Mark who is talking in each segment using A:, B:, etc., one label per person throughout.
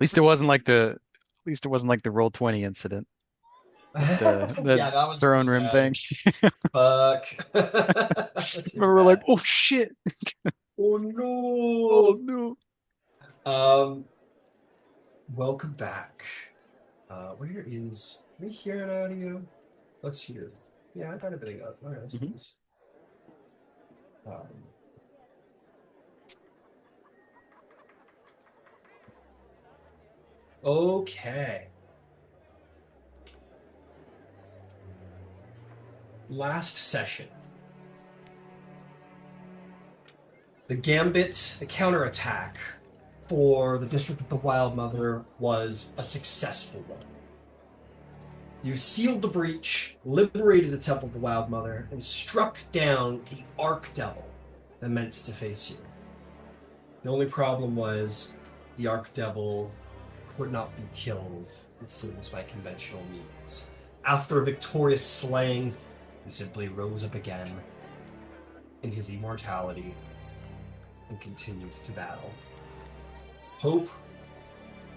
A: least it wasn't like the at least it wasn't like the roll 20 incident with the
B: Yeah, that was
A: throne
B: pretty
A: room
B: bad.
A: thing.
B: Fuck. That's pretty
A: Remember we're like,
B: bad.
A: oh shit.
B: Oh
A: Oh
B: no.
A: no.
B: Um, welcome back. Let me hear an audio. Let's hear. Yeah, I got everything up. All right, let's do
A: Mhm.
B: this. Um, okay. Last session. The gambit, the counterattack for the District of the Wild Mother was a successful one. You sealed the breach, liberated the Temple of the Wild Mother, and struck down the Archdevil that meant to face you. The only problem was the Archdevil could not be killed, it seems, by conventional means. After a victorious slaying, he simply rose up again in his immortality and continued to battle. Hope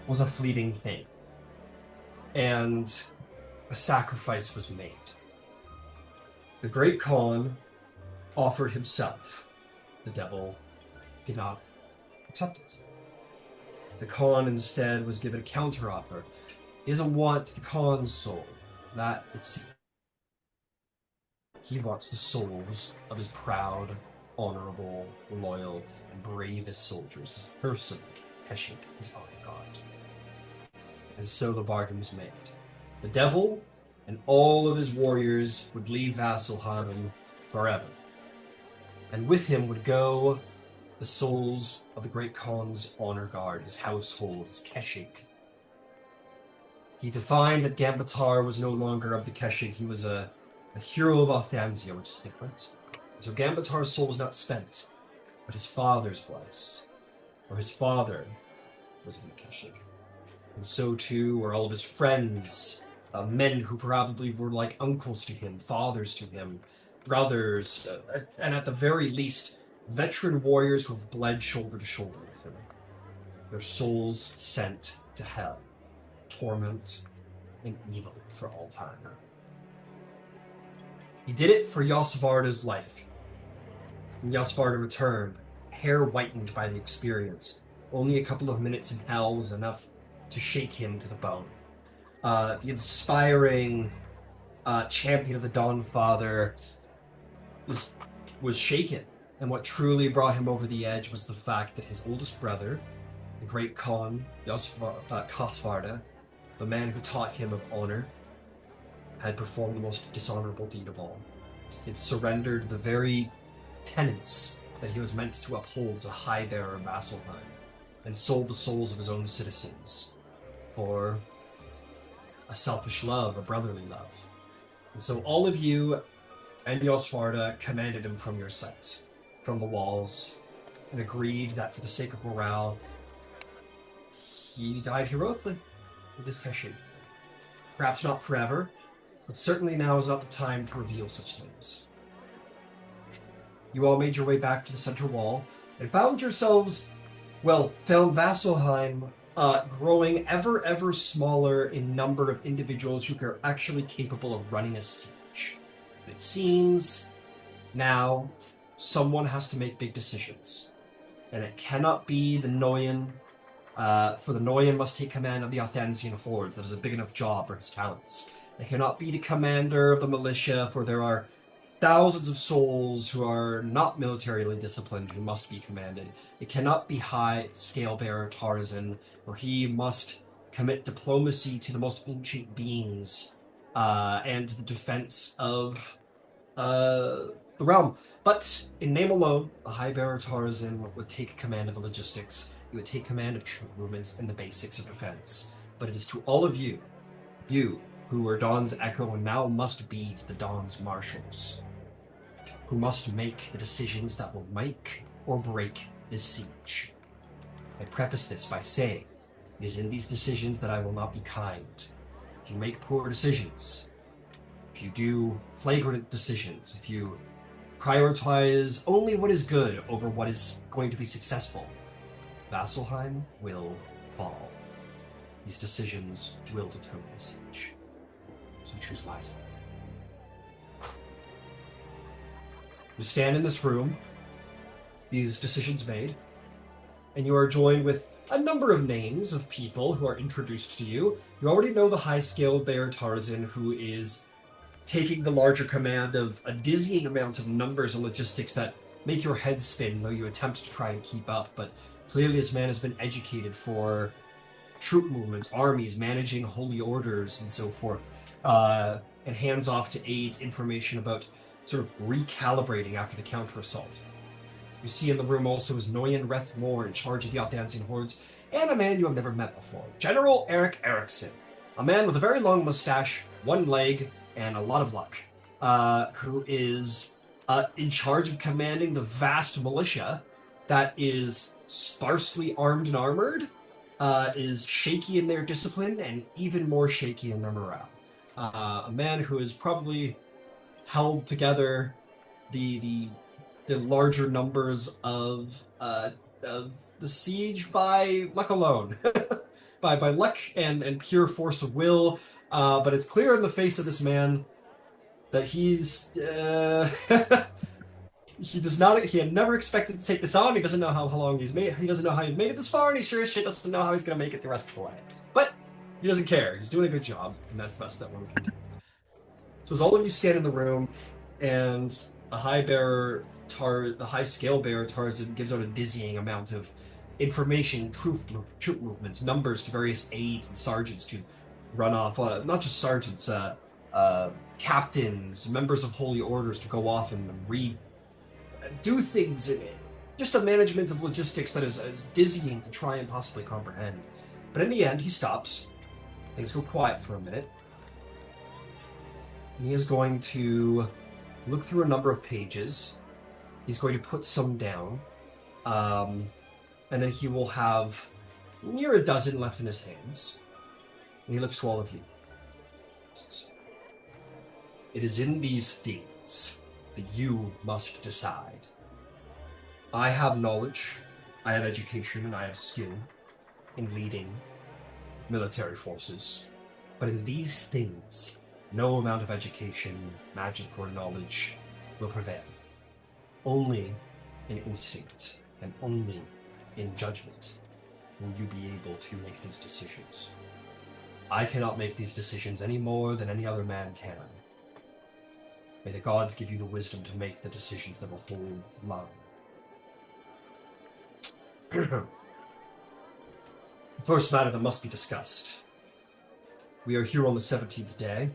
B: was a fleeting thing, and a sacrifice was made. The Great Khan offered himself. The devil did not accept it. The Khan instead was given a counteroffer. He doesn't want the Khan's soul. That it's he wants the souls of his proud, honorable, loyal, and bravest soldiers, his person, Heshik, his own god. And so the bargain was made. The devil and all of his warriors would leave Vasselheim forever. And with him would go the souls of the Great Khan's honor guard, his household, his Keshik. He defined that Gambatar was no longer of the Keshik, he was a hero of Althansia, which is different. And so Gambatar's soul was not spent, but his father's was. Or his father was in the Keshik. And so too were all of his friends, men who probably were like uncles to him, fathers to him, brothers, and at the very least, veteran warriors who have bled shoulder to shoulder with him. Their souls sent to hell, torment, and evil for all time. He did it for Yosvarda's life. And Yosvarda returned, hair whitened by the experience. Only a couple of minutes in hell was enough to shake him to the bone. The inspiring champion of the Dawn Father was was shaken, and what truly brought him over the edge was the fact that his oldest brother, the great Khan Kasvarda, the man who taught him of honor, had performed the most dishonorable deed of all. He had surrendered the very tenets that he was meant to uphold as a high bearer of Vasselheim, and sold the souls of his own citizens for a selfish love, a brotherly love. And so all of you and Yosvarda commanded him from your sight, from the walls, and agreed that for the sake of morale, he died heroically with his Keshig. Perhaps not forever, but certainly now is not the time to reveal such things. You all made your way back to the center wall and found yourselves, found Vasselheim growing ever smaller in number of individuals who are actually capable of running a siege. It seems now someone has to make big decisions. And it cannot be the Noyan, for the Noyan must take command of the Althansian hordes. That is a big enough job for his talents. It cannot be the commander of the militia, for there are thousands of souls who are not militarily disciplined who must be commanded. It cannot be High Scale Bearer Tarzan, for he must commit diplomacy to the most ancient beings and the defense of the realm. But in name alone, the High Bearer Tarzan would take command of the logistics. He would take command of troop movements and the basics of defense. But it is to all of you, you who are Dawn's Echo and now must be the Dawn's Marshals, who must make the decisions that will make or break this siege. I preface this by saying, it is in these decisions that I will not be kind. If you make poor decisions, if you do flagrant decisions, if you prioritize only what is good over what is going to be successful, Vasselheim will fall. These decisions will determine the siege. So choose wisely. You stand in this room, these decisions made, and you are joined with a number of names of people who are introduced to you. You already know the high-scaled Bear Tarzan, who is taking the larger command of a dizzying amount of numbers and logistics that make your head spin, though you attempt to try and keep up. But clearly this man has been educated for troop movements, armies, managing holy orders, and so forth, and hands off to aides information about sort of recalibrating after the counter-assault. You see in the room also is Noyan Rethmore, in charge of the Outdancing Hordes, and a man you have never met before, General Eric Erickson, a man with a very long mustache, one leg, and a lot of luck, who is in charge of commanding the vast militia that is sparsely armed and armored, is shaky in their discipline, and even more shaky in their morale. A man who has probably held together the larger numbers of the siege by luck alone, by luck and pure force of will. But it's clear in the face of this man that he's he had never expected to take this on. He doesn't know how long he's made. He doesn't know how he made it this far, and he sure as shit doesn't know how he's gonna make it the rest of the way. But he doesn't care. He's doing a good job, and that's the best that one can do. So as all of you stand in the room, and the high scale bearer Tarzan gives out a dizzying amount of information, troop movements, numbers to various aides and sergeants to run off. Not just sergeants, captains, members of holy orders to go off and do things in it. Just a management of logistics that is dizzying to try and possibly comprehend. But in the end, he stops. Things go quiet for a minute. And he is going to look through a number of pages. He's going to put some down. And then he will have near a dozen left in his hands. And he looks to all of you. It is in these things that you must decide. I have knowledge, I have education, and I have skill in leading military forces. But in these things, no amount of education, magic, or knowledge will prevail. Only in instinct and only in judgment will you be able to make these decisions. I cannot make these decisions any more than any other man can. May the gods give you the wisdom to make the decisions that will hold the line. First matter that must be discussed. We are here on the 17th day.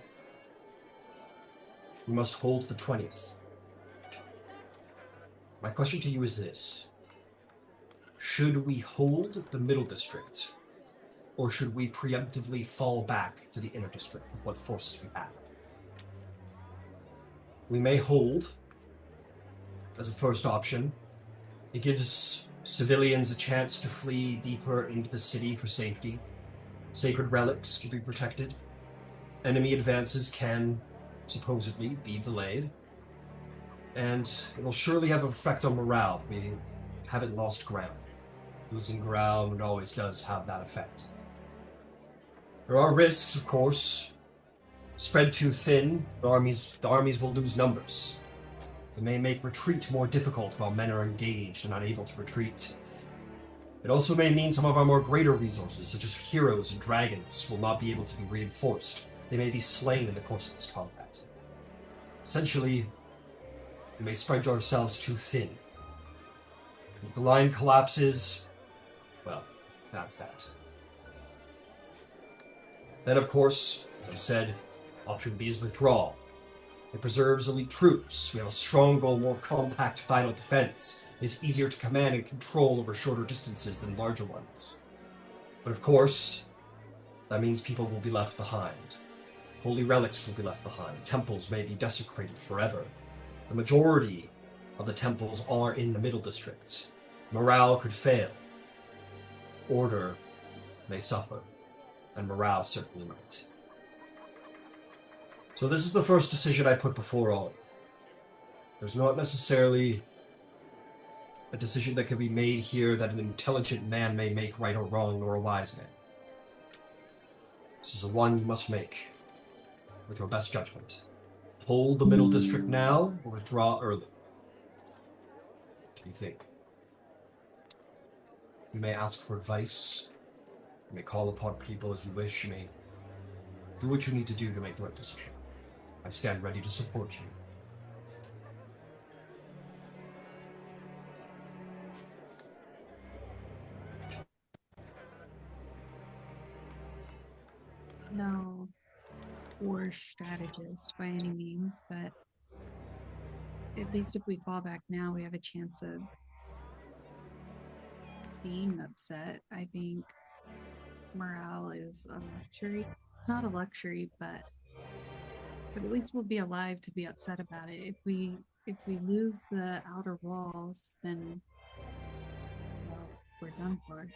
B: We must hold the 20th. My question to you is this. Should we hold the Middle District, or should we preemptively fall back to the Inner District with what forces we have? We may hold as a first option. It gives civilians a chance to flee deeper into the city for safety. Sacred relics can be protected. Enemy advances can supposedly be delayed. And it will surely have an effect on morale. We haven't lost ground. Losing ground always does have that effect. There are risks, of course. Spread too thin, the armies will lose numbers. It may make retreat more difficult while men are engaged and unable to retreat. It also may mean some of our more greater resources, such as heroes and dragons, will not be able to be reinforced. They may be slain in the course of this combat. Essentially, we may spread ourselves too thin. If the line collapses, well, that's that. Then, of course, as I said, option B is withdrawal. It preserves elite troops. We have a stronger, more compact final defense. It is easier to command and control over shorter distances than larger ones. But of course, that means people will be left behind. Holy relics will be left behind. Temples may be desecrated forever. The majority of the temples are in the Middle District. Morale could fail. Order may suffer. And morale certainly might. So this is the first decision I put before all. There's not necessarily a decision that can be made here that an intelligent man may make right or wrong, nor a wise man. This is a one you must make with your best judgment. Hold the middle district now or withdraw early. What do you think? You may ask for advice. You may call upon people as you wish. You may do what you need to do to make the right decision. I stand ready to support you.
C: No war strategist by any means, but at least if we fall back now, we have a chance of being upset. I think morale is a luxury. Not a luxury, but at least we'll be alive to be upset about it. If we lose the outer walls, then well, we're done for.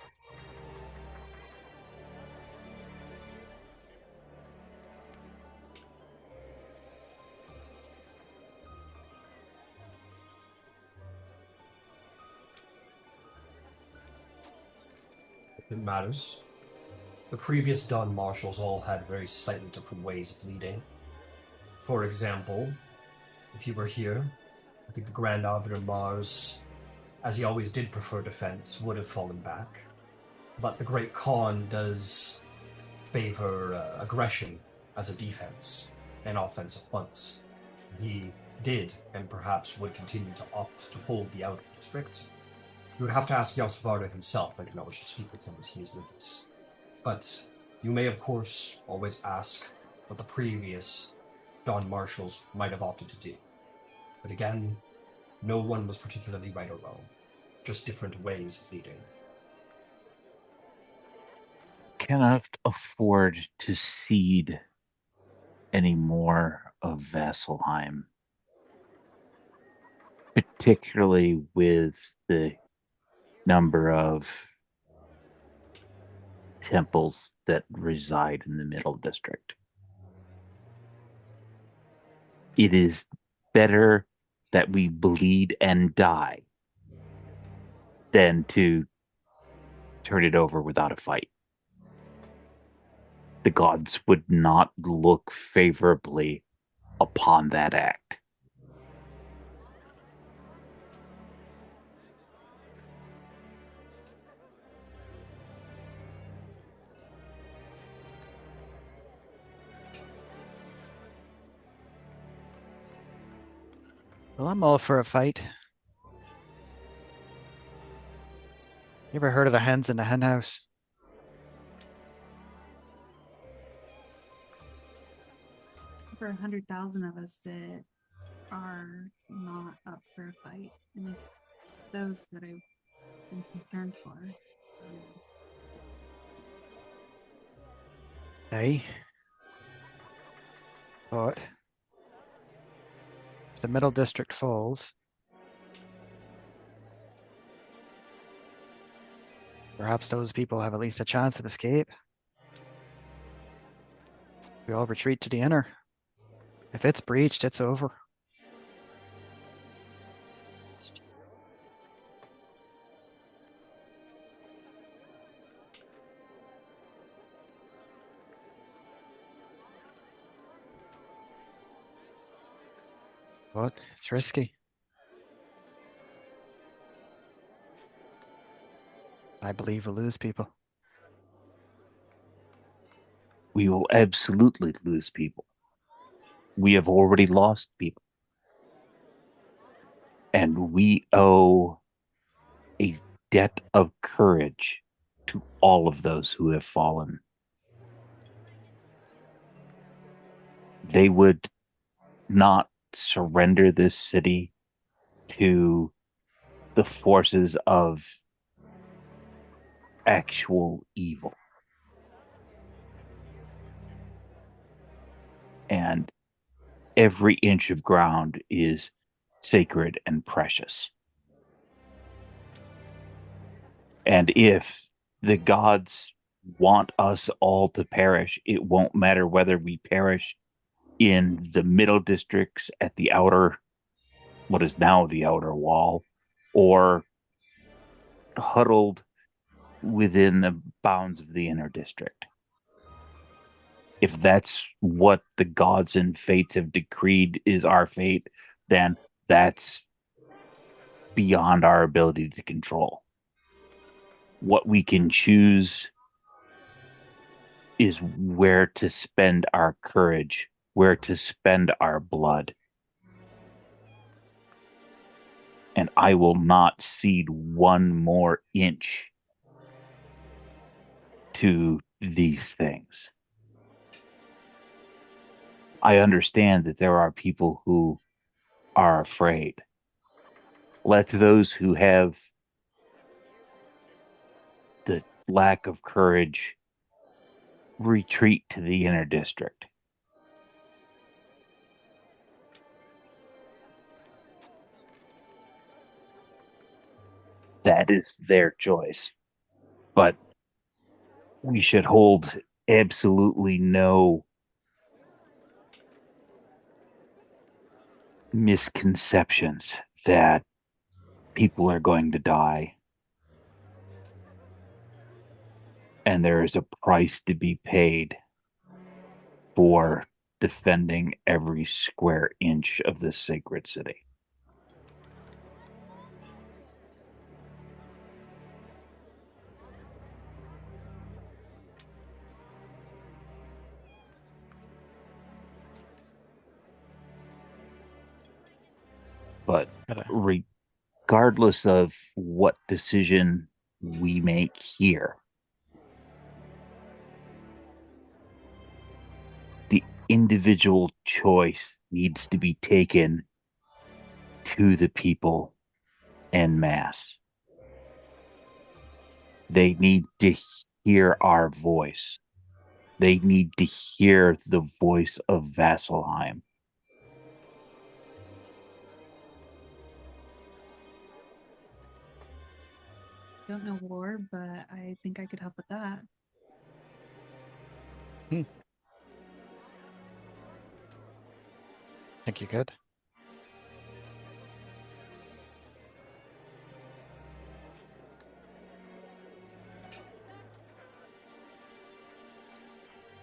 B: If it matters. The previous Don Marshals all had very slightly different ways of leading. For example, if you were here, I think the Grand Arbiter Mars, as he always did prefer defense, would have fallen back. But the Great Khan does favor aggression as a defense and offense at once. He did, and perhaps would continue to opt to hold the outer district. You would have to ask Yasvarda himself. I do not wish to speak with him as he is with us. But you may, of course, always ask what the previous Don Marshals might have opted to do. But again, no one was particularly right or wrong, just different ways of leading.
D: Cannot afford to cede any more of Vasselheim, particularly with the number of temples that reside in the Middle District. It is better that we bleed and die than to turn it over without a fight. The gods would not look favorably upon that act.
A: Well, I'm all for a fight. You ever heard of the hens in the hen house?
C: For 100,000 of us that are not up for a fight, and it's those that I'm concerned for.
A: Hey. But if the Middle District falls, perhaps those people have at least a chance of escape. We all retreat to the inner. If it's breached, it's over. But it's risky. I believe we'll lose people.
D: We will absolutely lose people. We have already lost people. And we owe a debt of courage to all of those who have fallen. They would not surrender this city to the forces of actual evil. And every inch of ground is sacred and precious. And if the gods want us all to perish, it won't matter whether we perish in the middle districts at the outer, what is now the outer wall, or huddled within the bounds of the inner district. If that's what the gods and fates have decreed is our fate, then that's beyond our ability to control. What we can choose is where to spend our courage, where to spend our blood. And I will not cede one more inch to these things. I understand that there are people who are afraid. Let those who have the lack of courage retreat to the inner district. That is their choice. But we should hold absolutely no misconceptions that people are going to die and there is a price to be paid for defending every square inch of this sacred city. But regardless of what decision we make here, the individual choice needs to be taken to the people en masse. They need to hear our voice. They need to hear the voice of Vasselheim.
C: Don't know war, but I think I could help with that.
A: Think you could?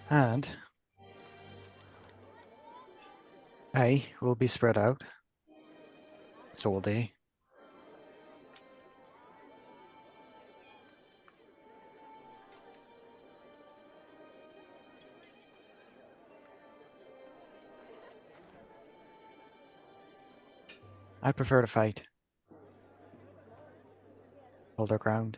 A: And I will be spread out. So will they. I prefer to fight. Hold our ground.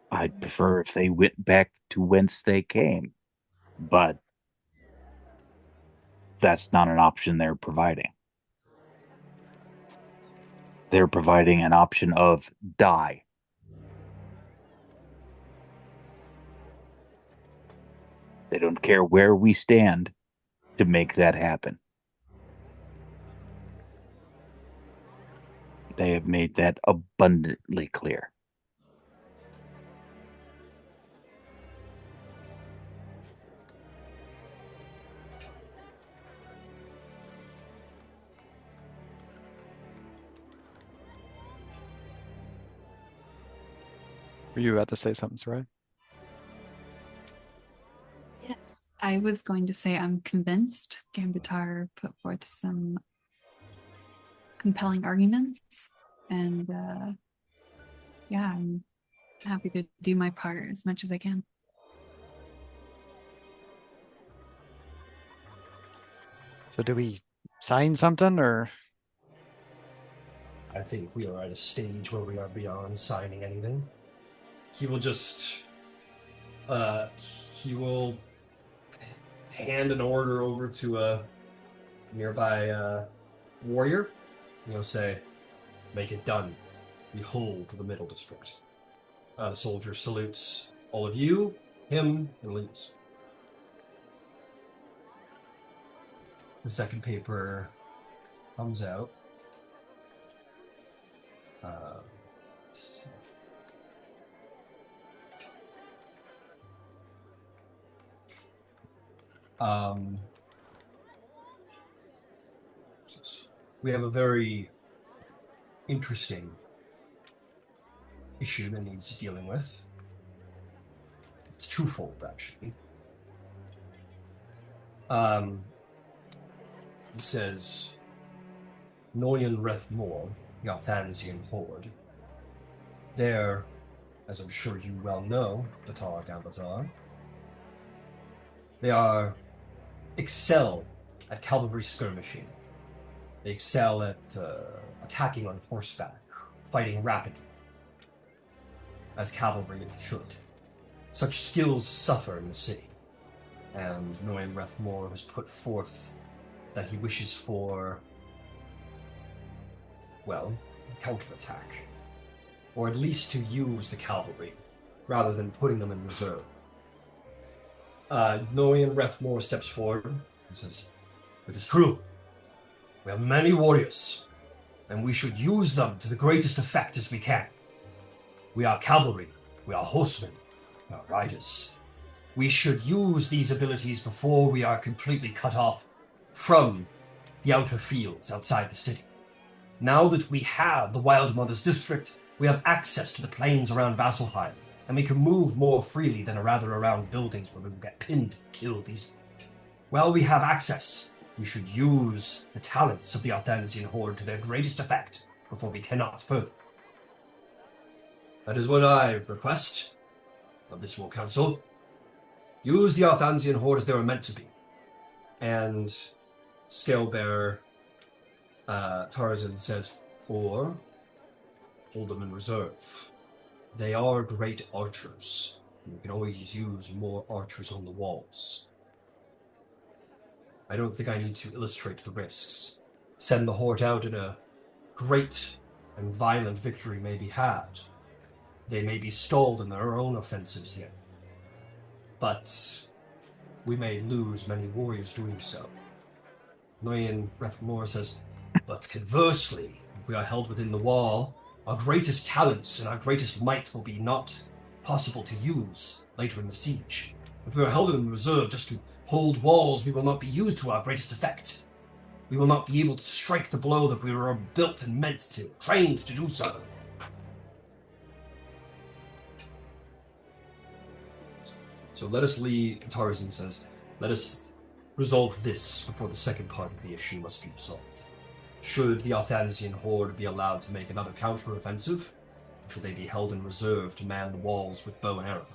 D: I'd prefer if they went back to whence they came, but that's not an option they're providing. They're providing an option of die. They don't care where we stand to make that happen. They have made that abundantly clear.
A: Were you about to say something, right?
C: Yes. I was going to say I'm convinced Gambitar put forth some compelling arguments, and yeah, I'm happy to do my part as much as I can.
A: So do we sign something or?
B: I think we are at a stage where we are beyond signing anything. He will just he will hand an order over to a nearby warrior. He'll say, "Make it done. We hold the middle district." The soldier salutes all of you, him, and leaves. The second paper comes out. We have a very interesting issue that needs dealing with. It's twofold, actually. It says, Noyan Rethmor, the Arthansian Horde. They're, as I'm sure you well know, Vatar Gambatar, they excel at cavalry skirmishing. They excel at attacking on horseback, fighting rapidly, as cavalry should. Such skills suffer in the city, and Noyan Rethmor has put forth that he wishes for, well, counterattack, or at least to use the cavalry, rather than putting them in reserve. Noyan Rethmor steps forward and says, "It is true. We have many warriors, and we should use them to the greatest effect as we can. We are cavalry, we are horsemen, we are riders. We should use these abilities before we are completely cut off from the outer fields outside the city. Now that we have the Wild Mothers District, we have access to the plains around Vasselheim, and we can move more freely than rather around buildings where we will get pinned and killed easily. While we have access, we should use the talents of the Arthansian Horde to their greatest effect before we cannot further. That is what I request of this War Council. Use the Arthansian Horde as they were meant to be." And Scalebearer Tarzan says, "Or hold them in reserve. They are great archers. You can always use more archers on the walls. I don't think I need to illustrate the risks. Send the Horde out and a great and violent victory may be had. They may be stalled in their own offensives here. But we may lose many warriors doing so." Noyan Rethmor says, "But conversely, if we are held within the wall, our greatest talents and our greatest might will be not possible to use later in the siege. If we are held in reserve just to hold walls, we will not be used to our greatest effect. We will not be able to strike the blow that we were built and meant to, trained to do so." So let us Tarzan says, "Let us resolve this before the second part of the issue must be resolved. Should the Arthansian Horde be allowed to make another counter-offensive, or should they be held in reserve to man the walls with bow and arrow?"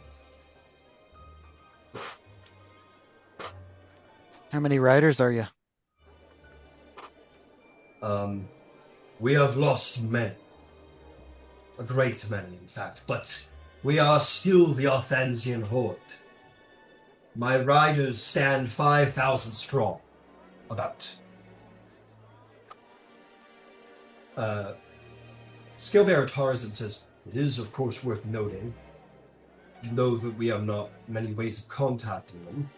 A: How many riders are you?
B: We have lost many. A great many, in fact, but we are still the Arthansian Horde. My riders stand 5,000 strong, about. Scalebearer Tarzan says, "It is, of course, worth noting, though that we have not many ways of contacting them,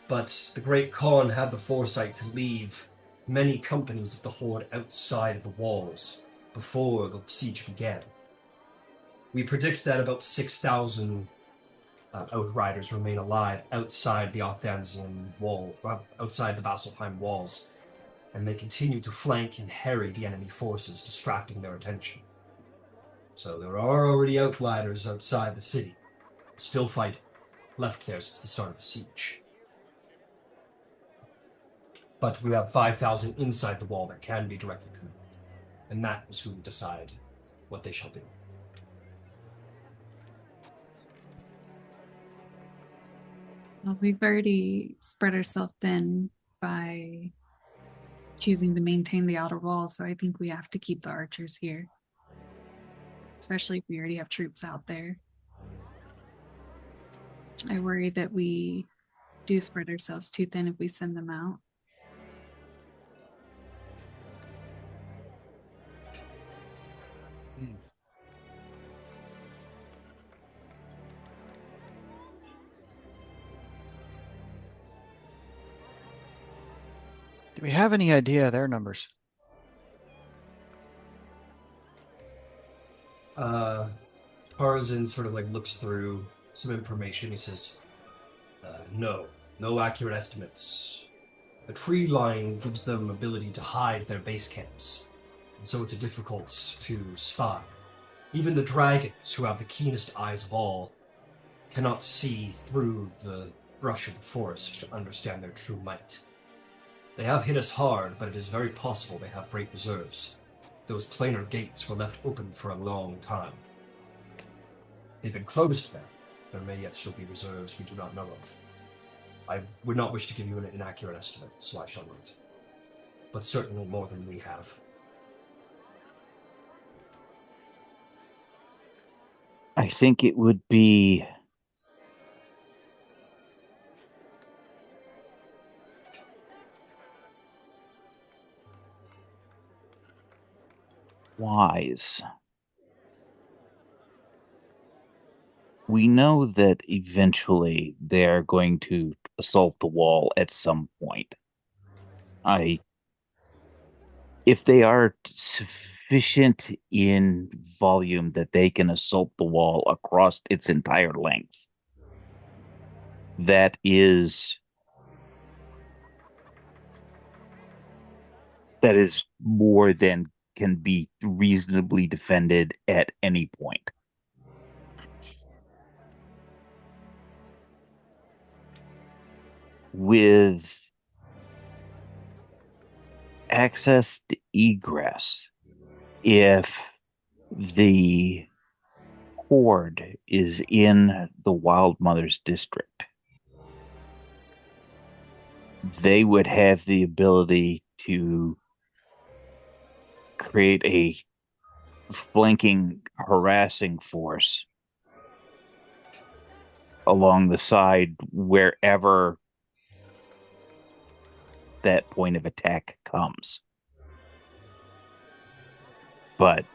B: but the Great Khan had the foresight to leave many companies of the Horde outside of the walls before the siege began. We predict that about 6,000 Outriders remain alive outside the Arthansian wall, outside the Vasselheim walls, and they continue to flank and harry the enemy forces, distracting their attention. So there are already Outriders outside the city, still fighting, left there since the start of the siege. But we have 5,000 inside the wall that can be directly commanded, and that is who will decide what they shall do."
C: Well, we've already spread ourselves thin by choosing to maintain the outer wall, so I think we have to keep the archers here. Especially if we already have troops out there. I worry that we do spread ourselves too thin if we send them out.
A: Do we have any idea of their numbers?
B: Tarzan sort of looks through some information. He says, no accurate estimates. The tree line gives them ability to hide their base camps, and so it's difficult to spy. Even the dragons, who have the keenest eyes of all, cannot see through the brush of the forest to understand their true might. They have hit us hard, but it is very possible they have great reserves. Those planar gates were left open for a long time. They've been closed now. There may yet still be reserves we do not know of. I would not wish to give you an inaccurate estimate, so I shall not. But certainly more than we have.
D: I think it would be wise. We know that eventually they're going to assault the wall at some point. I If they are sufficient in volume that they can assault the wall across its entire length, that is more than can be reasonably defended at any point. With access to egress, if the horde is in the Wild Mothers district, they would have the ability to create a flanking, harassing force along the side wherever that point of attack comes. But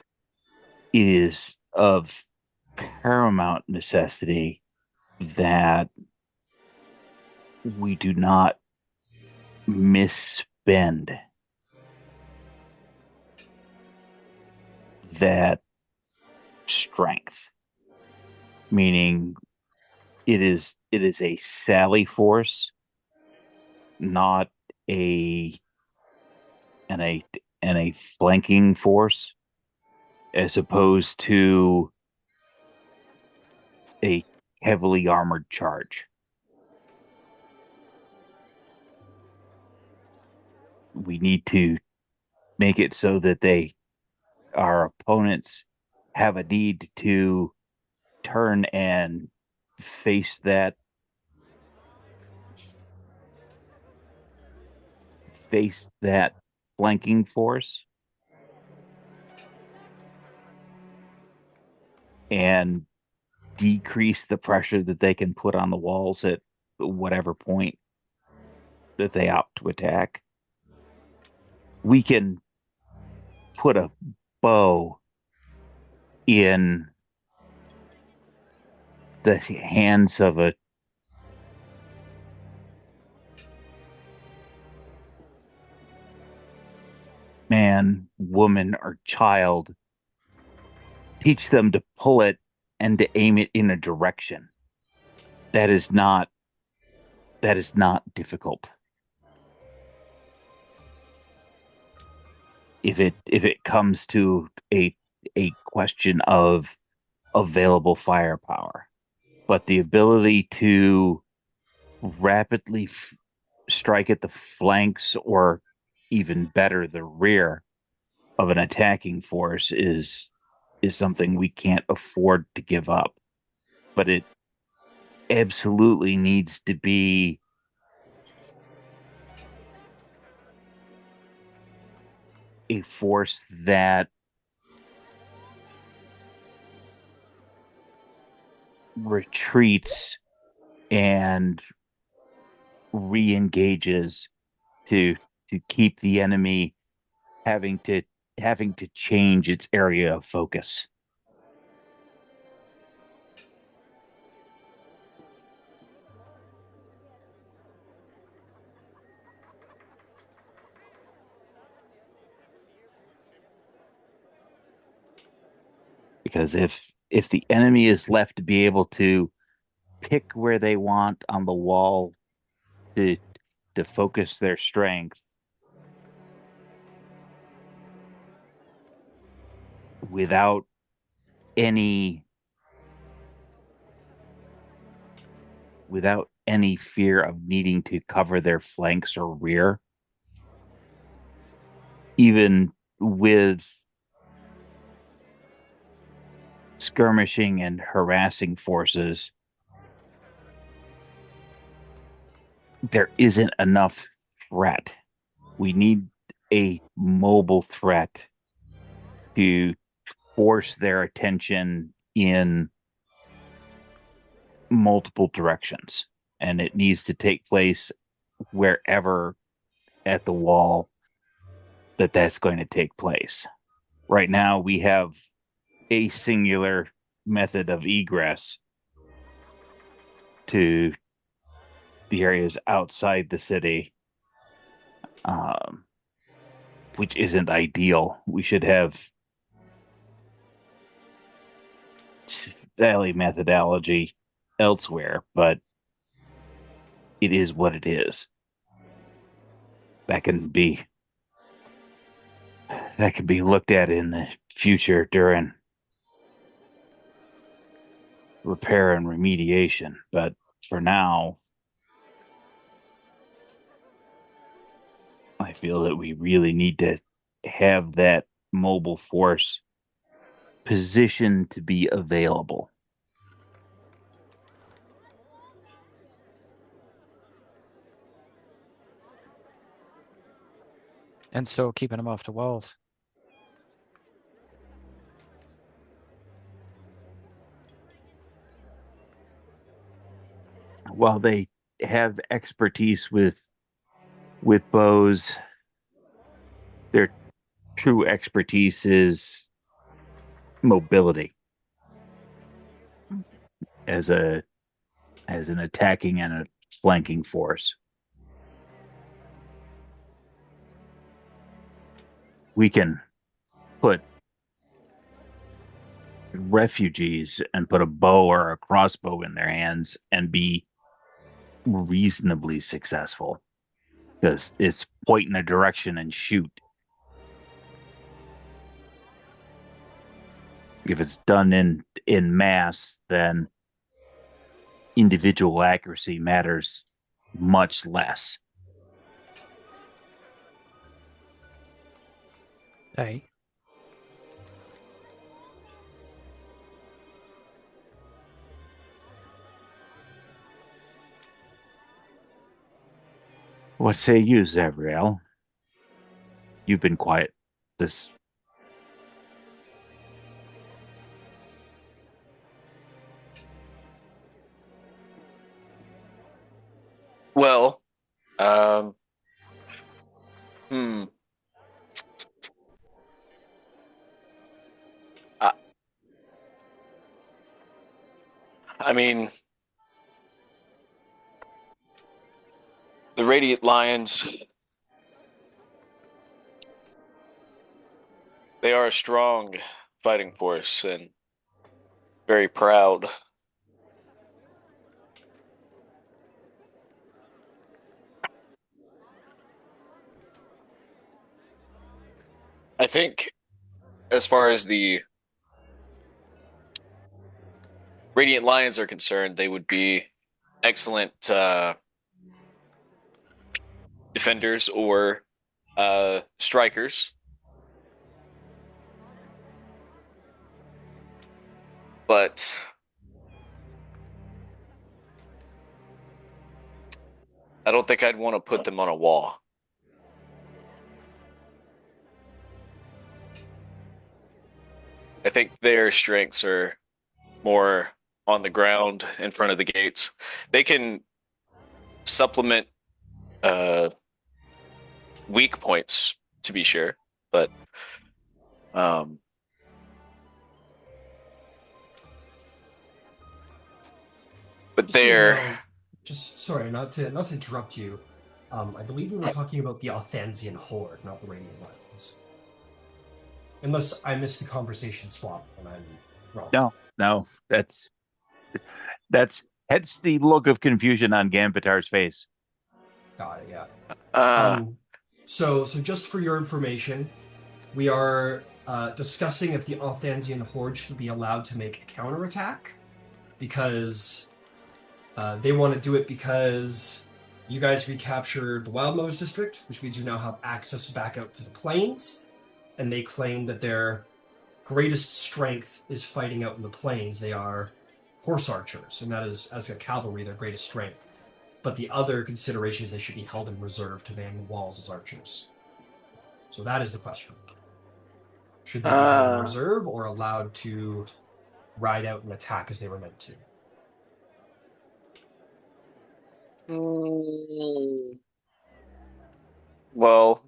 D: it is of paramount necessity that we do not misspend that strength, meaning it is a sally force, not a and a flanking force, as opposed to a heavily armored charge. We need to make it so that our opponents have a need to turn and face that flanking force and decrease the pressure that they can put on the walls at whatever point that they opt to attack. We can put a bow in the hands of a man, woman, or child, teach them to pull it and to aim it in a direction. That is not difficult. If it comes to a question of available firepower, but the ability to rapidly strike at the flanks, or even better, the rear of an attacking force is something we can't afford to give up. But it absolutely needs to be a force that retreats and re-engages to keep the enemy having to change its area of focus. Because if the enemy is left to be able to pick where they want on the wall to focus their strength without any fear of needing to cover their flanks or rear, even with skirmishing and harassing forces, there isn't enough threat. We need a mobile threat to force their attention in multiple directions. And it needs to take place wherever at the wall that's going to take place. Right now, we have a singular method of egress to the areas outside the city, which isn't ideal. We should have alley methodology elsewhere, but it is what it is. That can be looked at in the future during repair and remediation. But for now, I feel that we really need to have that mobile force positioned to be available.
A: And so keeping them off the walls.
D: While they have expertise with bows, their true expertise is mobility as an attacking and a flanking force. We can put refugees and put a bow or a crossbow in their hands and be reasonably successful because it's point in a direction and shoot. If it's done in mass, then individual accuracy matters much less.
A: Hey.
D: What say you, Zavriel? You've been quiet this.
E: Well, um, hmm. I, I mean, the Radiant Lions, they are a strong fighting force and very proud. I think as far as the Radiant Lions are concerned, they would be excellent defenders or strikers. But I don't think I'd want to put them on a wall. I think their strengths are more on the ground in front of the gates. They can supplement weak points, to be sure, but they're
B: just sorry, not to interrupt you. I believe we were talking about the Othansian Horde, not the Radiant Lions. Unless I missed the conversation swap and I'm wrong.
D: No, that's hence the look of confusion on Gambitar's face.
B: Got it, yeah. So just for your information, we are discussing if the Althansian Horde should be allowed to make a counterattack, because they want to do it because you guys recaptured the Wildmost district, which means you now have access back out to the plains, and they claim that their greatest strength is fighting out in the plains. They are horse archers, and that is, as a cavalry, their greatest strength. But the other consideration is they should be held in reserve to man the walls as archers. So that is the question. Should they be held in reserve or allowed to ride out and attack as they were meant to?
E: Well,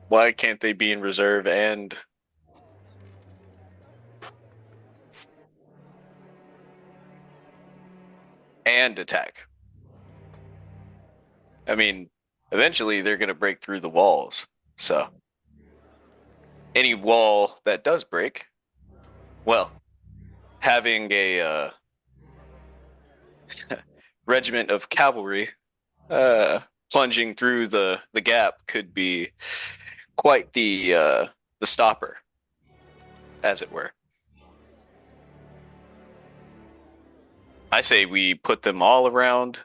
E: why can't they be in reserve and attack? I mean, eventually they're going to break through the walls. So any wall that does break, well, having a regiment of cavalry plunging through the gap could be quite the stopper, as it were. I say we put them all around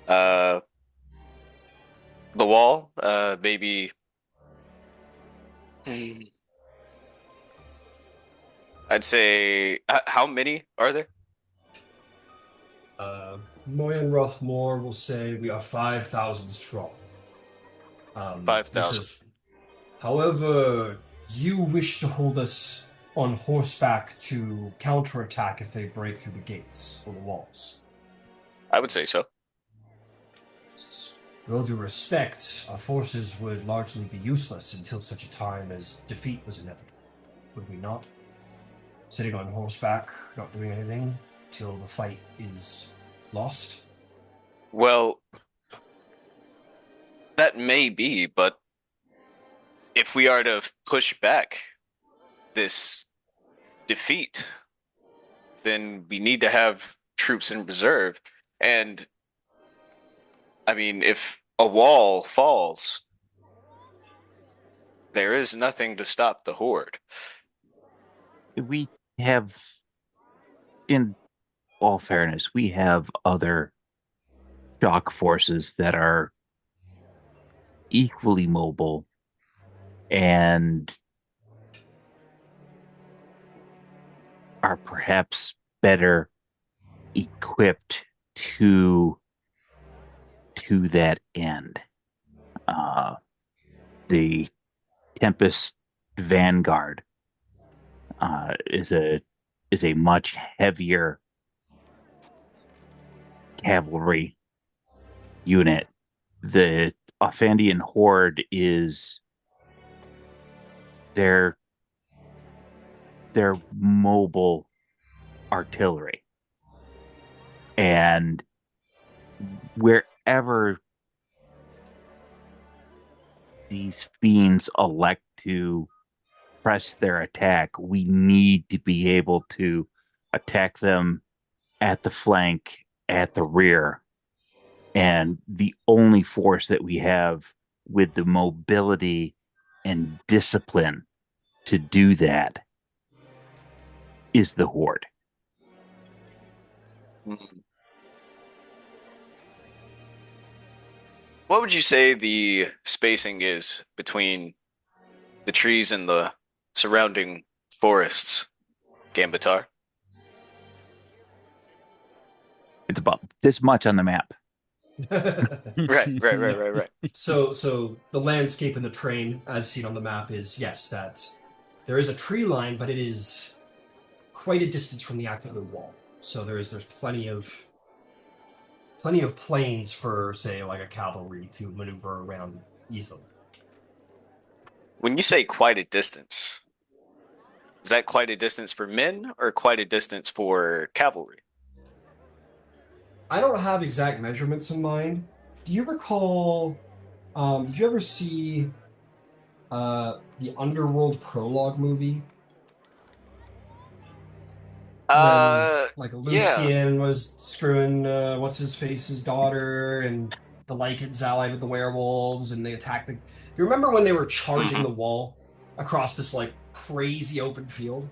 E: the wall, maybe. I'd say, how many are there?
B: Moyen Rothmore will say we are 5,000 strong.
E: 5,000.
B: However, you wish to hold us on horseback to counterattack if they break through the gates or the walls.
E: I would say so.
B: With all due respect, our forces would largely be useless until such a time as defeat was inevitable. Would we not? Sitting on horseback, not doing anything, till the fight is lost?
E: Well, that may be, but if we are to push back this defeat, then we need to have troops in reserve. And, I mean, if a wall falls, there is nothing to stop the horde.
D: We have, in all fairness, we have other shock forces that are equally mobile and are perhaps better equipped to that end. The Tempest Vanguard is a much heavier cavalry unit. The Althansian Horde is their mobile artillery, and wherever these fiends elect to press their attack, we need to be able to attack them at the flank, at the rear. And the only force that we have with the mobility and discipline to do that is the Horde.
E: What would you say the spacing is between the trees and the surrounding forests, Gambatar?
D: It's about this much on the map.
E: Right.
B: So the landscape in the terrain, as seen on the map, is, yes, that there is a tree line, but it is quite a distance from the active wall. So there's plenty of plains for, say, like a cavalry to maneuver around easily.
E: When you say quite a distance, is that quite a distance for men or quite a distance for cavalry?
B: I don't have exact measurements in mind. Do you recall? Did you ever see the Underworld prologue movie? Like Lucian was screwing what's his face's daughter, and the Lycans allied with the werewolves, and they attacked the. You remember when they were charging the wall across this like crazy open field.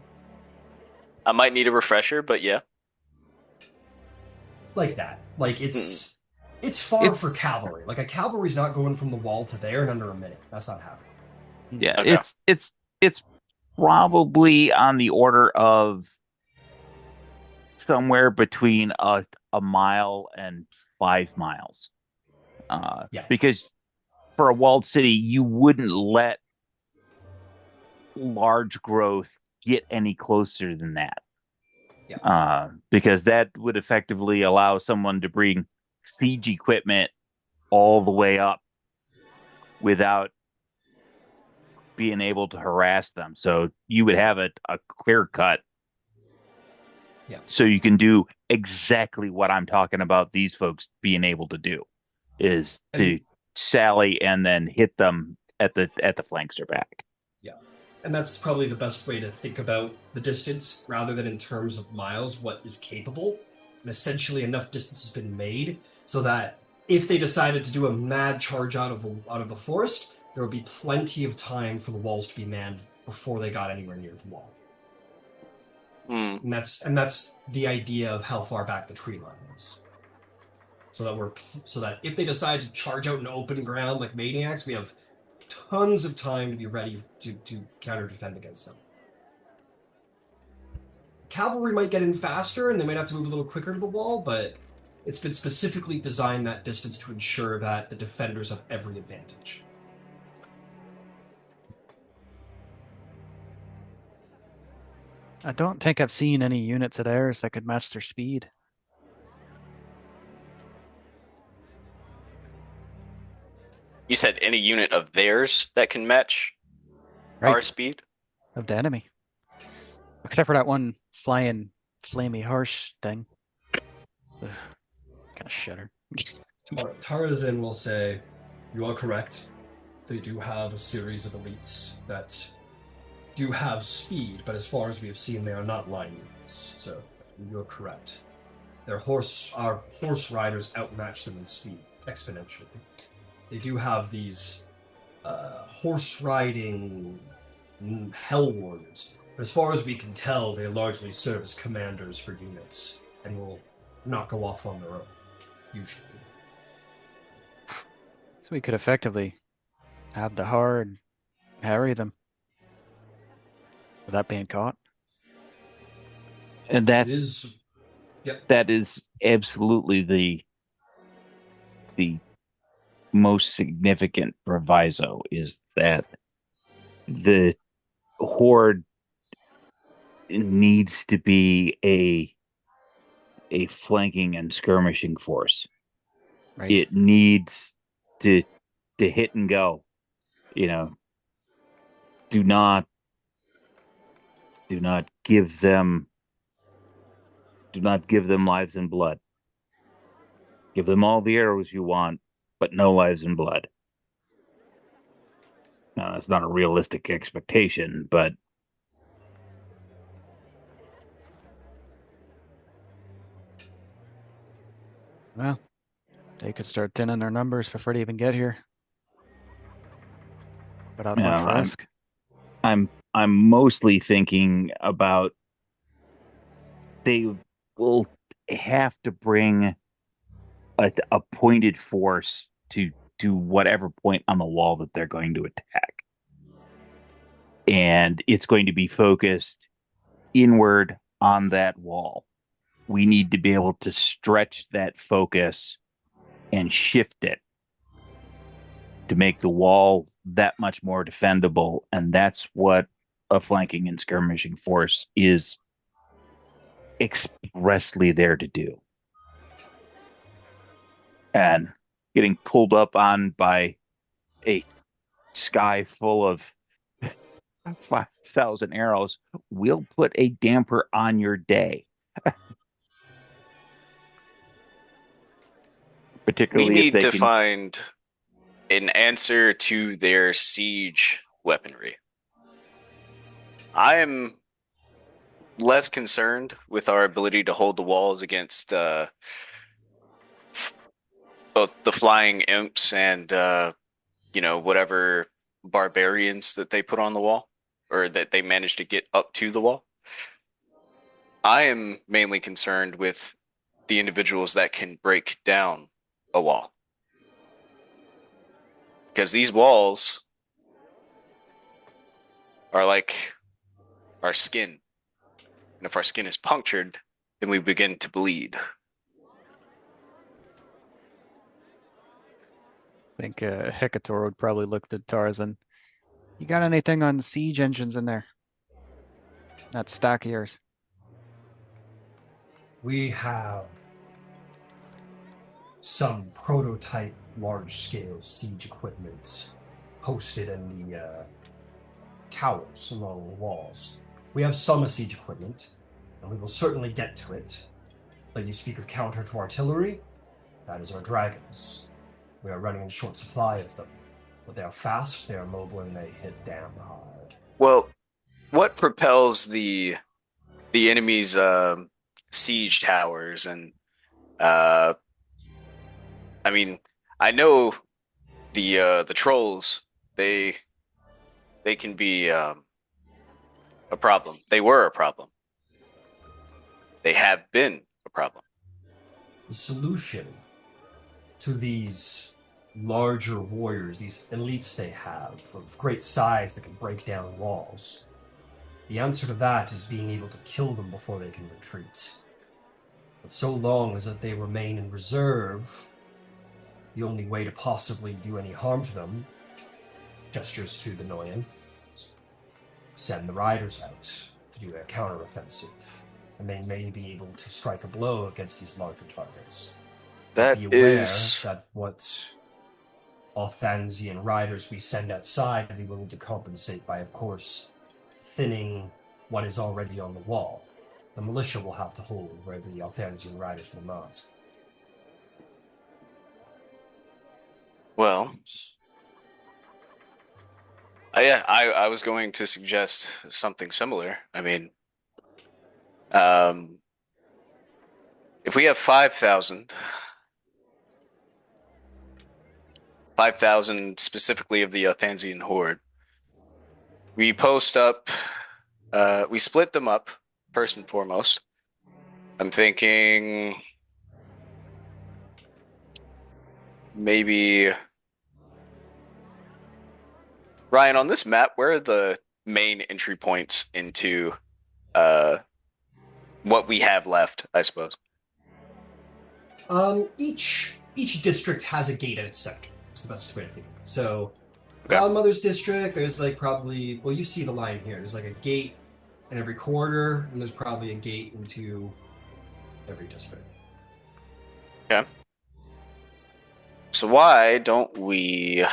E: I might need a refresher, but yeah.
B: Like that. Like
E: Mm.
B: it's far
D: It's
B: for cavalry. Like a cavalry's not going from the wall to there in under a minute. That's not happening.
D: yeah,
E: Okay.
D: it's probably on the order of somewhere between a mile and 5 miles.
B: Yeah.
D: Because for a walled city, you wouldn't let large growth get any closer than that.
B: Yeah.
D: Because that would effectively allow someone to bring siege equipment all the way up without being able to harass them. So you would have a clear cut.
B: Yeah.
D: So you can do exactly what I'm talking about these folks being able to do is to
B: And
D: sally and then hit them at the flanks or back.
B: yeah. And that's probably the best way to think about the distance rather than in terms of miles, what is capable. And essentially enough distance has been made so that if they decided to do a mad charge out of the forest, there would be plenty of time for the walls to be manned before they got anywhere near the wall.
E: Mm.
B: And that's the idea of how far back the tree line is. So that if they decide to charge out in open ground like maniacs, we have tons of time to be ready to counter defend against them. Cavalry might get in faster and they might have to move a little quicker to the wall, but it's been specifically designed that distance to ensure that the defenders have every advantage.
A: I don't think I've seen any units of theirs that could match their speed.
E: You said any unit of theirs that can match
A: Right,
E: our speed?
A: of the enemy. Except for that one flying flamey horse thing. Ugh, kind of shudder.
B: Tarazin will say, "You are correct. They do have a series of elites that do have speed, but as far as we have seen, they are not line units. So you're correct. Our horse riders outmatch them in speed exponentially. They do have these horse riding hell warriors. But as far as we can tell, they largely serve as commanders for units and will not go off on their own, usually.
A: So we could effectively have the hard harry them without being caught.
D: And
B: It is, yep.
D: that is absolutely the most significant proviso is that the horde needs to be a flanking and skirmishing force.
A: Right.
D: It needs to hit and go. You know, do not do not give them lives and blood. Give them all the arrows you want, but no lives and blood. Now, that's not a realistic expectation, but
A: Well, they could start thinning their numbers before they even get here. Without
D: you know,
A: much risk.
D: I'm mostly thinking about they will have to bring a pointed force to whatever point on the wall that they're going to attack. And it's going to be focused inward on that wall. We need to be able to stretch that focus and shift it to make the wall that much more defendable. And that's what a flanking and skirmishing force is expressly there to do. And getting pulled up on by a sky full of 5,000 arrows will put a damper on your day.
E: We
D: Particularly if
E: need
D: they
E: to
D: can.
E: find an answer to their siege weaponry. I am less concerned with our ability to hold the walls against both the flying imps and whatever barbarians that they put on the wall. or that they manage to get up to the wall. I am mainly concerned with the individuals that can break down a wall. Because these walls are like our skin. And if our skin is punctured, then we begin to bleed.
A: I think Hecator would probably look at Tarzan. You got anything on siege engines in there? That stack of yours.
B: We have some prototype large-scale siege equipment posted in the towers along the walls. We have some siege equipment, and we will certainly get to it. But you speak of counter to artillery? That is our dragons. We are running in short supply of them. But they are fast, they are mobile, and they hit damn hard.
E: Well, what propels the enemy's siege towers? And I mean, I know the trolls. They can be a problem. They were a problem. They have been a problem.
B: The solution to these larger warriors, these elites they have, of great size that can break down walls, the answer to that is being able to kill them before they can retreat. But so long as that they remain in reserve, the only way to possibly do any harm to them, gestures to the Noyan, send the riders out to do their counteroffensive, and they may be able to strike a blow against these larger targets.
E: That
B: be aware
E: is
B: that what Althansian riders we send outside we will need to compensate by, of course, thinning what is already on the wall. The militia will have to hold where the Althansian riders will not.
E: well. Yeah, I was going to suggest something similar. I mean, if we have 5,000 specifically of the Althansian horde, we post up, we split them up first and foremost. I'm thinking maybe Ryan, on this map, where are the main entry points into what we have left, I suppose?
B: Each district has a gate at its center. That's the best way to think of it. So,
E: Okay.
B: Godmother's district, there's like probably, well, you see the line here. There's like a gate in every quarter, and there's probably a gate into every district.
E: Okay. So why don't we,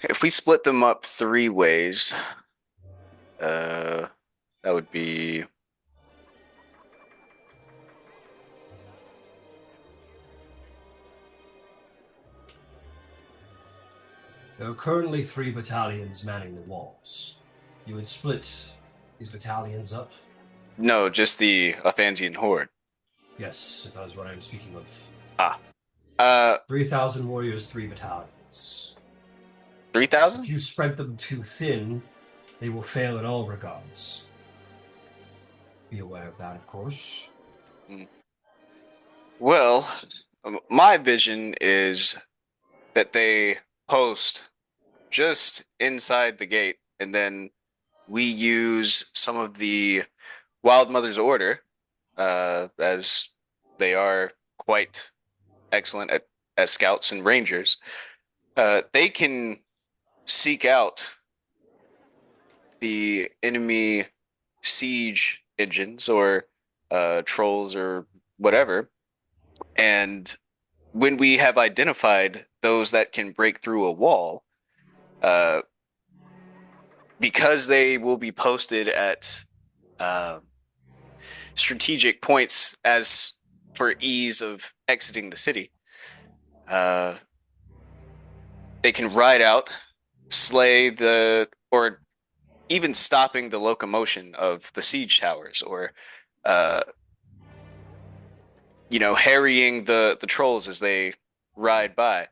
E: if we split them up 3 ways, that would be
B: There are currently 3 battalions manning the walls. You would split these battalions up?
E: no, just the Althansian horde.
B: Yes, that is what I'm speaking of. 3,000 warriors, 3 battalions.
E: 3,000?
B: If you spread them too thin, they will fail in all regards. Be aware of that, of course.
E: Well, my vision is that they post just inside the gate, and then we use some of the Wild Mother's Order, as they are quite excellent as scouts and rangers. They can seek out the enemy siege engines or trolls or whatever, and when we have identified those that can break through a wall, because they will be posted at strategic points as for ease of exiting the city, they can ride out, slay or even stopping the locomotion of the siege towers, or harrying the trolls as they ride by.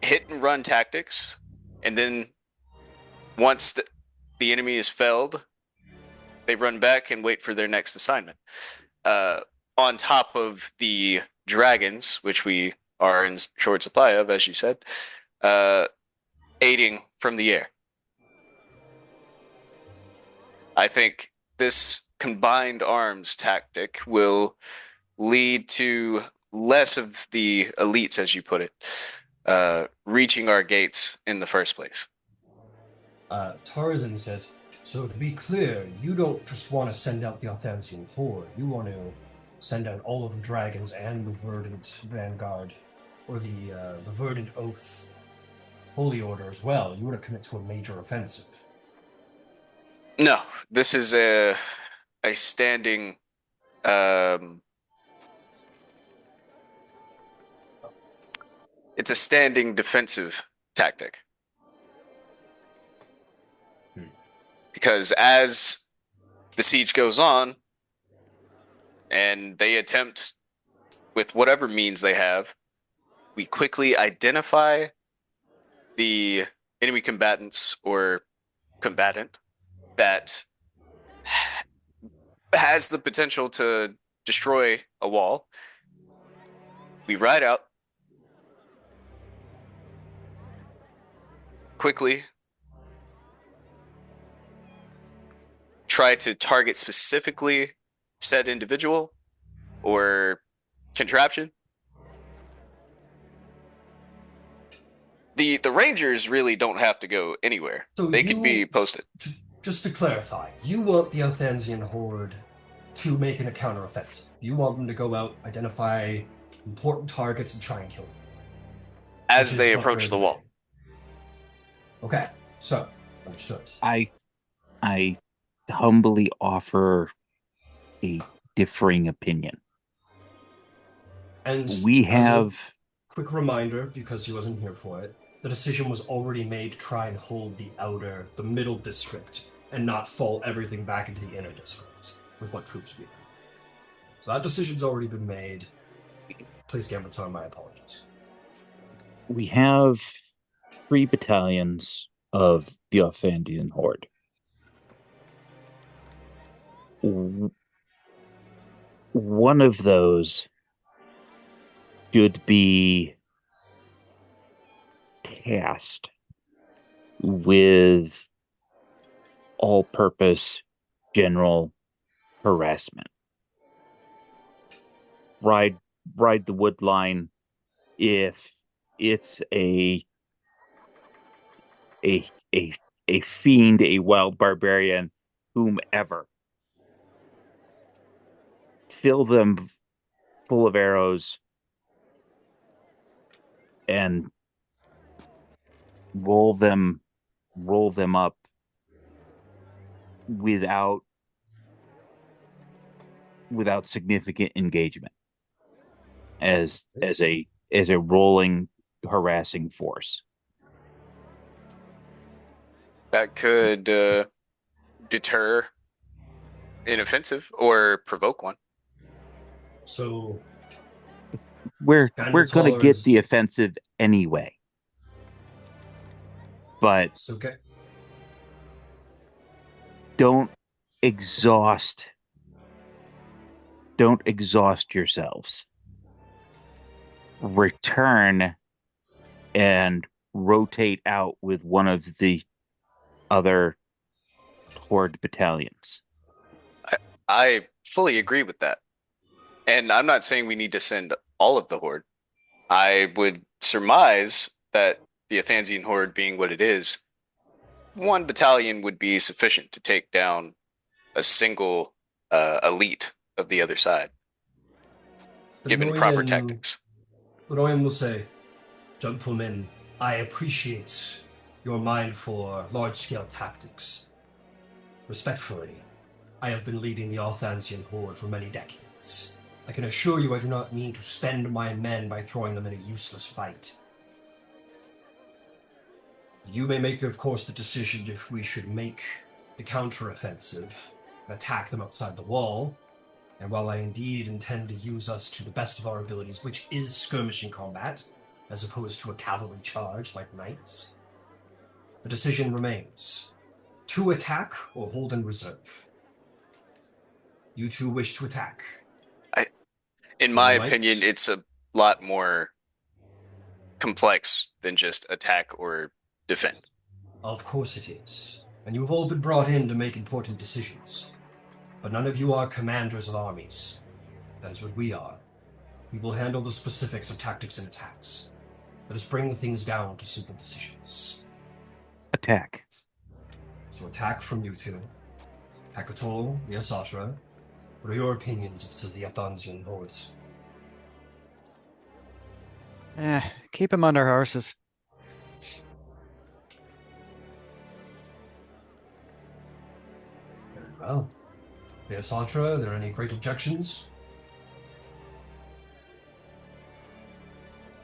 E: hit and run tactics, and then once the enemy is felled, they run back and wait for their next assignment. On top of the dragons, which we are in short supply of, as you said, aiding from the air. I think this combined arms tactic will lead to less of the elites, as you put it, reaching our gates in the first place.
B: Tarzan says, so to be clear, you don't just want to send out the Althansian Horde. You want to send out all of the dragons and the Verdant Vanguard, or the Verdant Oath Holy Order as well. You want to commit to a major offensive.
E: No, this is a standing it's a standing defensive tactic. Because as the siege goes on and they attempt with whatever means they have, we quickly identify the enemy combatants or combatant that has the potential to destroy a wall. We ride out quickly, try to target specifically said individual or contraption. The Rangers really don't have to go anywhere. So they can be posted.
B: Just to clarify, you want the Althansian Horde to make a counteroffensive. You want them to go out, identify important targets, and try and kill them.
E: As they approach the wall.
B: Okay, so, understood.
D: I humbly offer a differing opinion.
B: And
D: we have...
B: Quick reminder, because he wasn't here for it, the decision was already made to try and hold the middle district, and not fall everything back into the inner district with what troops we have. So that decision's already been made. Please, Gambaton, my apologies.
D: We have 3 battalions of the Althansian Horde. One of those should be tasked with all-purpose general harassment. Ride the wood line if it's a fiend, a wild barbarian, whomever. Fill them full of arrows and roll them up without significant engagement as a rolling harassing force.
E: That could deter an offensive or provoke one.
B: So
D: we're going to get the offensive anyway. But
B: okay.
D: Don't exhaust yourselves. Return and rotate out with one of the other Horde battalions.
E: I fully agree with that. And I'm not saying we need to send all of the Horde. I would surmise that the Althansian Horde being what it is, 1 battalion would be sufficient to take down a single elite of the other side, given proper tactics.
B: Royan will say, gentlemen, I appreciate your mind for large-scale tactics. Respectfully, I have been leading the Althansian Horde for many decades. I can assure you I do not mean to spend my men by throwing them in a useless fight. You may make, of course, the decision if we should make the counteroffensive and attack them outside the wall. And while I indeed intend to use us to the best of our abilities, which is skirmishing combat, as opposed to a cavalry charge like knights, the decision remains: to attack or hold in reserve. You two wish to attack.
E: In
B: All
E: my
B: right.
E: opinion, it's a lot more complex than just attack or defend.
B: Of course it is. And you've all been brought in to make important decisions. But none of you are commanders of armies. That is what we are. We will handle the specifics of tactics and attacks. Let us bring things down to simple decisions.
D: Attack.
B: So attack from you two. Hecatol, Yasatra, what are your opinions of the Athansian hordes?
A: Keep him under horses.
B: Very well. Yasatra, are there any great objections?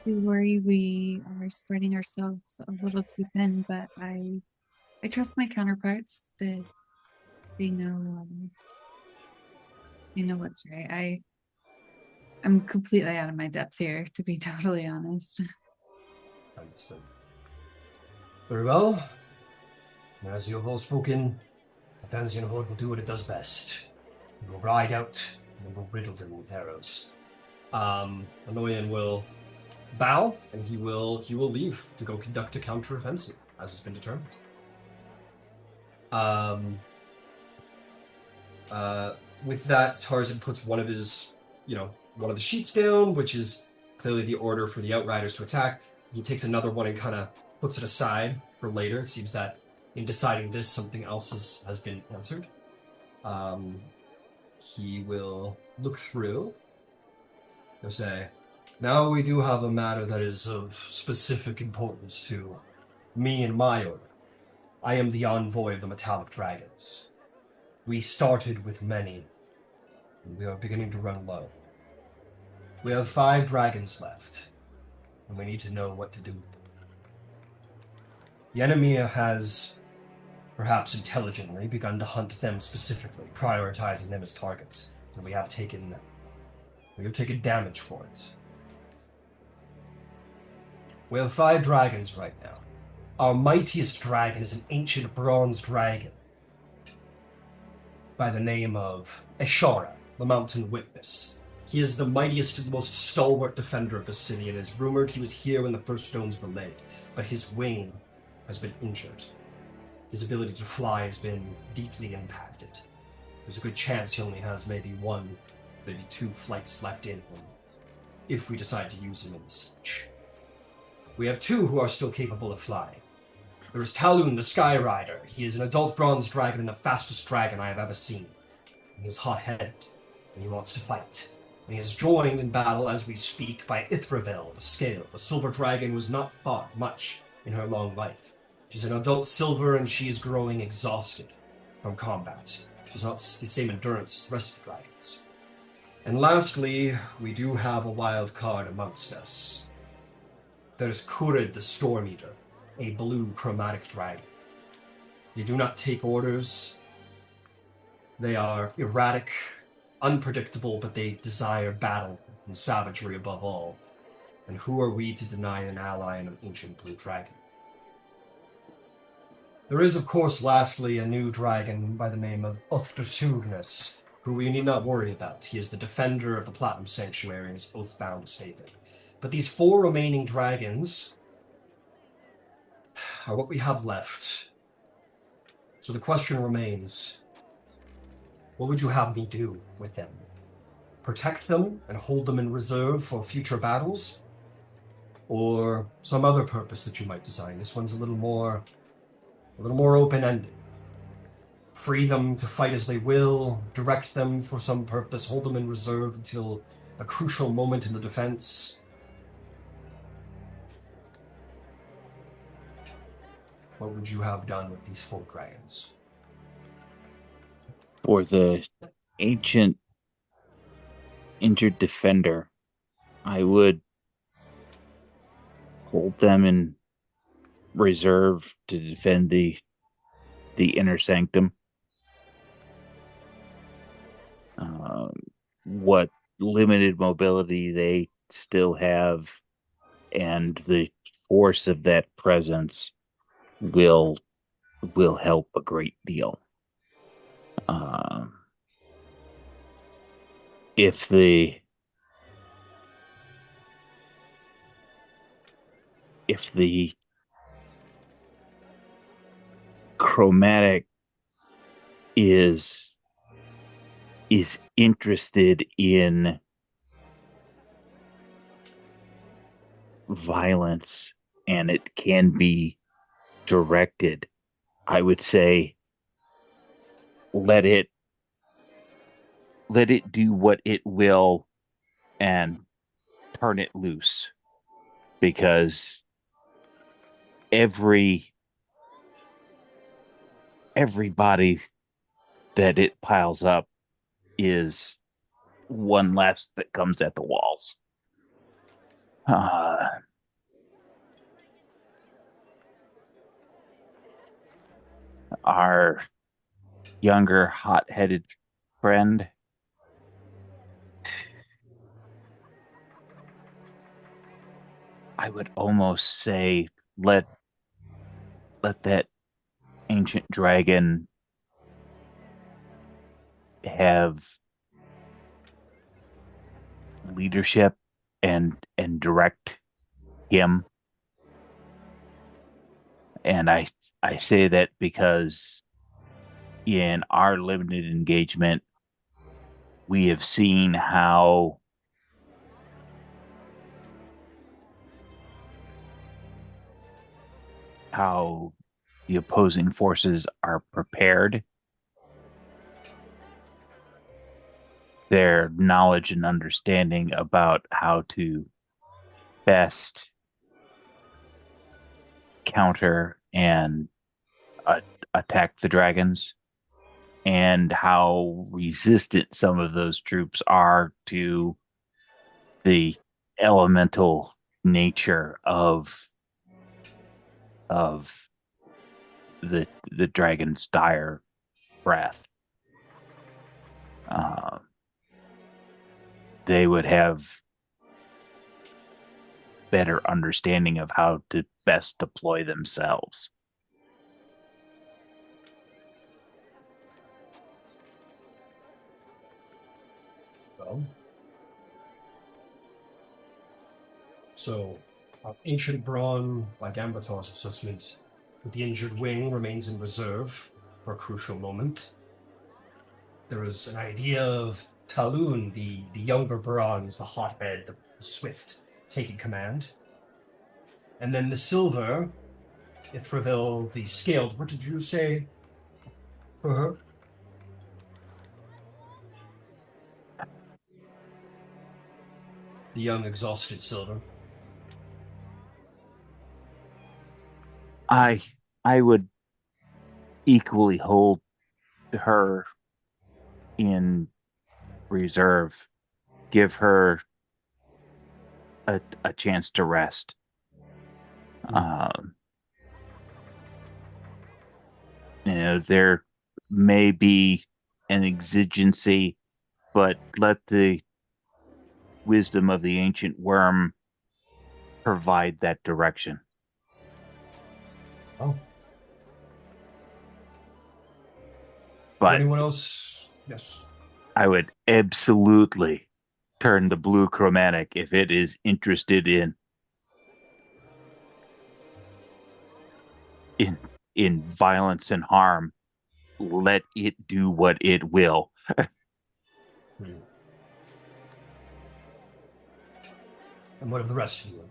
C: I worry we are spreading ourselves a little too thin, but I trust my counterparts that they know what's right. I'm completely out of my depth here, to be totally honest.
B: Understood. Very well. As you have all spoken, the Athansian horde will do what it does best. We will ride out and we will riddle them with arrows. Anoyan will bow and he will leave to go conduct a counteroffensive, as has been determined. With that, Tarzan puts one of his, one of the sheets down, which is clearly the order for the Outriders to attack. He takes another one and kind of puts it aside for later. It seems that in deciding this, something else has been answered. He will look through. He'll say, now we do have a matter that is of specific importance to me and my order. I am the envoy of the Metallic Dragons. We started with many, and we are beginning to run low. We have 5 dragons left, and we need to know what to do with them. The enemy has, perhaps intelligently, begun to hunt them specifically, prioritizing them as targets, and we have taken damage for it. We have 5 dragons right now. Our mightiest dragon is an ancient bronze dragon by the name of Eshara, the Mountain Witness. He is the mightiest and most stalwart defender of the city, and it is rumored he was here when the first stones were laid, but his wing has been injured. His ability to fly has been deeply impacted. There's a good chance he only has maybe 1, maybe 2 flights left in him, if we decide to use him in the siege. We have 2 who are still capable of flying. There is Tal'Dorei, the Sky Rider. He is an adult bronze dragon and the fastest dragon I have ever seen. And he is hot-headed, and he wants to fight. And he is joined in battle as we speak by Ithravel, the Scale. The silver dragon was not fought much in her long life. She's an adult silver, and she is growing exhausted from combat. She's not the same endurance as the rest of the dragons. And lastly, we do have a wild card amongst us. There is Kurid, the Storm Eater, a blue chromatic dragon. They do not take orders. They are erratic, unpredictable, but they desire battle and savagery above all. And who are we to deny an ally in an ancient blue dragon? There is, of course, lastly, a new dragon by the name of Uthtertugnus, who we need not worry about. He is the defender of the Platinum Sanctuary and is oath-bound to save it. But these 4 remaining dragons are what we have left. So the question remains, what would you have me do with them? Protect them and hold them in reserve for future battles? Or some other purpose that you might design? This one's a little more open-ended. Free them to fight as they will, direct them for some purpose, hold them in reserve until a crucial moment in the defense. What would you have done with these 4 dragons?
D: For the ancient injured defender, I would hold them in reserve to defend the inner sanctum. What limited mobility they still have and the force of that presence will help a great deal. If the chromatic is interested in violence and it can be directed, I would say let it do what it will and turn it loose, because everybody that it piles up is one less that comes at the walls. Our younger, hot-headed friend, I would almost say let that ancient dragon have leadership and direct him. And I say that because in our limited engagement, we have seen how the opposing forces are prepared. Their knowledge and understanding about how to best counter and attack the dragons, and how resistant some of those troops are to the elemental nature of the dragon's dire breath. They would have better understanding of how to best deploy themselves.
B: Well, so ancient brawn, like Ambator's assessment, with the injured wing remains in reserve for a crucial moment. There is an idea of Tal'Dorei, the younger bronze, the hothead, the swift, taking command. And then the silver, Ithraville, the scaled. What did you say for her? The young, exhausted silver.
D: I would equally hold her in reserve, give her a chance to rest. There may be an exigency, but let the wisdom of the ancient worm provide that direction.
B: Oh.
D: But
B: anyone else? Yes.
D: I would absolutely turn the blue chromatic if it is interested in violence and harm. Let it do what it will.
B: And what of the rest of you?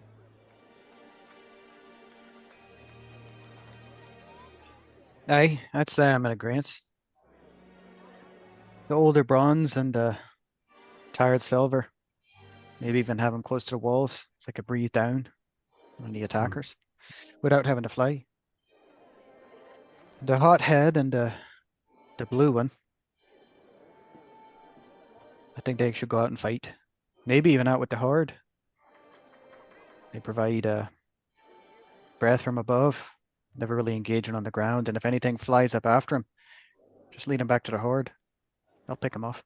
A: Aye, I'd say I'm in agreement. The older bronze and the tired silver. Maybe even have them close to the walls so they could breathe down on the attackers without having to fly. The hothead and the blue one, I think they should go out and fight. Maybe even out with the horde. They provide breath from above, never really engaging on the ground, and if anything flies up after him, just lead him back to the horde. They'll pick him off.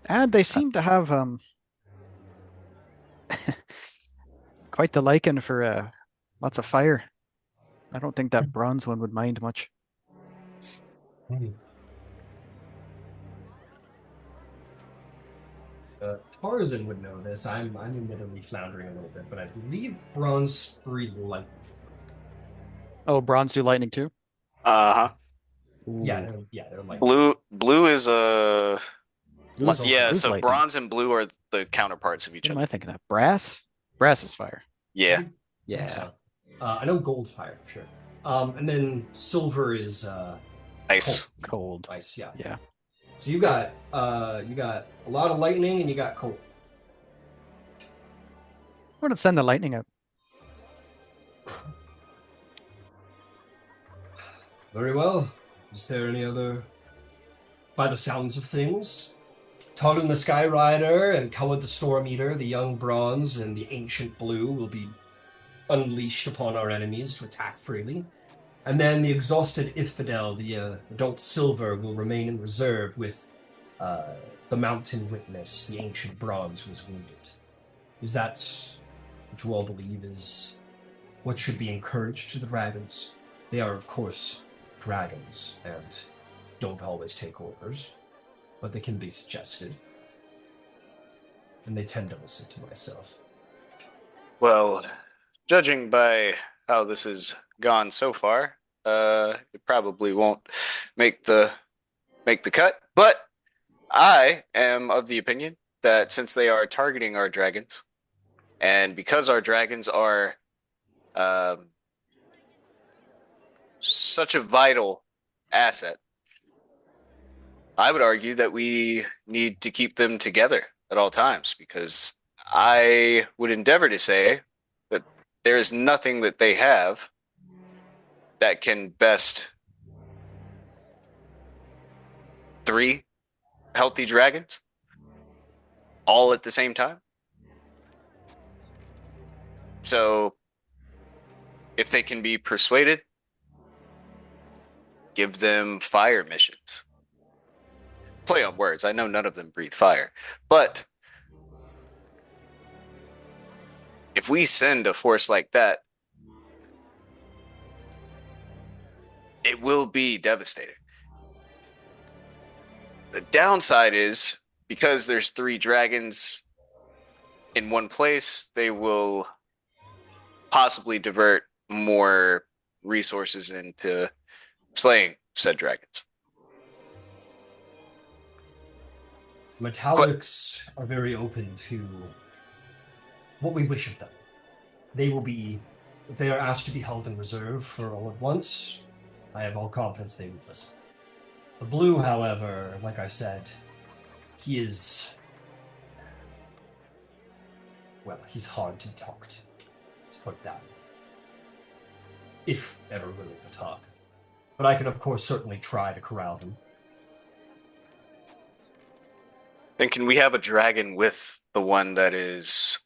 A: And they seem to have quite the liking for lots of fire. I don't think that bronze one would mind much.
B: Tarzan would know this. I'm admittedly floundering a little bit, but I believe bronze breathe light.
A: Oh, bronze do lightning too?
E: Uh-huh.
B: Yeah, they're light.
E: Blue is a
B: Blue's also-
E: yeah,
A: blue's
E: so
A: lightning.
E: bronze and blue are the counterparts of each
A: What am
E: other.
A: I thinking of? Brass? Brass is fire.
E: Yeah.
B: I think
A: Yeah.
B: so. I know gold's fire for sure. And then silver is
E: Ice.
A: Cold.
B: ice. Yeah.
A: Yeah.
B: So you got a lot of lightning and you got cold.
A: We're gonna send the lightning out.
B: Very well. Is there any other? By the sounds of things, Talon the Skyrider and Coward the Storm Eater, the young bronze and the ancient blue will be unleashed upon our enemies to attack freely. And then the exhausted Ithfidel, the adult silver, will remain in reserve with the mountain witness, the ancient bronze who was wounded. Is that what you all believe is what should be encouraged to the dragons? They are, of course, dragons and don't always take orders, but they can be suggested. And they tend to listen to myself.
E: Well, judging by how this has gone so far, it probably won't make the cut. But I am of the opinion that since they are targeting our dragons, and because our dragons are such a vital asset, I would argue that we need to keep them together at all times, because I would endeavor to say that there is nothing that they have that can best 3 healthy dragons all at the same time. So if they can be persuaded, give them fire missions. Play on words. I know none of them breathe fire, but if we send a force like that, it will be devastating. The downside is, because there's 3 dragons in one place, they will possibly divert more resources into slaying said dragons.
B: Metallics are very open to what we wish of them. They will be, if they are asked to be held in reserve for all at once, I have all confidence they would listen. The blue, however, like I said, he is, well, he's hard to talk to. Let's put it that way. If ever willing to talk. But I can, of course, certainly try to corral him.
E: Then can we have a dragon with the one that is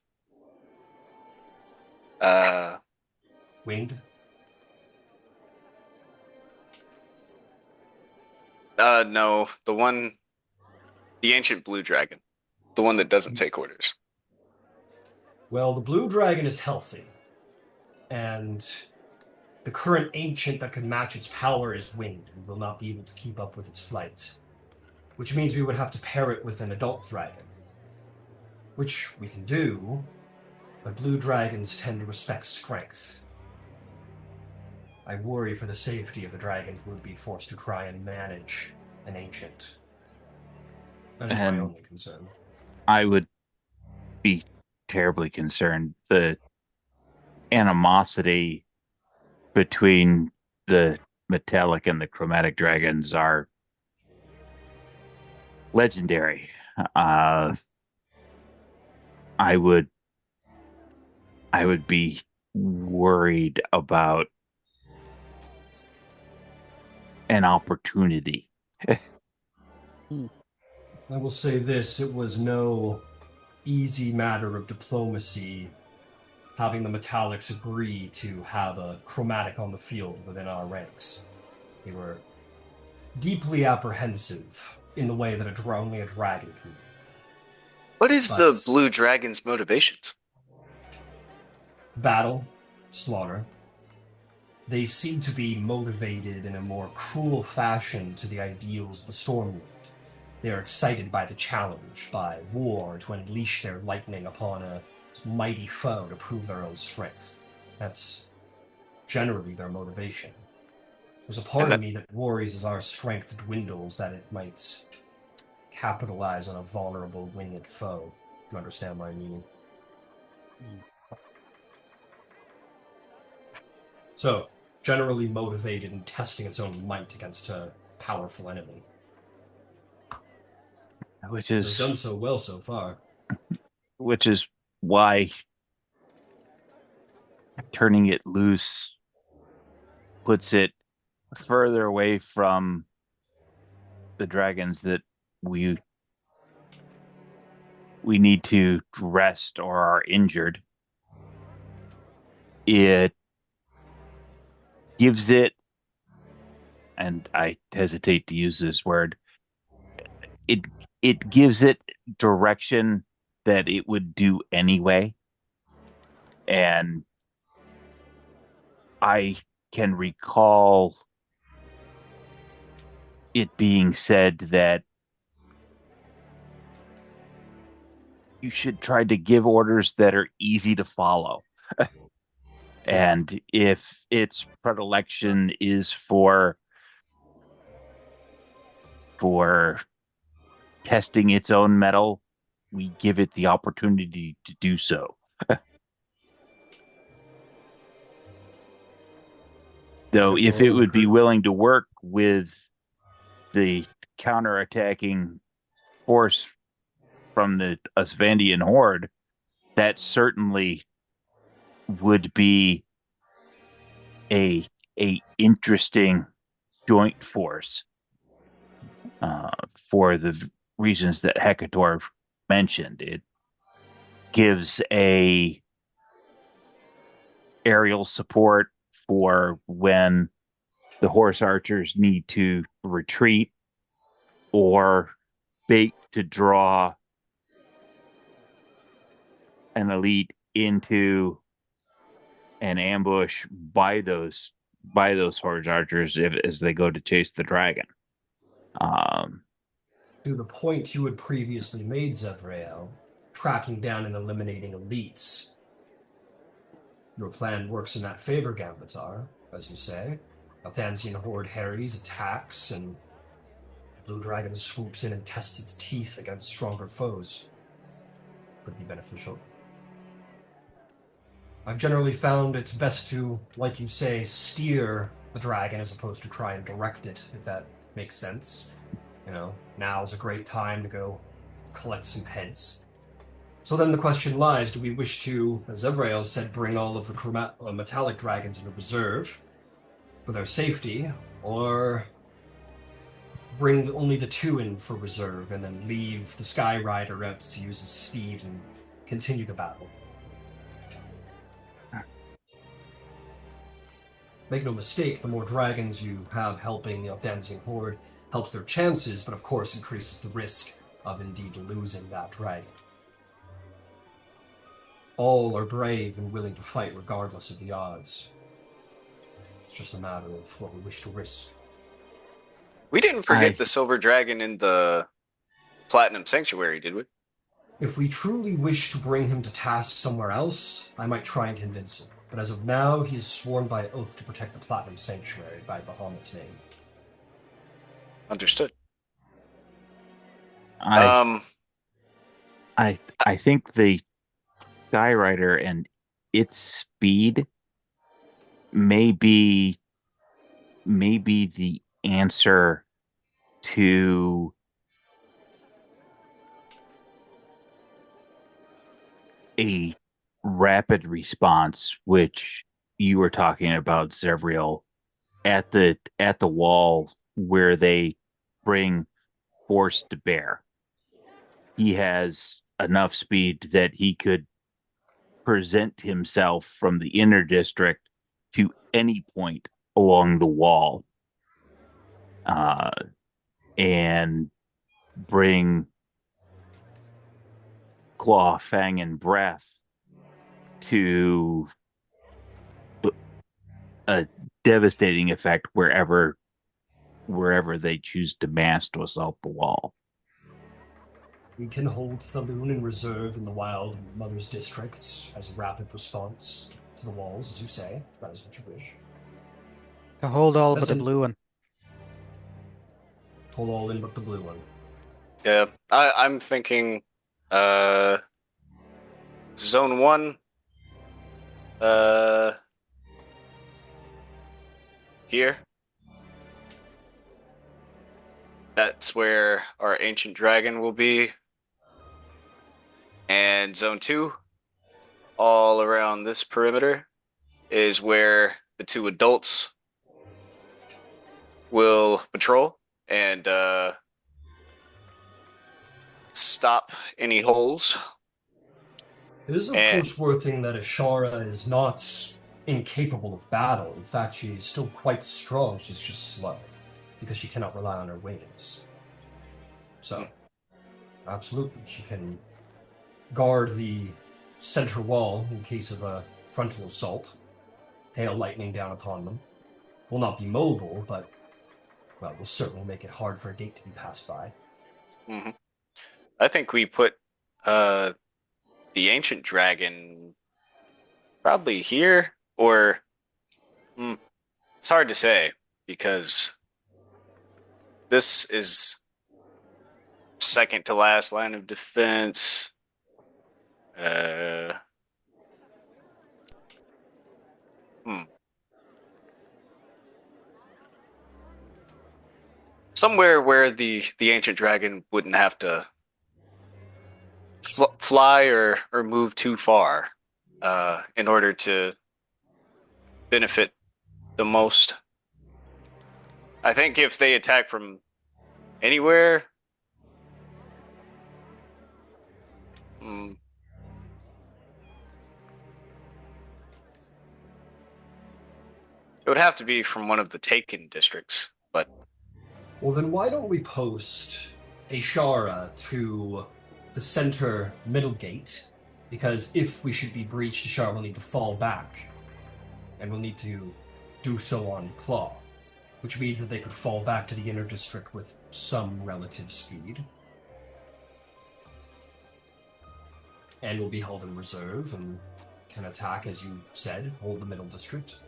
B: Winged?
E: no, the ancient blue dragon, the one that doesn't take orders.
B: Well, the blue dragon is healthy. And the current ancient that can match its power is winged and will not be able to keep up with its flight. Which means we would have to pair it with an adult dragon. Which we can do, but blue dragons tend to respect strength. I worry for the safety of the dragon who would be forced to try and manage an ancient. That is my only concern.
D: I would be terribly concerned. The animosity between the metallic and the chromatic dragons are legendary. I would be worried about an opportunity.
B: I will say this, it was no easy matter of diplomacy having the metallics agree to have a chromatic on the field within our ranks. They were deeply apprehensive in the way that only a dragon can be.
E: What is the
B: But
E: blue dragon's motivations?
B: battle, slaughter. They seem to be motivated in a more cruel fashion to the ideals of the Stormlord. They are excited by the challenge, by war, to unleash their lightning upon a mighty foe to prove their own strength. That's generally their motivation. There's a part
E: And
B: of
E: that,
B: me that worries as our strength dwindles that it might capitalize on a vulnerable winged foe. You understand my meaning? So, generally motivated in testing its own might against a powerful enemy.
D: which
B: It has
D: is
B: done so well so far.
D: why turning it loose puts it further away from the dragons that we need to rest or are injured. It gives it, and I hesitate to use this word, it it gives it direction that it would do anyway. And I can recall it being said that you should try to give orders that are easy to follow. And if its predilection is for testing its own mettle, we give it the opportunity to do so. Though if
B: Therefore,
D: it
B: when the
D: would be willing to work with the counterattacking force from the Asvandian horde, that certainly would be a interesting joint force for the reasons that Hecator mentioned. It gives a aerial support for when the horse archers need to retreat, or bait to draw an elite into an ambush by those horse archers as they go to chase the dragon. Um,
B: to the point you had previously made, Zevrael, tracking down and eliminating elites. Your plan works in that favor, Gambatar, as you say. Althansian horde harries, attacks, and Blue Dragon swoops in and tests its teeth against stronger foes. Could be beneficial. I've generally found it's best to, like you say, steer the dragon as opposed to try and direct it, if that makes sense. You know, now's a great time to go collect some heads. So then the question lies, do we wish to, as Zevrael said, bring all of the metallic dragons into reserve for their safety, or bring only the two in for reserve and then leave the Sky Rider out to use his speed and continue the battle? Make no mistake, the more dragons you have helping the Althansian horde helps their chances, but of course increases the risk of indeed losing that dragon. All are brave and willing to fight regardless of the odds. It's just a matter of what we wish to risk.
E: we didn't forget
D: I
E: the silver dragon in the Platinum Sanctuary, did we?
B: If we truly wish to bring him to task somewhere else, I might try and convince him. But as of now, he is sworn by oath to protect the Platinum Sanctuary by Bahamut's name.
E: Understood.
D: I
E: Um,
D: I think the Skyrider and its speed may be the answer to a rapid response, which you were talking about, Zevriel, at the wall where they bring force to bear. He has enough speed that he could present himself from the inner district to any point along the wall, uh, and bring claw, fang, and breath to a devastating effect wherever they choose to mass to assault the wall.
B: We can hold the loon in reserve in the Wild Mother's districts as a rapid response to the walls, as you say. If that is what you wish.
A: To hold all but the
B: Listen.
A: blue one.
B: Hold all in but the blue one.
E: Yeah, I'm thinking zone 1 here. That's where our ancient dragon will be. And zone 2, all around this perimeter, is where the 2 adults will patrol and stop any holes.
B: It is, of course, worth noting that Ashara is not incapable of battle. In fact, she is still quite strong. She's just slow because she cannot rely on her wings. So, absolutely, she can guard the center wall in case of a frontal assault, hail lightning down upon them. Will not be mobile, but, well, will certainly make it hard for a gate to be passed by.
E: Mm-hmm. I think we put the ancient dragon probably here, or it's hard to say because this is second to last line of defense. Somewhere where the ancient dragon wouldn't have to fly or move too far in order to benefit the most. I think if they attack from anywhere, it would have to be from one of the taken districts. But
B: well, then why don't we post Ashara to the center middle gate? Because if we should be breached, Ashara will need to fall back, and we'll need to do so on claw, which means that they could fall back to the inner district with some relative speed. And will be held in reserve and can attack, as you said, hold the middle district.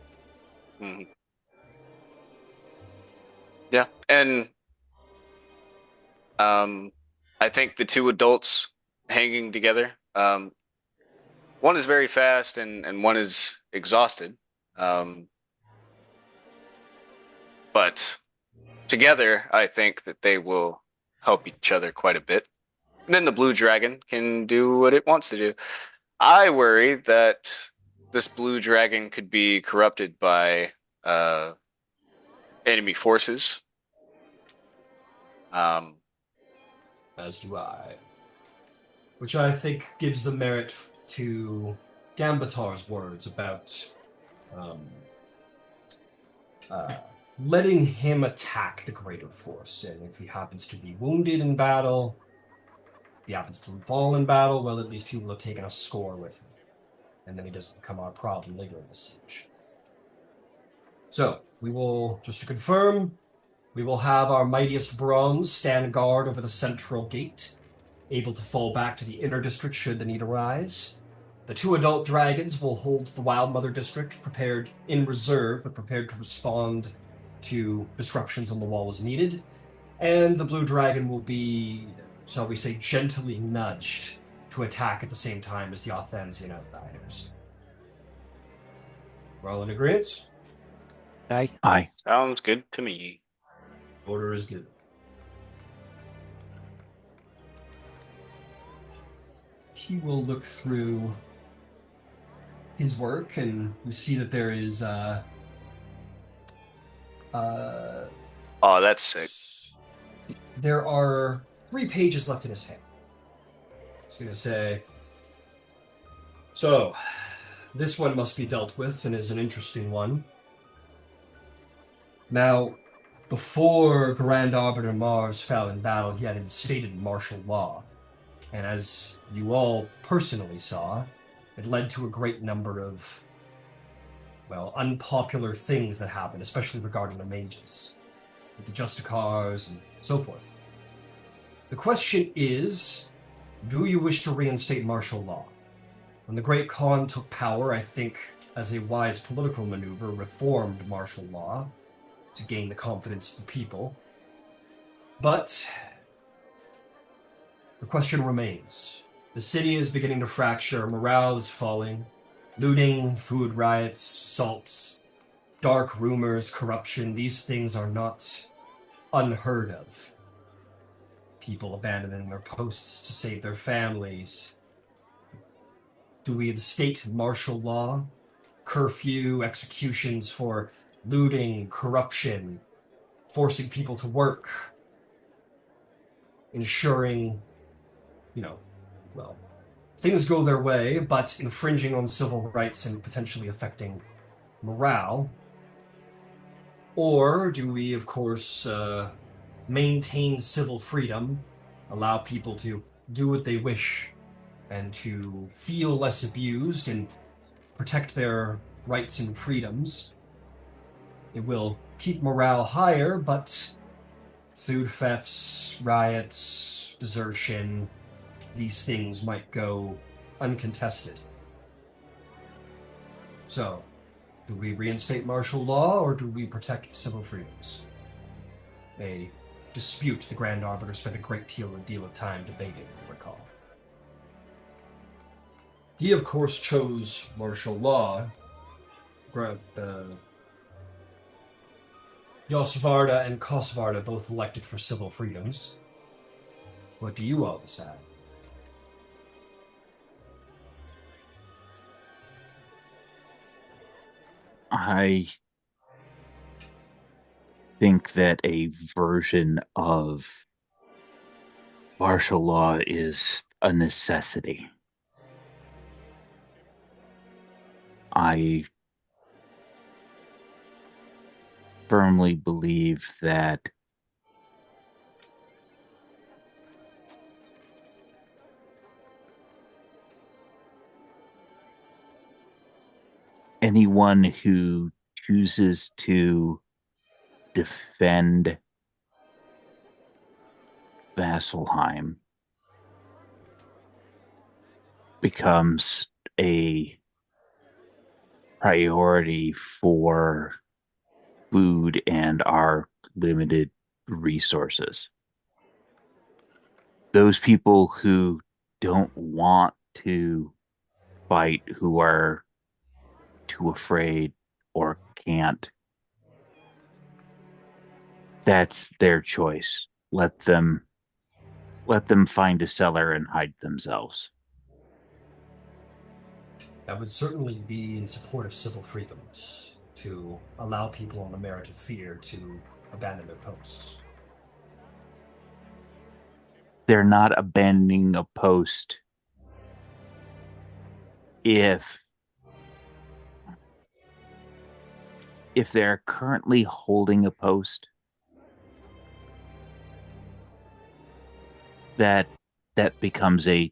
E: Yeah, and I think the 2 adults hanging together, one is very fast and one is exhausted. But together, I think that they will help each other quite a bit. And then the blue dragon can do what it wants to do. I worry that this blue dragon could be corrupted by enemy forces.
B: As do I. Which I think gives the merit to Gambatar's words about letting him attack the greater force. And if he happens to be wounded in battle, if he happens to fall in battle, well, at least he will have taken a score with him. And then he doesn't become our problem later in the siege. So, we will, just to confirm, we will have our mightiest bronze stand guard over the central gate, able to fall back to the inner district should the need arise. The 2 adult dragons will hold the Wild Mother district, prepared in reserve, but prepared to respond to disruptions on the wall as needed. And the blue dragon will be, shall we say, gently nudged to attack at the same time as the Othansian outriders. We're all in agreement?
A: Aye.
E: Sounds good to me.
B: Order is good. He will look through his work, and you see that there is
E: oh, that's sick.
B: There are 3 pages left in his hand. He's going to say, so, this one must be dealt with and is an interesting one. Now, before Grand Arbiter Mars fell in battle, he had instated martial law. And as you all personally saw, it led to a great number of, well, unpopular things that happened, especially regarding the mages, with the Justicars and so forth. The question is, do you wish to reinstate martial law? When the Great Khan took power, I think, as a wise political maneuver, reformed martial law to gain the confidence of the people. But the question remains. The city is beginning to fracture, morale is falling, looting, food riots, assaults, dark rumors, corruption, these things are not unheard of. People abandoning their posts to save their families. Do we instate martial law? Curfew, executions for looting, corruption, forcing people to work, ensuring, well, things go their way, but infringing on civil rights and potentially affecting morale? Or do we, of course, maintain civil freedom, allow people to do what they wish, and to feel less abused and protect their rights and freedoms? It will keep morale higher, but food thefts, riots, desertion, these things might go uncontested. So, do we reinstate martial law or do we protect civil freedoms? A dispute the Grand Arbiter spent a great deal of time debating, I recall. He, of course, chose martial law. Yosvarda and Kosvarda both elected for civil freedoms. What do you all decide?
D: I think that a version of martial law is a necessity. I firmly believe that anyone who chooses to defend Vasselheim becomes a priority for food and our limited resources. Those people who don't want to fight, who are too afraid or can't, that's their choice. Let them find a cellar and hide themselves.
B: That would certainly be in support of civil freedoms, to allow people on the merit of fear to abandon their posts.
D: They're not abandoning a post if they're currently holding a post that becomes a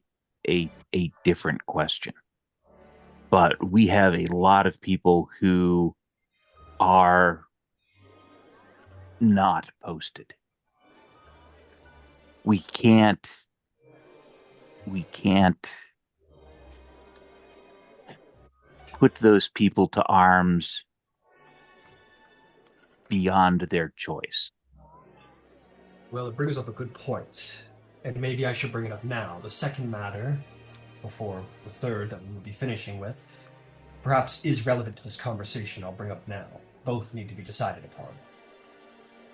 D: different question. But we have a lot of people who are not posted. We can't put those people to arms beyond their choice.
B: Well, it brings up a good point, and maybe I should bring it up now. The second matter, before the third that we will be finishing with, perhaps is relevant to this conversation I'll bring up now. Both need to be decided upon.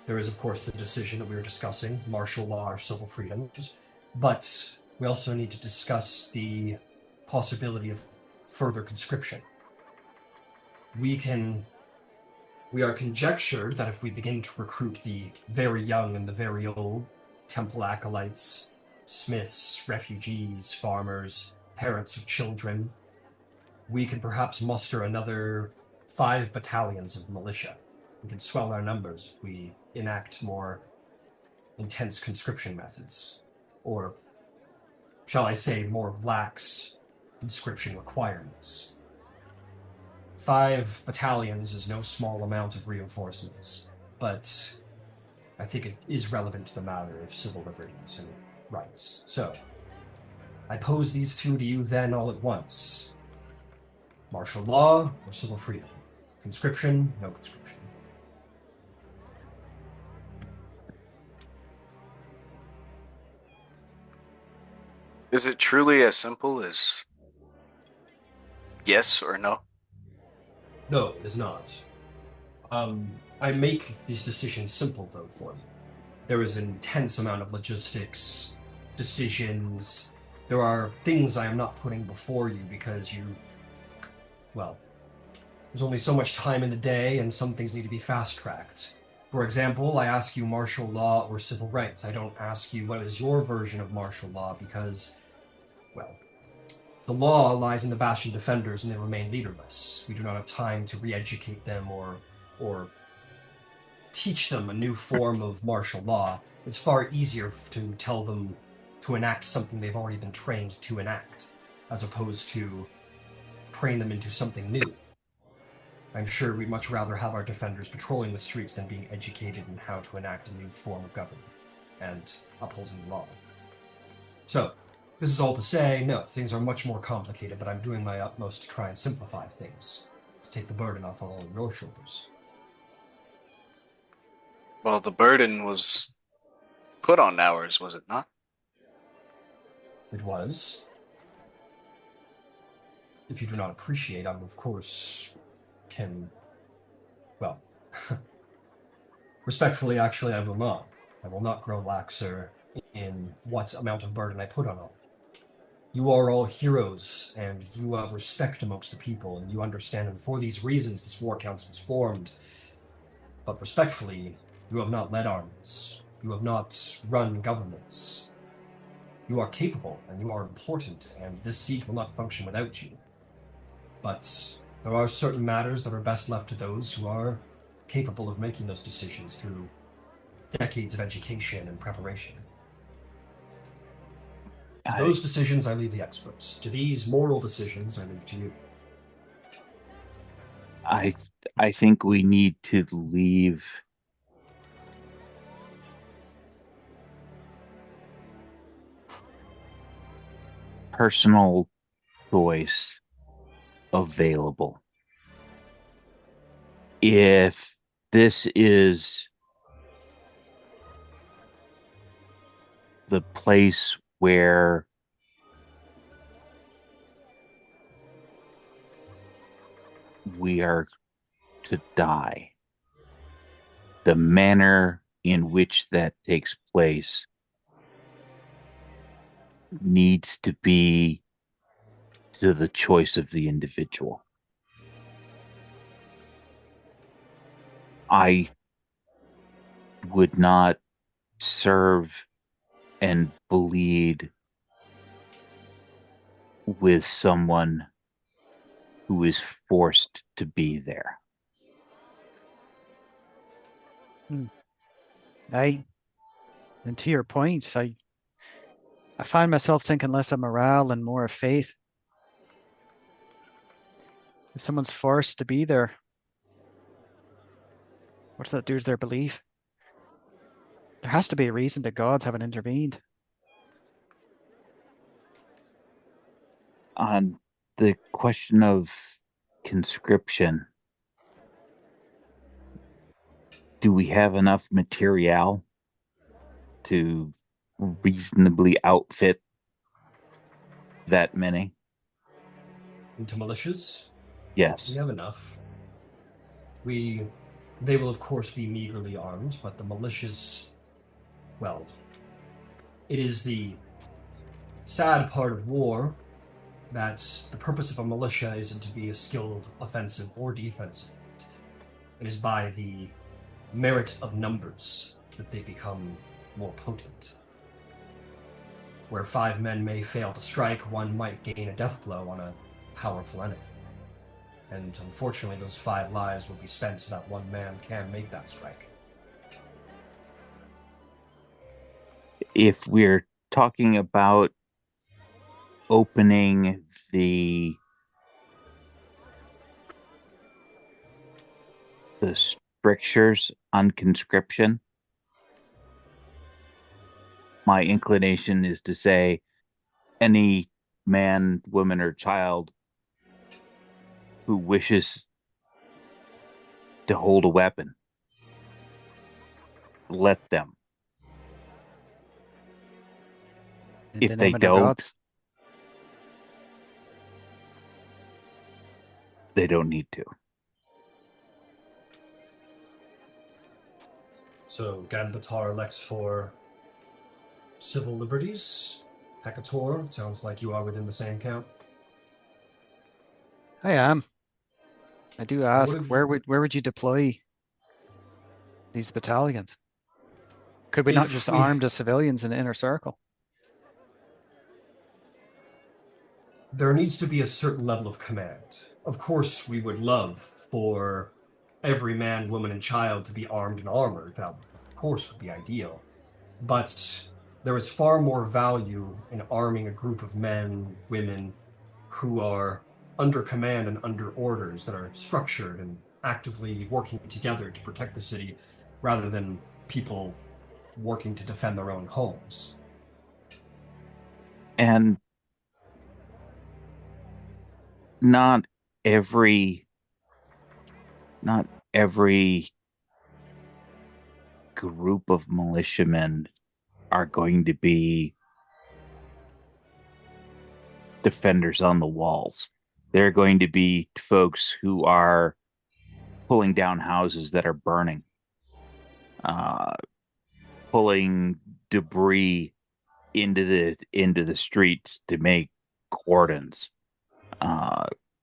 B: There is, of course, the decision that we were discussing, martial law or civil freedoms, but we also need to discuss the possibility of further conscription. We are conjectured that if we begin to recruit the very young and the very old, temple acolytes, smiths, refugees, farmers, parents of children, we can perhaps muster another 5 battalions of militia. We can swell our numbers if we enact more intense conscription methods, or shall I say, more lax conscription requirements. 5 battalions is no small amount of reinforcements, but I think it is relevant to the matter of civil liberties and rights. So, I pose these two to you then all at once. Martial law or civil freedom? Conscription, no conscription.
E: Is it truly as simple as yes or no?
B: No, it is not. I make these decisions simple, though, for you. There is an intense amount of logistics, decisions. There are things I am not putting before you because well, there's only so much time in the day, and some things need to be fast-tracked. For example, I ask you martial law or civil rights. I don't ask you what is your version of martial law because, well, the law lies in the Bastion defenders and they remain leaderless. We do not have time to re-educate them or teach them a new form of martial law. It's far easier to tell them to enact something they've already been trained to enact, as opposed to train them into something new. I'm sure we'd much rather have our defenders patrolling the streets than being educated in how to enact a new form of government and upholding the law. So, this is all to say, no, things are much more complicated, but I'm doing my utmost to try and simplify things, to take the burden off all of your shoulders.
E: Well, the burden was put on ours, was it not?
B: It was. If you do not appreciate, I, of course, can... Well, respectfully, actually, I will not. I will not grow laxer in what amount of burden I put on all. You are all heroes, and you have respect amongst the people, and you understand, and for these reasons this war council was formed. But respectfully, you have not led armies. You have not run governments. You are capable, and you are important, and this siege will not function without you. But there are certain matters that are best left to those who are capable of making those decisions through decades of education and preparation. To those decisions, I leave the experts. To these moral decisions, I leave to you.
D: I think we need to leave personal choice available. If this is the place where we are to die, the manner in which that takes place needs to be to the choice of the individual. I would not serve and bleed with someone who is forced to be there.
A: And to your points, I find myself thinking less of morale and more of faith. If someone's forced to be there, what does that do to their belief? There has to be a reason the gods haven't intervened.
D: On the question of conscription, do we have enough material to reasonably outfit that many?
B: Into militias?
D: Yes.
B: We have enough. They will, of course, be meagerly armed, but the militias, well, it is the sad part of war that the purpose of a militia isn't to be a skilled offensive or defensive. It is by the merit of numbers that they become more potent. Where 5 men may fail to strike, one might gain a death blow on a powerful enemy. And unfortunately, those 5 lives will be spent so that 1 man can make that strike.
D: If we're talking about opening the strictures on conscription, my inclination is to say any man, woman, or child who wishes to hold a weapon, let them.
A: In
D: If
A: the
D: they
A: name of their
D: don't,
A: gods.
D: they don't need to.
B: So Ganbatar elects for civil liberties. Hekator, it sounds like you are within the same camp.
A: I am. I do
B: And what
A: ask,
B: have
A: where would you deploy these battalions? Could we not
B: If
A: just
B: we-
A: arm the civilians in the inner circle?
B: There needs to be a certain level of command. Of course, we would love for every man, woman, and child to be armed and armored. That, of course, would be ideal. But there is far more value in arming a group of men, women who are under command and under orders that are structured and actively working together to protect the city rather than people working to defend their own homes.
D: And not every not every group of militiamen are going to be defenders on the walls. They're going to be folks who are pulling down houses that are burning, uh, pulling debris into the streets to make cordons.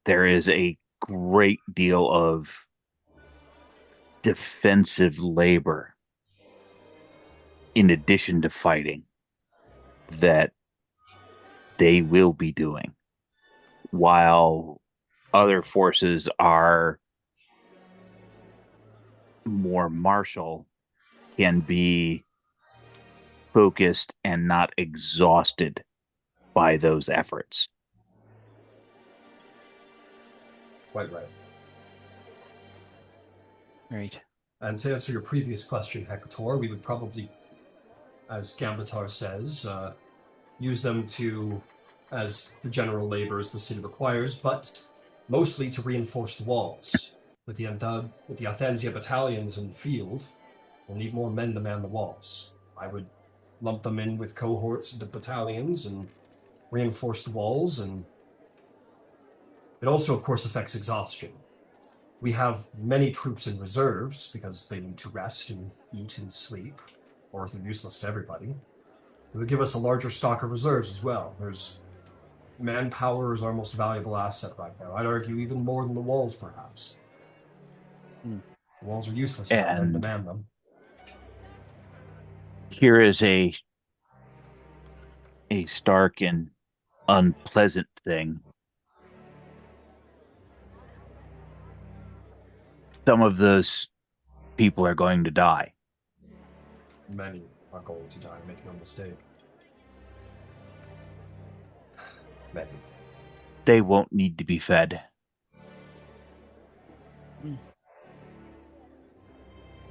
D: There is a great deal of defensive labor in addition to fighting that they will be doing, while other forces are more martial, can be focused and not exhausted by those efforts.
B: Quite right.
A: Right.
B: And to answer your previous question, Hector, we would probably, as Gambatar says, use them to, as the general labors the city requires, but mostly to reinforce the walls. With the Athensia battalions in the field, we'll need more men to man the walls. I would lump them in with cohorts into battalions and reinforce the walls, and it also, of course, affects exhaustion. We have many troops in reserves because they need to rest and eat and sleep, or they're useless to everybody. It would give us a larger stock of reserves as well. There's manpower is our most valuable asset right now. I'd argue even more than the walls, perhaps.
A: Hmm.
B: The walls are useless without men to
D: And
B: man them.
D: here is a stark and unpleasant thing. Some of those people are going to die.
B: Many are going to die, make no mistake. Many.
D: They won't need to be fed.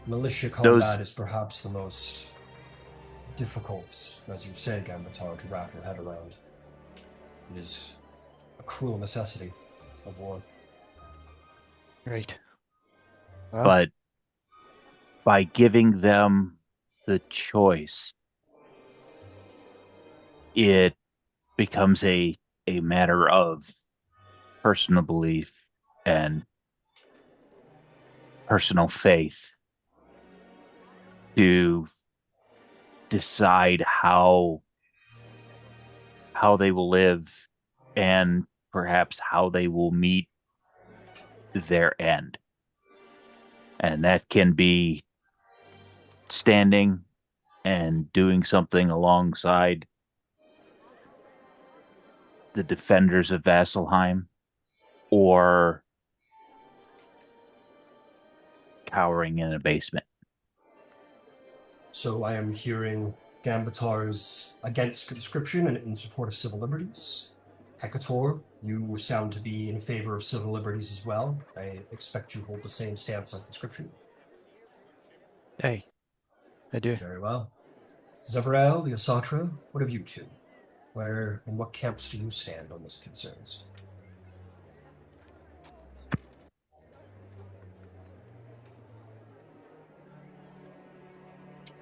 B: Militia
D: Those
B: combat is perhaps the most difficult, as you say, Gambatar, to wrap your head around. It is a cruel necessity of war.
A: Right. Well,
D: but by giving them the choice, it becomes a matter of personal belief and personal faith to decide how they will live and perhaps how they will meet their end. And that can be standing and doing something alongside the defenders of Vasselheim, or cowering in a basement.
B: So I am hearing Gambatar's against conscription and in support of civil liberties. Hector, you sound to be in favor of civil liberties as well. I expect you hold the same stance on conscription.
A: Hey, I do.
B: Very well. Zevrael, Yasatra, what of you two? Where and what camps do you stand on these concerns?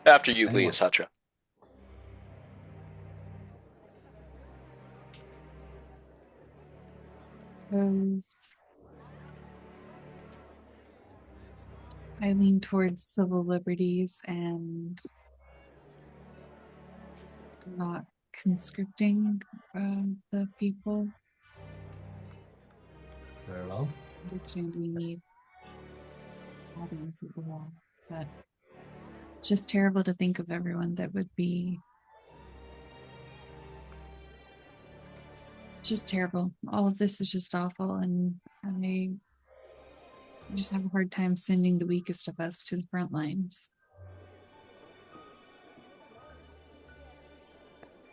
E: After you,
B: Anyone?
E: Leosatra.
C: I lean towards civil liberties and not conscripting the people.
B: Very well.
C: I understand we need audience at the wall, but it's just terrible to think of everyone that would be. Just terrible. All of this is just awful, and I just have a hard time sending the weakest of us to the front lines.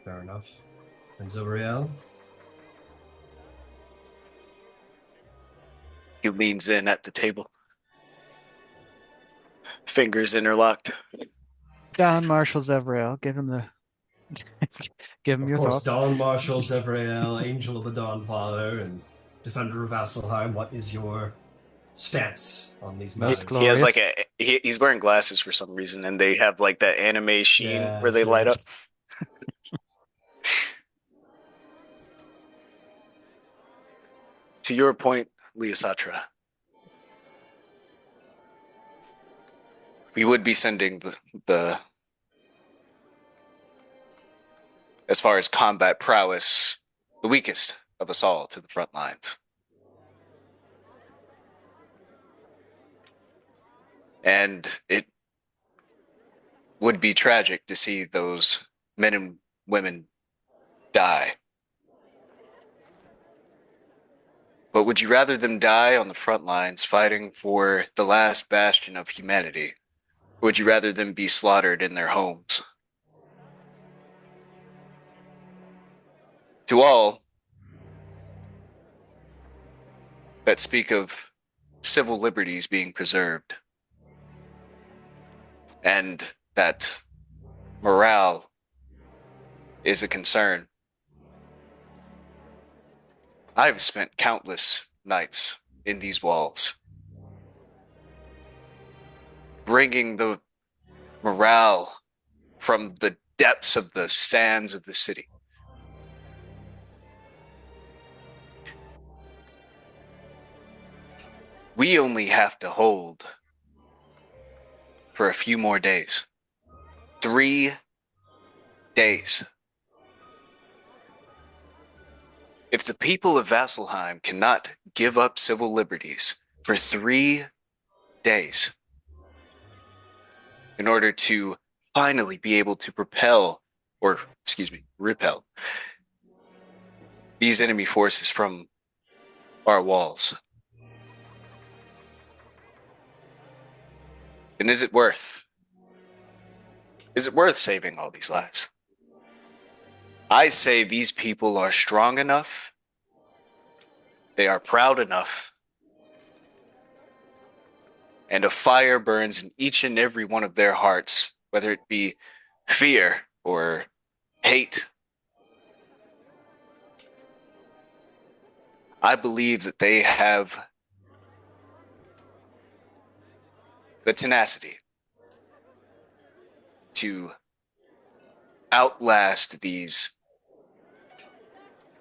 B: Fair enough. And Zevrael?
E: He leans in at the table. Fingers interlocked.
A: Don Marshall Zevrael, give him the give him
B: Of
A: your
B: course,
A: thoughts.
B: Dawn Marshall, Zevrael, Angel of the Dawn Father, and Defender of Vasselheim, what is your stance on these
A: Most
B: matters?
E: He has
A: glorious.
E: like he's wearing glasses for some reason, and they have like that anime sheen
B: Yeah,
E: where they light
B: sure.
E: up. To your point, Leosatra, we would be sending the as far as combat prowess, the weakest of us all to the front lines. And it would be tragic to see those men and women die. But would you rather them die on the front lines fighting for the last bastion of humanity? Or would you rather them be slaughtered in their homes? To all that speak of civil liberties being preserved and that morale is a concern, I've spent countless nights in these walls, bringing the morale from the depths of the sands of the city. We only have to hold for a few more days. 3 days. If the people of Vasselheim cannot give up civil liberties for 3 days in order to finally be able to repel these enemy forces from our walls, then is it worth saving all these lives? I say these people are strong enough, they are proud enough, and a fire burns in each and every one of their hearts, whether it be fear or hate. I believe that they have the tenacity to outlast these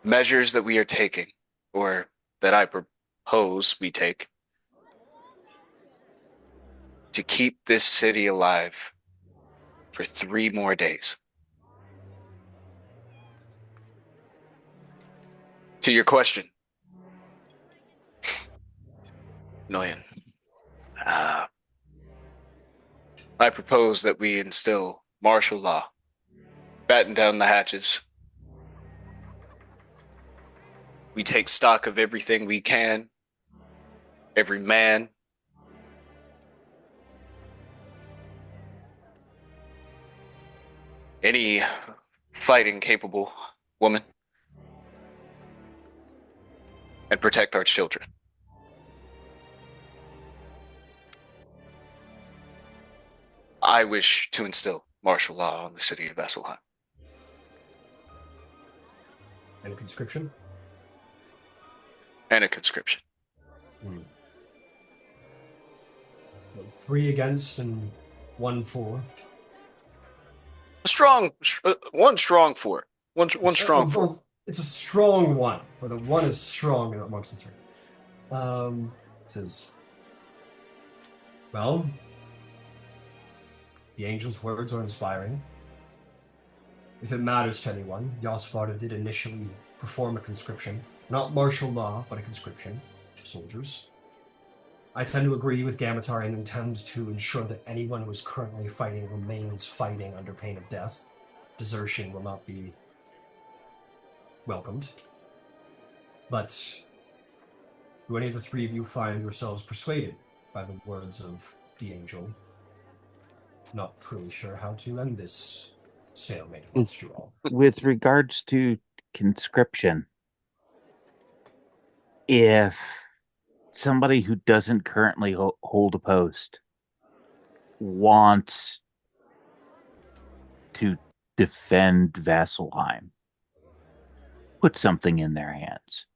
E: measures that we are taking, or that I propose we take, to keep this city alive for 3 more days. To your question, Noyan, I propose that we instill martial law, batten down the hatches. We take stock of everything we can, every man, any fighting capable woman. and protect our children. I wish to instill martial law on the city of Vasselheim.
B: And conscription?
E: And a conscription.
B: Well, 3 against and 1 for.
E: One strong for. One strong for.
B: It's a strong one, or the one is strong amongst the 3. Says, well, the angel's words are inspiring. If it matters to anyone, Yasvarda did initially perform a conscription. Not martial law, but a conscription of soldiers. I tend to agree with Gamatar and intend to ensure that anyone who is currently fighting remains fighting under pain of death. Desertion will not be welcomed. But do any of the 3 of you find yourselves persuaded by the words of the angel? Not truly sure how to end this stalemate amongst you all.
D: With regards to conscription, if somebody who doesn't currently hold a post wants to defend Vasselheim, put something in their hands.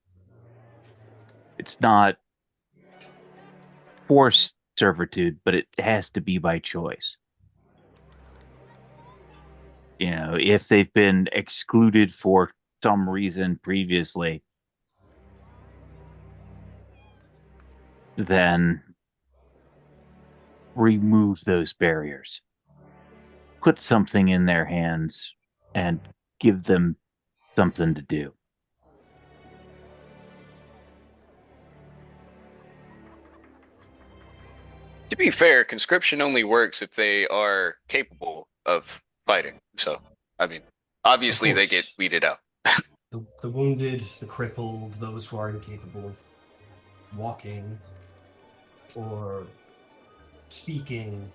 D: It's not forced servitude, but it has to be by choice. You know, if they've been excluded for some reason previously, then remove those barriers. Put something in their hands and give them something to do.
E: To be fair, conscription only works if they are capable of fighting. So, I mean, obviously they get weeded out.
B: The wounded, the crippled, those who are incapable of walking or speaking,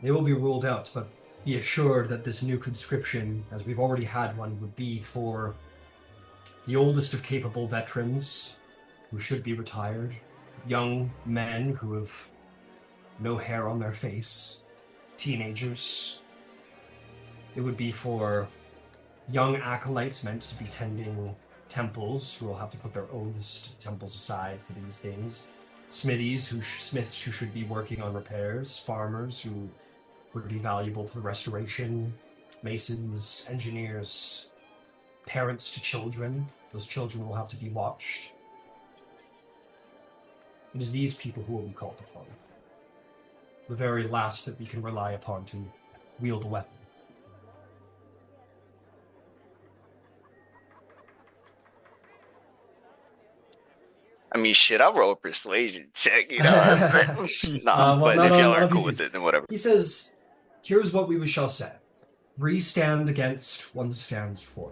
B: they will be ruled out, but be assured that this new conscription, as we've already had one, would be for the oldest of capable veterans who should be retired, young men who have no hair on their face, teenagers. It would be for young acolytes meant to be tending temples who will have to put their oaths to the temples aside for these things. Smiths who should be working on repairs, farmers who would be valuable to the restoration, masons, engineers, parents to children. Those children will have to be watched. It is these people who will be called upon. The very last that we can rely upon to wield a weapon.
E: I mean, shit, I'll roll a persuasion check, you know. But if y'all aren't cool with it, then whatever.
B: He says, here's what we shall say. 3 stand against, 1 stands for.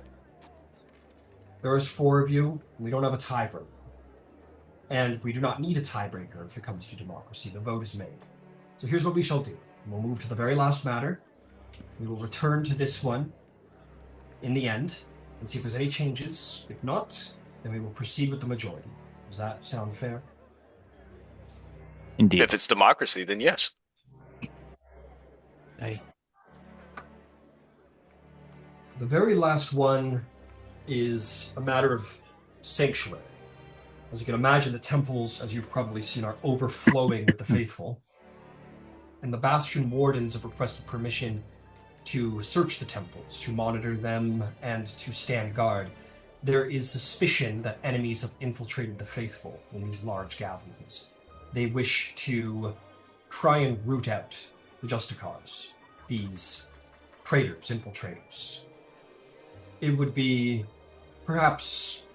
B: There is 4 of you, and we don't have a tiebreaker. And we do not need a tiebreaker if it comes to democracy. The vote is made. So here's what we shall do. We'll move to the very last matter. We will return to this one in the end and see if there's any changes. If not, then we will proceed with the majority. Does that sound fair?
D: Indeed.
E: If it's democracy, then yes.
A: Aye.
B: The very last one is a matter of sanctuary. As you can imagine, the temples, as you've probably seen, are overflowing with the faithful. And the Bastion Wardens have requested permission to search the temples, to monitor them, and to stand guard. There is suspicion that enemies have infiltrated the faithful in these large gatherings. They wish to try and root out the Justicars, these traitors, infiltrators. It would be, perhaps,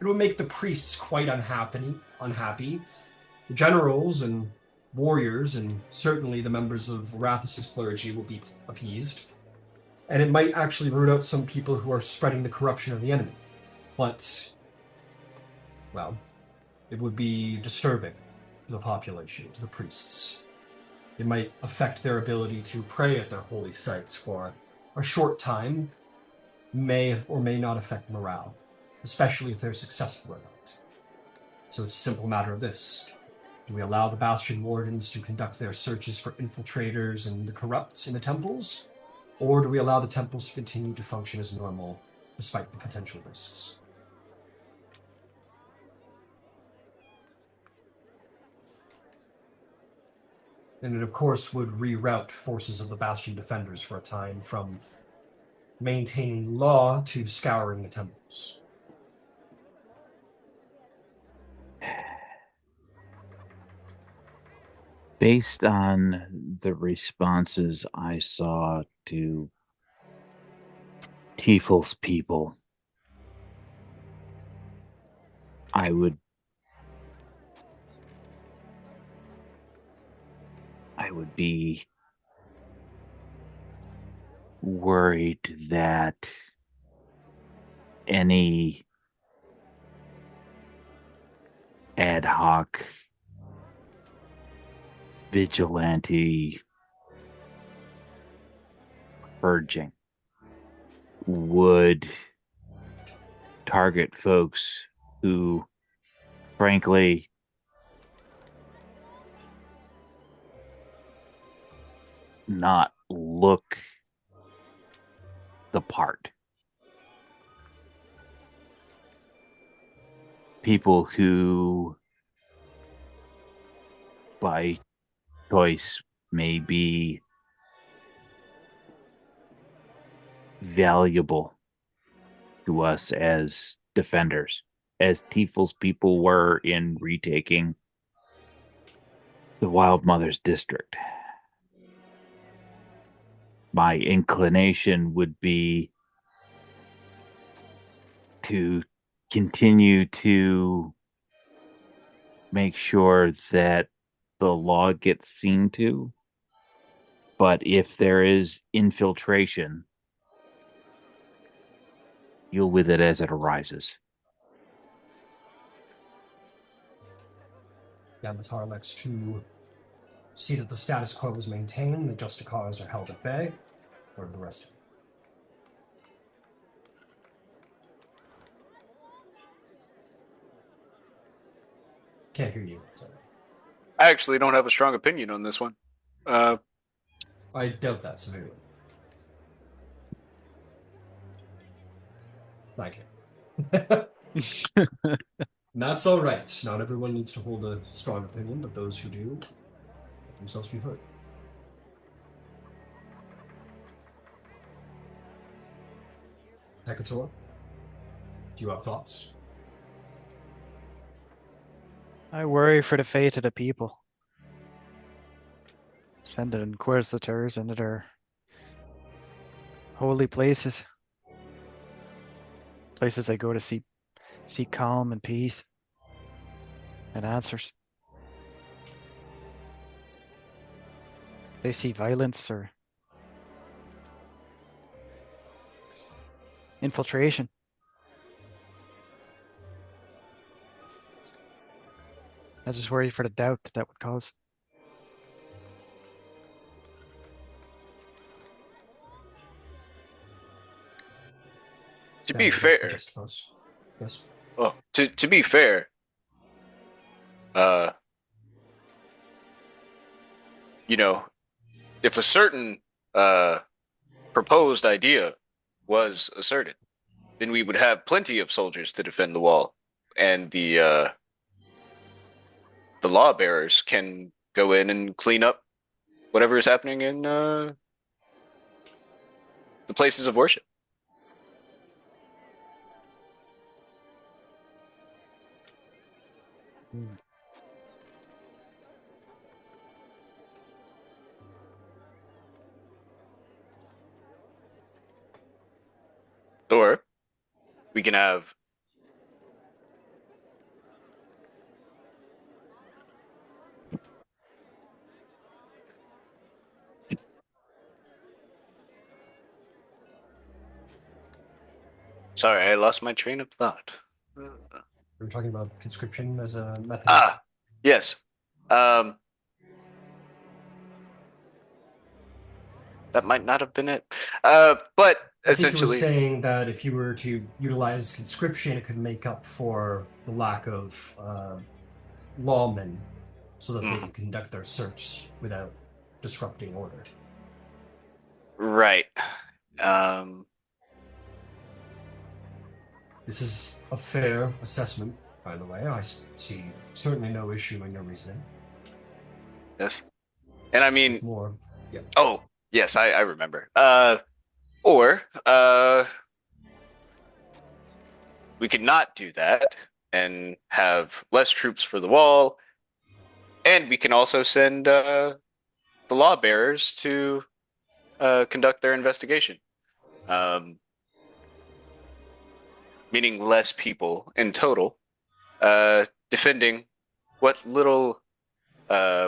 B: it would make the priests quite unhappy. The generals and warriors, and certainly the members of Arathis' clergy, will be appeased. And it might actually root out some people who are spreading the corruption of the enemy. But, well, it would be disturbing to the population, to the priests. It might affect their ability to pray at their holy sites for a short time, may or may not affect morale, especially if they're successful or not. So it's a simple matter of this. Do we allow the Bastion Wardens to conduct their searches for infiltrators and the corrupts in the temples? Or do we allow the temples to continue to function as normal, despite the potential risks? And it, of course, would reroute forces of the Bastion Defenders for a time from maintaining law to scouring the temples.
D: Based on the responses I saw to Tiefel's people, I would be worried that any ad hoc vigilante purging would target folks who, frankly, not look the part. People who, by choice, may be valuable to us as defenders, as Tiefel's people were in retaking the Wild Mother's district. My inclination would be to continue to make sure that the law gets seen to, but if there is infiltration, deal with it as it arises.
B: Yamatar elects to see that the status quo is maintained, the Justicars are held at bay, or the rest of it. Can't hear you. Sorry.
E: I actually don't have a strong opinion on this one.
B: I doubt that severely. Thank you. That's all right. Not everyone needs to hold a strong opinion, but those who do, let themselves be heard. Hekator, do you have thoughts?
A: I worry for the fate of the people. Sending inquisitors into their holy places. Places they go to seek calm and peace and answers. They see violence or infiltration. I just worry for the doubt that would cause.
E: To be
B: Against the
E: fair,
B: Justicars. Yes.
E: well, to be fair, you know, if a certain proposed idea was asserted, then we would have plenty of soldiers to defend the wall, and the law bearers can go in and clean up whatever is happening in the places of worship. Or we can have sorry, I lost my train of thought.
B: We're talking about conscription as a method.
E: Yes. that might not have been it. But
B: I think you were
E: essentially,
B: saying that if you were to utilize conscription, it could make up for the lack of lawmen so that they
E: mhm,
B: could conduct their search without disrupting order.
E: right. Um,
B: This is a fair assessment, by the way. I see certainly no issue in your reasoning.
E: yes. And I mean,
B: It's more, yeah.
E: oh, yes, I remember. Or we could not do that and have less troops for the wall, and we can also send the law bearers to conduct their investigation. Um, Meaning less people in total, defending what little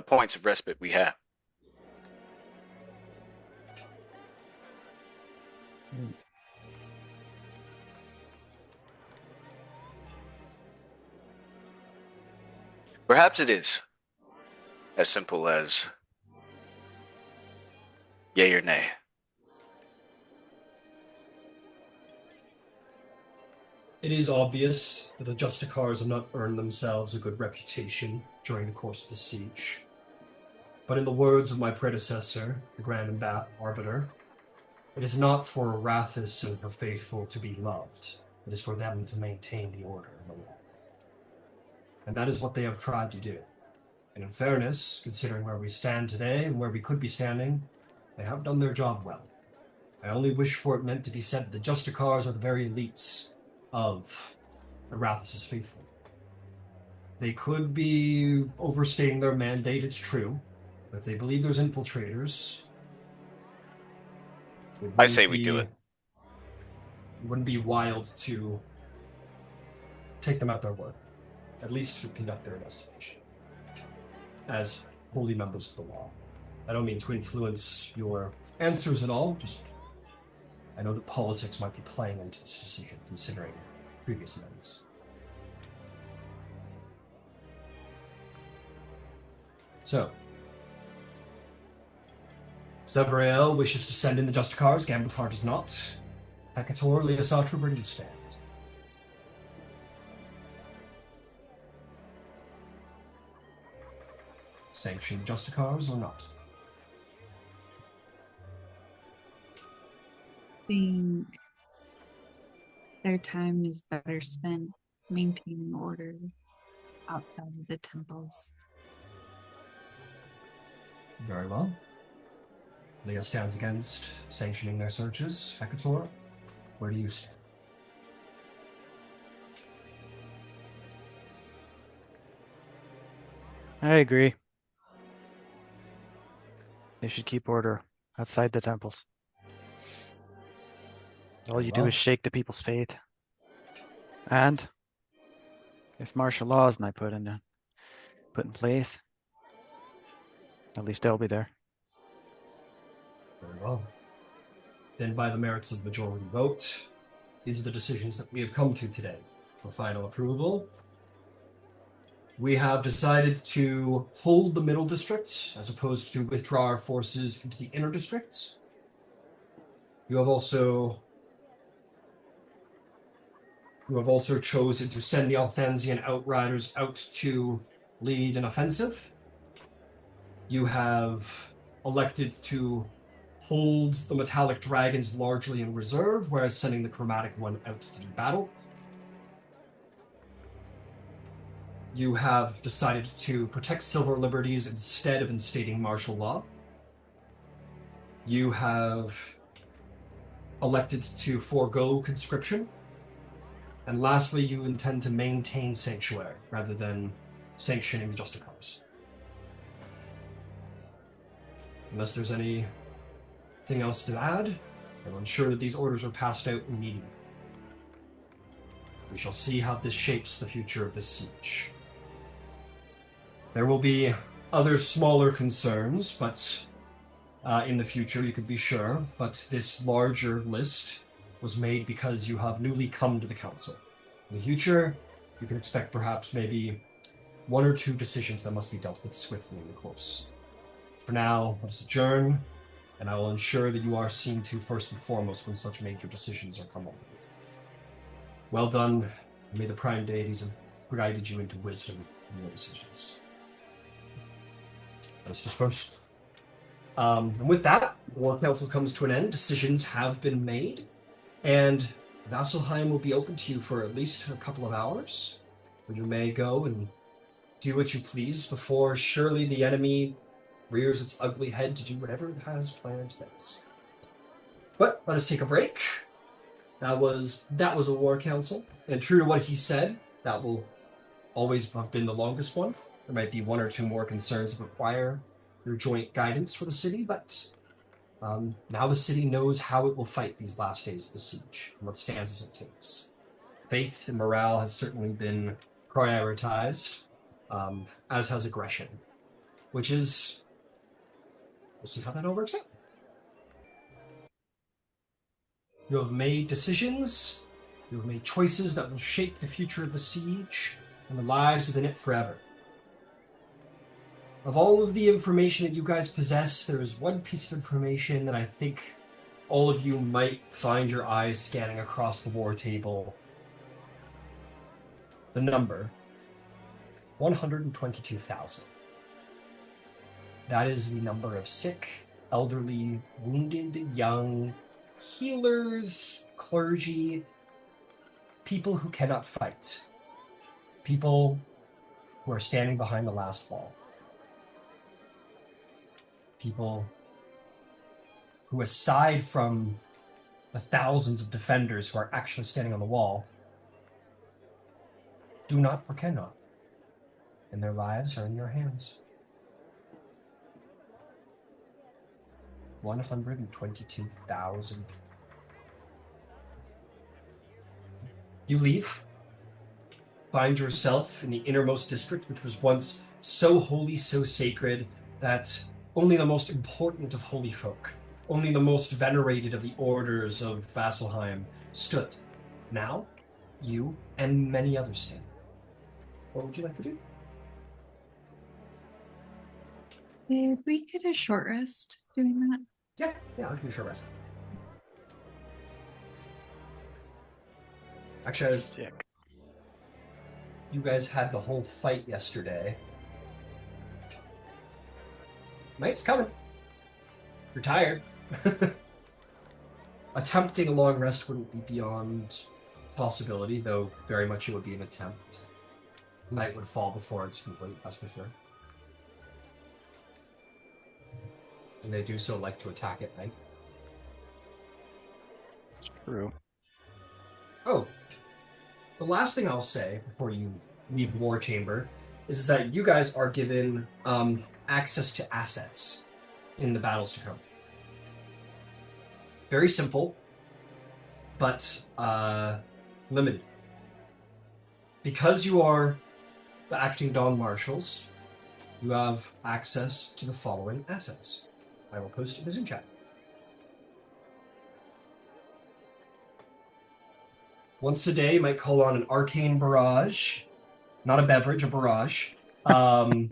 E: points of respite we have. Perhaps it is as simple as yay or nay.
B: It is obvious that the Justicars have not earned themselves a good reputation during the course of the siege. But in the words of my predecessor, the Grand Arbiter, it is not for Arathis and her faithful to be loved. It is for them to maintain the order and the law. And that is what they have tried to do. And in fairness, considering where we stand today and where we could be standing, they have done their job well. I only wish for it meant to be said that the Justicars are the very elites of Arathis' faithful. They could be overstating their mandate, it's true. But if they believe there's infiltrators,
E: I say we do it.
B: It wouldn't be wild to take them at their word, at least to conduct their investigation as holy members of the law. I don't mean to influence your answers at all, just I know that politics might be playing into this decision, considering previous events. So, Severiel wishes to send in the Justicars, Gambatar does not. Hekator, Leosatra, where do you stand? Sanction the Justicars or not?
C: I think their time is better spent maintaining order outside of the temples.
B: Very well. Leo stands against sanctioning their searches. Hekator, where do you stand?
A: I agree. They should keep order outside the temples. All
B: Very
A: you do
B: well.
A: is shake the people's faith. And if martial law is not put in place, at least they'll be there.
B: Very well. Then, by the merits of majority vote, these are the decisions that we have come to today. For final approval, we have decided to hold the middle district as opposed to withdraw our forces into the inner districts. You have also chosen to send the Althensian Outriders out to lead an offensive. You have elected to hold the Metallic Dragons largely in reserve, whereas sending the Chromatic one out to do battle. You have decided to protect Silver Liberties instead of instating martial law. You have elected to forego conscription. And lastly, you intend to maintain Sanctuary rather than sanctioning the Justicars. Unless there's anything else to add, I will ensure that these orders are passed out immediately. We shall see how this shapes the future of this siege. There will be other smaller concerns, but in the future, you could be sure. But this larger list was made because you have newly come to the council. In the future, you can expect perhaps maybe one or two decisions that must be dealt with swiftly in the course. For now, let us adjourn and I will ensure that you are seen to first and foremost when such major decisions are come on with. Well done. May the prime deities have guided you into wisdom in your decisions. Let's just first. And with that, the War Council comes to an end. Decisions have been made, and Vasselheim will be open to you for at least a couple of hours, where you may go and do what you please before surely the enemy rears its ugly head to do whatever it has planned next. But let us take a break. That was a War Council, and true to what he said, that will always have been the longest one. There might be one or two more concerns that require your joint guidance for the city, but now the city knows how it will fight these last days of the siege and what stances it takes. Faith and morale has certainly been prioritized, as has aggression, which is, we'll see how that all works out. You have made decisions, you have made choices that will shape the future of the siege and the lives within it forever. Of all of the information that you guys possess, there is one piece of information that I think all of you might find your eyes scanning across the war table. The number 122,000. That is the number of sick, elderly, wounded, young, healers, clergy, people who cannot fight, people who are standing behind the last wall, people who, aside from the thousands of defenders who are actually standing on the wall, do not or cannot, and their lives are in your hands. 122,000. You leave, find yourself in the innermost district, which was once so holy, so sacred, that only the most important of holy folk, only the most venerated of the orders of Vasselheim stood. Now, you and many others stand. What would you like to do?
C: Did we get a short rest doing that?
B: Yeah, I'll give you a short rest. Actually,
A: Sick.
B: you guys had the whole fight yesterday. Night's coming. You're tired. Attempting a long rest wouldn't be beyond possibility, though very much it would be an attempt. Night would fall before it's complete, that's for sure. And they do so like to attack at night.
A: It's true.
B: Oh, the last thing I'll say before you leave the war chamber is that you guys are given access to assets in the battles to come. Very simple, but limited. Because you are the acting Dawn Marshals, you have access to the following assets. I will post in the Zoom chat. Once a day, you might call on an arcane barrage, not a beverage, a barrage, a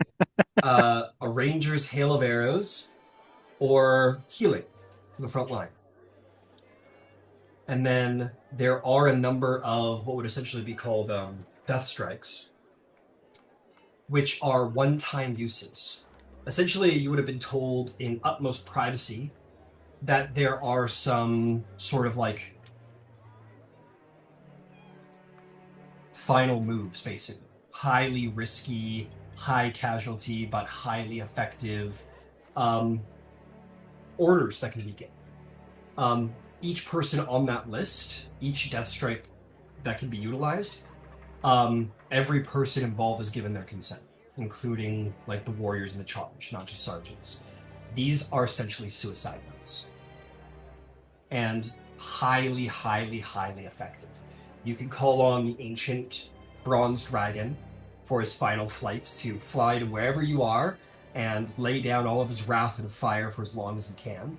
B: ranger's hail of arrows, or healing for the front line. And then there are a number of what would essentially be called death strikes, which are one-time uses. Essentially, you would have been told in utmost privacy that there are some sort of like final moves, basically. Highly risky, high casualty, but highly effective orders that can be given. Each person on that list, each death strike that can be utilized, every person involved is given their consent, including like the warriors in the charge, not just sergeants. These are essentially suicide notes. And highly, highly, highly effective. You can call on the ancient bronze dragon for his final flight to fly to wherever you are and lay down all of his wrath and fire for as long as he can.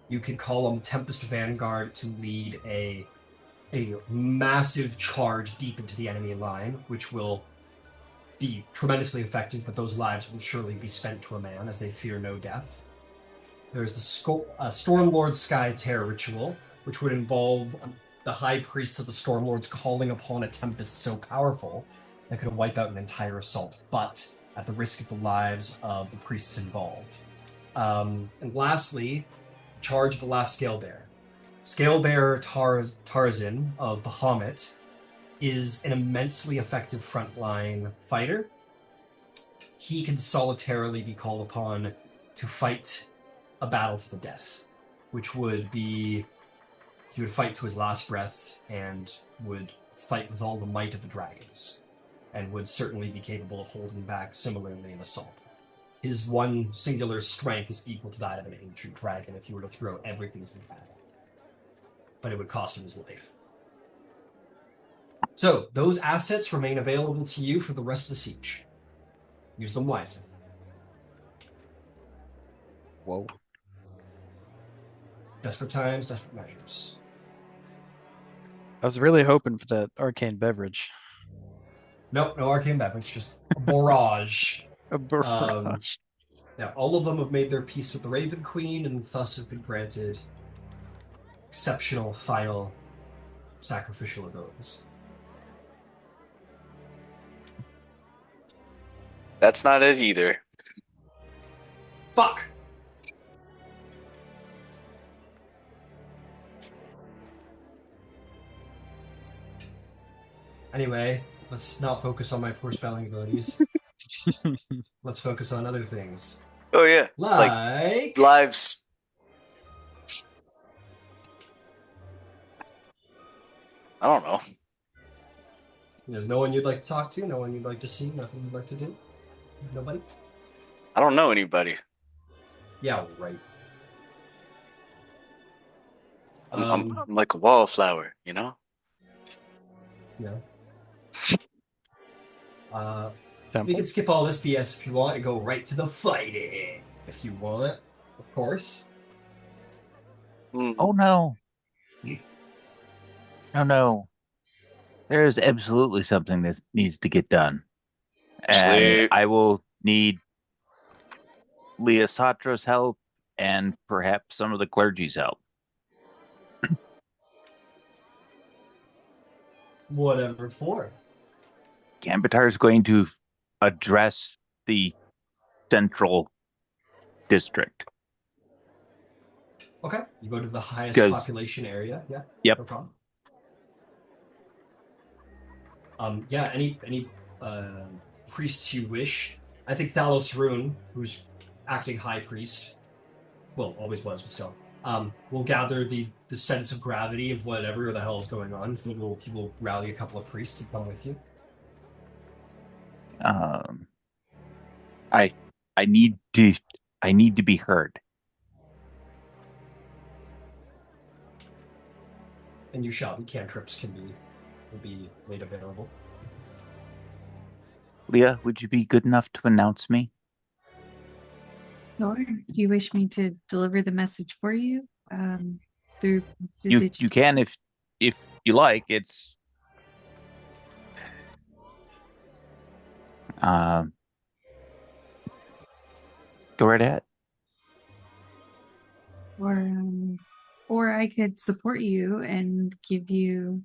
B: You can call on the Tempest Vanguard to lead a massive charge deep into the enemy line, which will be tremendously effective, but those lives will surely be spent to a man as they fear no death. There's the Stormlord Sky Tear ritual, which would involve the High Priest of the Stormlords calling upon a tempest so powerful that could wipe out an entire assault, but at the risk of the lives of the priests involved. And lastly, Charge of the Last Scalebearer. Scalebearer Tarzan of Bahamut is an immensely effective frontline fighter. He can solitarily be called upon to fight a battle to the death, which would be he would fight to his last breath and would fight with all the might of the dragons, and would certainly be capable of holding back similarly an assault. His one singular strength is equal to that of an ancient dragon if you were to throw everything he had. But it would cost him his life. So, those assets remain available to you for the rest of the siege. Use them wisely.
A: Whoa.
B: Desperate times, desperate measures.
A: I was really hoping for that arcane beverage.
B: Nope, no arcane beverage, just a barrage.
A: A barrage.
B: Now, all of them have made their peace with the Raven Queen and thus have been granted exceptional final sacrificial abilities.
E: That's not it either.
B: Fuck! Anyway, let's not focus on my poor spelling abilities. Let's focus on other things.
E: Oh yeah,
B: Like
E: lives. I don't know.
B: There's no one you'd like to talk to, no one you'd like to see, nothing you'd like to do? Nobody?
E: I don't know anybody.
B: Yeah, right.
E: I'm like a wallflower, you know?
B: Yeah. We
A: Temple.
B: can skip all this BS if you want and go right to the fighting. If you want, of course.
D: Oh no. No. There is absolutely something that needs to get done. And
E: Sleep.
D: I will need Leosatra's help and perhaps some of the clergy's help.
B: Whatever for.
D: Gambitar is going to address the central district.
B: Okay. You go to the highest
D: 'Cause-
B: population area. Yeah.
D: Yep.
B: No problem. Yeah, any priests you wish. I think Thalos Rune, who's acting high priest, well, always was, but still, will gather the sense of gravity of whatever the hell is going on. He will rally a couple of priests to come with you.
D: I need to be heard.
B: And you shall be. Cantrips will be made available.
D: Leah, would you be good enough to announce me?
C: Sure. Do you wish me to deliver the message for you? Through
D: You can if you like. It's go right ahead.
C: Or I could support you and give you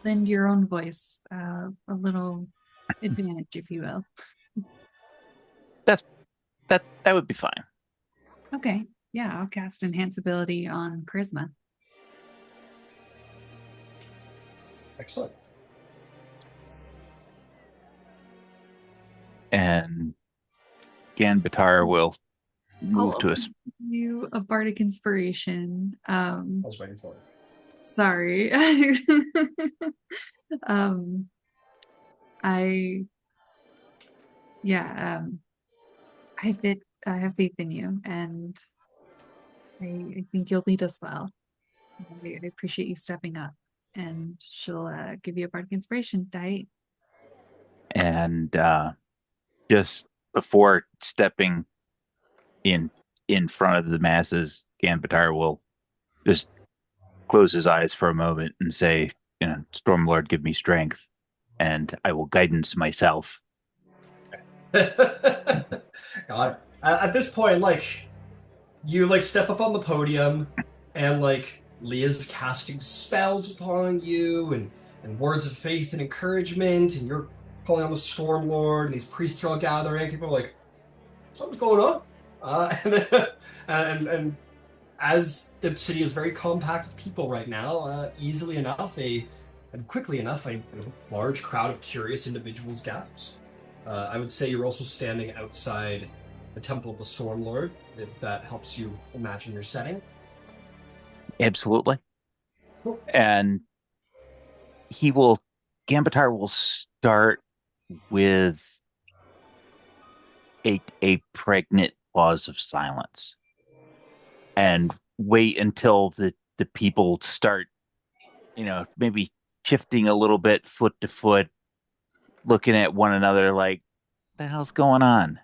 C: lend your own voice a little advantage, if you will.
D: That would be fine.
C: Okay. Yeah, I'll cast Enhance Ability on Charisma.
B: Excellent.
C: I'll
D: And Ganbatar will move to
C: also
D: us.
C: give you a Bardic Inspiration.
B: I was waiting for it.
C: Sorry. I have faith in you, and I think you'll lead us well. I appreciate you stepping up, and she'll give you a Bardic Inspiration die.
D: And just before stepping in front of the masses, Ganbatar will just close his eyes for a moment and say, Stormlord, give me strength, and I will guidance myself.
B: I'll Got it. At this point, like, you like step up on the podium, and like Leah's casting spells upon you, and words of faith and encouragement, and you're calling on the Storm Lord, and these priests are all gathering. People are like, something's going on. And as the city is very compact with people right now, easily enough, and quickly enough, a large crowd of curious individuals gathers. I would say you're also standing outside the Temple of the Storm Lord, if that helps you imagine your setting.
D: Absolutely.
B: Cool.
D: And Gambatar will start with a pregnant pause of silence and wait until the people start, maybe shifting a little bit foot to foot, looking at one another like, the hell's going on?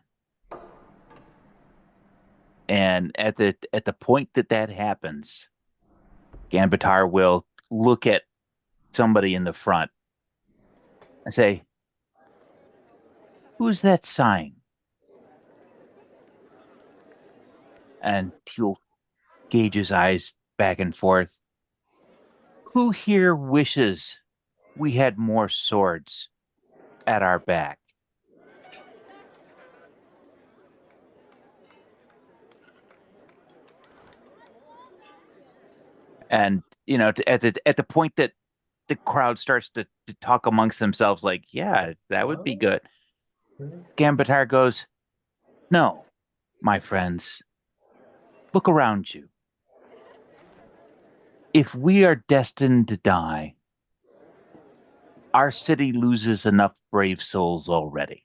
D: And at the point that happens, Gambatar will look at somebody in the front and say, "Who's that sighing?" And he'll gauge his eyes back and forth. "Who here wishes we had more swords at our back?" And at the point that the crowd starts to talk amongst themselves, like, "Yeah, that would be good," Gambatar goes, "No, my friends, look around you. If we are destined to die, our city loses enough brave souls already.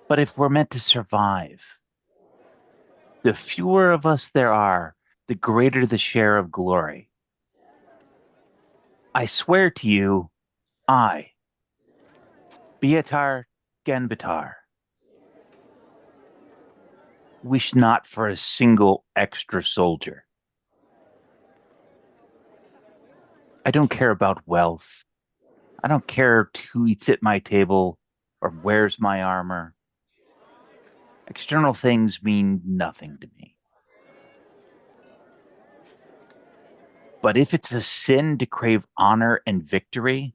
D: But if we're meant to survive, the fewer of us there are, the greater the share of glory. I swear to you, I, Beatar Genbatar, wish not for a single extra soldier. I don't care about wealth. I don't care who eats at my table or wears my armor. External things mean nothing to me. But if it's a sin to crave honor and victory,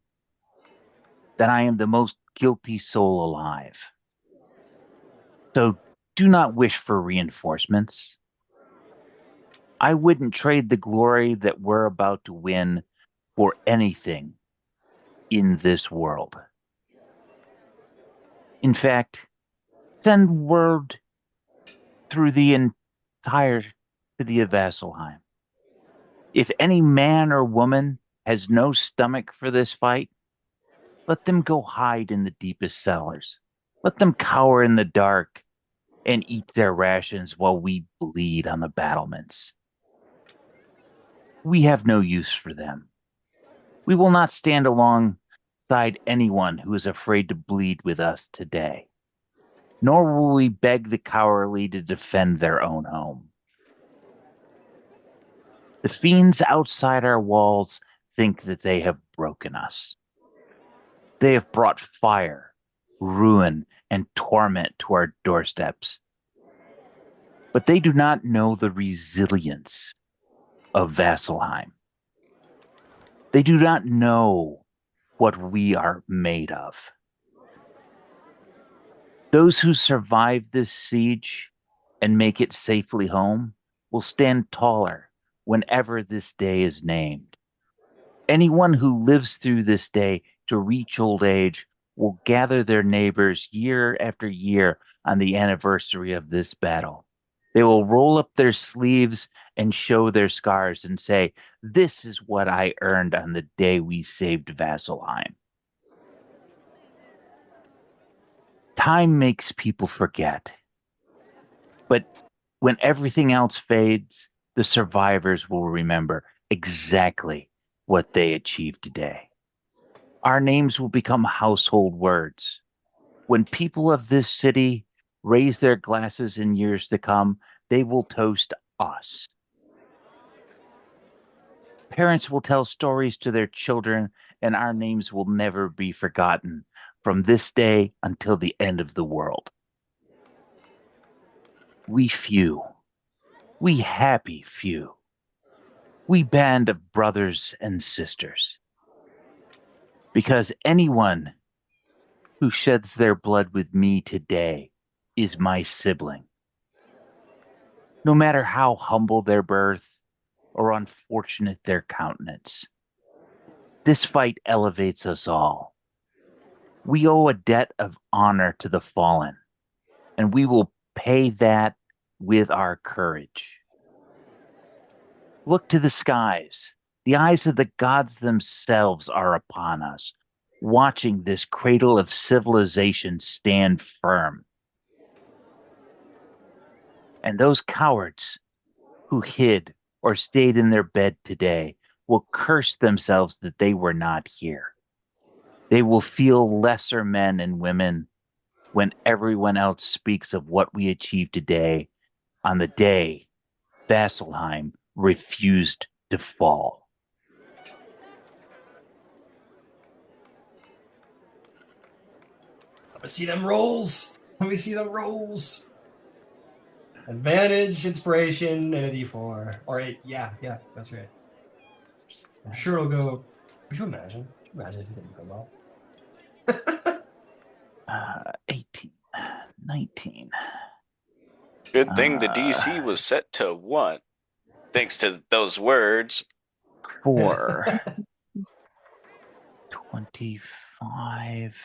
D: then I am the most guilty soul alive. So do not wish for reinforcements. I wouldn't trade the glory that we're about to win for anything in this world. In fact, send word through the entire city of Vasselheim. If any man or woman has no stomach for this fight, let them go hide in the deepest cellars. Let them cower in the dark and eat their rations while we bleed on the battlements. We have no use for them. We will not stand alongside anyone who is afraid to bleed with us today, nor will we beg the cowardly to defend their own home. The fiends outside our walls think that they have broken us. They have brought fire, ruin, and torment to our doorsteps. But they do not know the resilience of Vasselheim. They do not know what we are made of. Those who survive this siege and make it safely home will stand taller whenever this day is named. Anyone who lives through this day to reach old age will gather their neighbors year after year on the anniversary of this battle. They will roll up their sleeves and show their scars and say, "This is what I earned on the day we saved Vasselheim." Time makes people forget. But when everything else fades, the survivors will remember exactly what they achieved today. Our names will become household words. When people of this city raise their glasses in years to come, they will toast us. Parents will tell stories to their children, and our names will never be forgotten from this day until the end of the world. We few, we happy few, we band of brothers and sisters. Because anyone who sheds their blood with me today is my sibling. No matter how humble their birth or unfortunate their countenance, this fight elevates us all. We owe a debt of honor to the fallen, and we will pay that with our courage. Look to the skies. The eyes of the gods themselves are upon us, watching this cradle of civilization stand firm. And those cowards who hid or stayed in their bed today will curse themselves that they were not here. They will feel lesser men and women when everyone else speaks of what we achieved today on the day Vasselheim refused to fall.
B: Let me see them rolls. Let me see them rolls. Advantage, inspiration, and a d4. Or 8. Yeah, that's right. I'm sure it'll go. Would you imagine? Imagine if it didn't go well.
D: 18, 19.
E: Good thing the DC was set to 1. Thanks to those words.
D: 4. 25.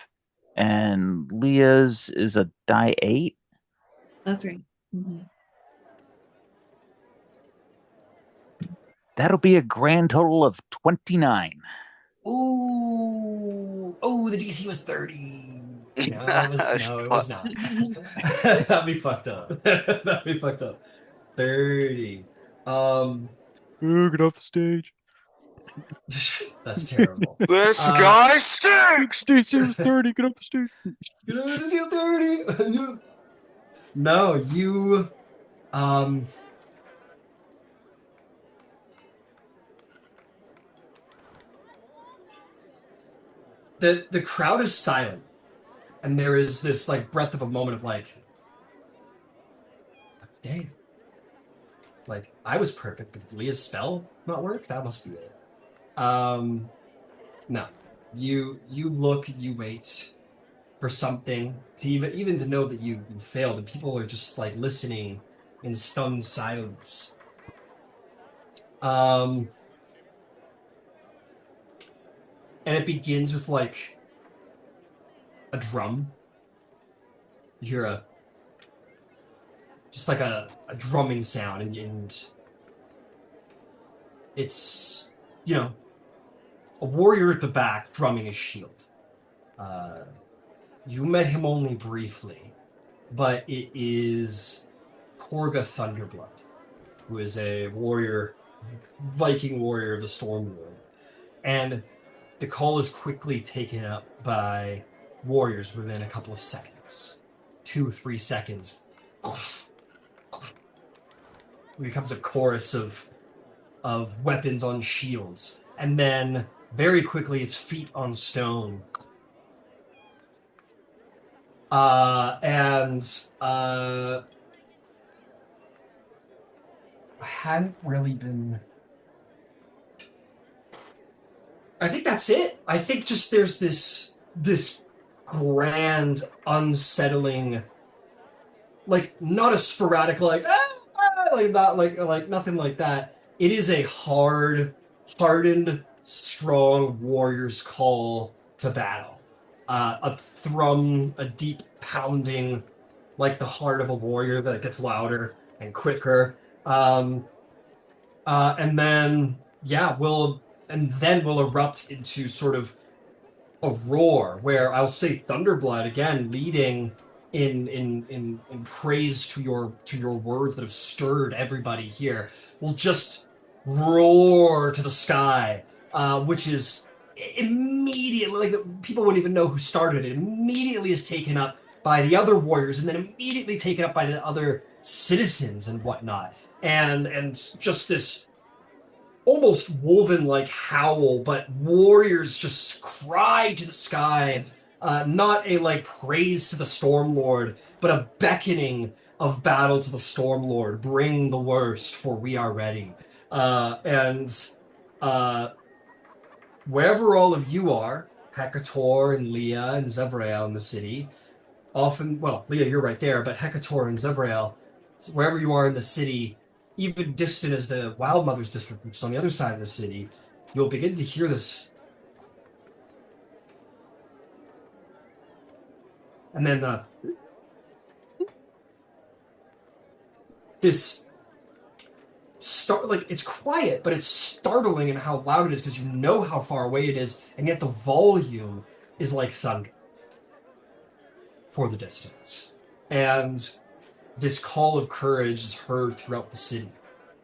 D: And Leah's is a die 8.
C: That's right. Mm-hmm.
D: That'll be a grand total of 29.
B: Ooh. Oh, the DC was 30. No, it was not. That'd be fucked up. That'd be fucked up. 30.
A: Get off the stage.
B: That's terrible.
E: This guy stinks!
A: DC was 30, get off the stage.
B: DC 30. No, you the crowd is silent, and there is this like breath of a moment of like, damn, like I was perfect, but did Leah's spell not work? That must be it. No, you look, you wait for something to even to know that you failed, and people are just like listening in stunned silence. And it begins with like a drum. You hear just like a drumming sound, and it's, you know, a warrior at the back drumming his shield. You met him only briefly, but it is Korga Thunderblood, who is a warrior, Viking warrior of the Stormlord. And the call is quickly taken up by warriors within a couple of seconds. 2-3 seconds. It becomes a chorus of weapons on shields. And then, very quickly, it's feet on stone. I hadn't really been... I think that's it. I think just there's this grand, unsettling, like not a sporadic like like not like nothing like that. It is a hardened, strong warrior's call to battle. A thrum, a deep pounding, like the heart of a warrior that gets louder and quicker. And then we'll erupt into sort of a roar where I'll say Thunderblood again, leading in praise to your words that have stirred everybody here, will just roar to the sky, which is immediately, like, people wouldn't even know who started it. Immediately is taken up by the other warriors, and then immediately taken up by the other citizens and whatnot, and just this almost woven-like howl, but warriors just cry to the sky, not a like praise to the Stormlord, but a beckoning of battle to the Storm Lord. Bring the worst, for we are ready. And wherever all of you are, Hekator and Leah and Zevrael in the city, often, well, Leah, you're right there, but Hekator and Zevrael, wherever you are in the city, even distant as the Wild Mothers district, which is on the other side of the city, you'll begin to hear this. And then this start like it's quiet, but it's startling in how loud it is because you know how far away it is, and yet the volume is like thunder for the distance. And this call of courage is heard throughout the city,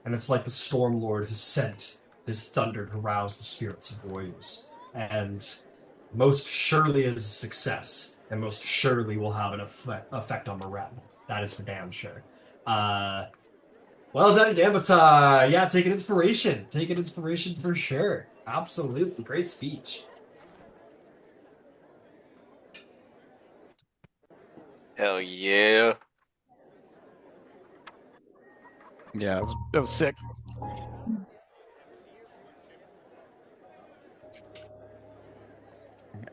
B: and it's like the Storm Lord has sent his thunder to rouse the spirits of warriors. And most surely is a success, and most surely will have an effect on morale. That is for damn sure. Well done, Avatar. Yeah, take an inspiration. Take an inspiration for sure. Absolutely. Great speech.
E: Hell yeah.
A: Yeah, it was sick.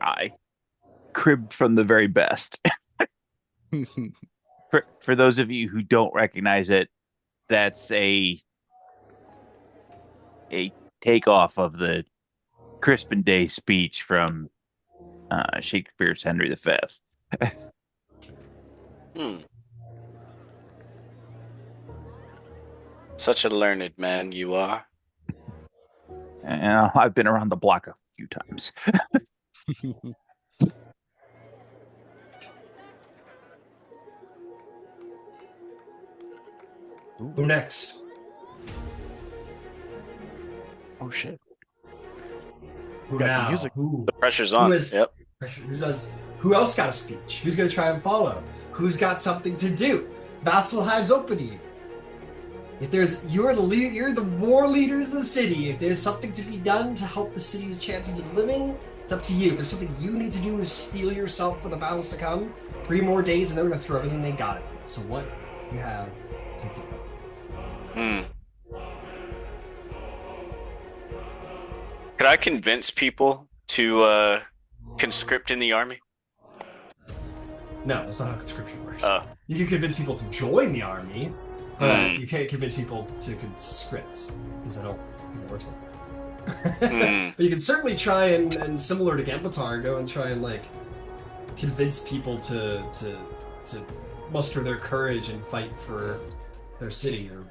D: I cribbed from the very best. For those of you who don't recognize it, that's a takeoff of the Crispin Day speech from Shakespeare's Henry V.
E: Hmm. Such a learned man you are.
D: I've been around the block a few times.
B: Who next?
A: Oh shit.
B: Who
A: Got some
B: now?
A: music.
B: Who?
E: The pressure's
B: Who
E: on.
B: is?
E: Yep.
B: Who does? Who else got a speech? Who's gonna try and follow? Who's got something to do? Vasselheim's open to you. If there's, you're the war leaders of the city. If there's something to be done to help the city's chances of living, it's up to you. If there's something you need to do to steel yourself for the battles to come, 3 more days and they're gonna throw everything they got at you. So what you have to do?
E: Hmm. Could I convince people to conscript in the army?
B: No, that's not how conscription works.
E: Uh,
B: You can convince people to join the army, but you can't convince people to conscript because I don't think it works like that. But you can certainly try and similar to Gambatar, go and try and like convince people to muster their courage and fight for their city. Or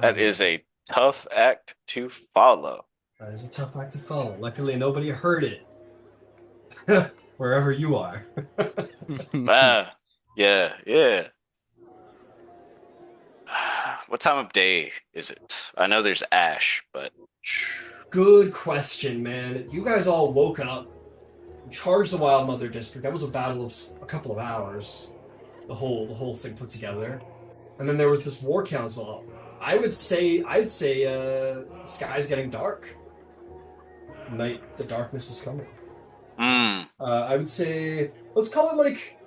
E: That is a tough act to follow.
B: that is a tough act to follow. Luckily, nobody heard it wherever you are.
E: Ah, yeah, yeah. What time of day is it? I know there's ash, but
B: Good question, man. You guys all woke up, charged the Wild Mother District. That was a battle of a couple of hours. The whole thing put together, and then there was this war council. I'd say the sky's getting dark. Night, the darkness is coming. I would say let's call it like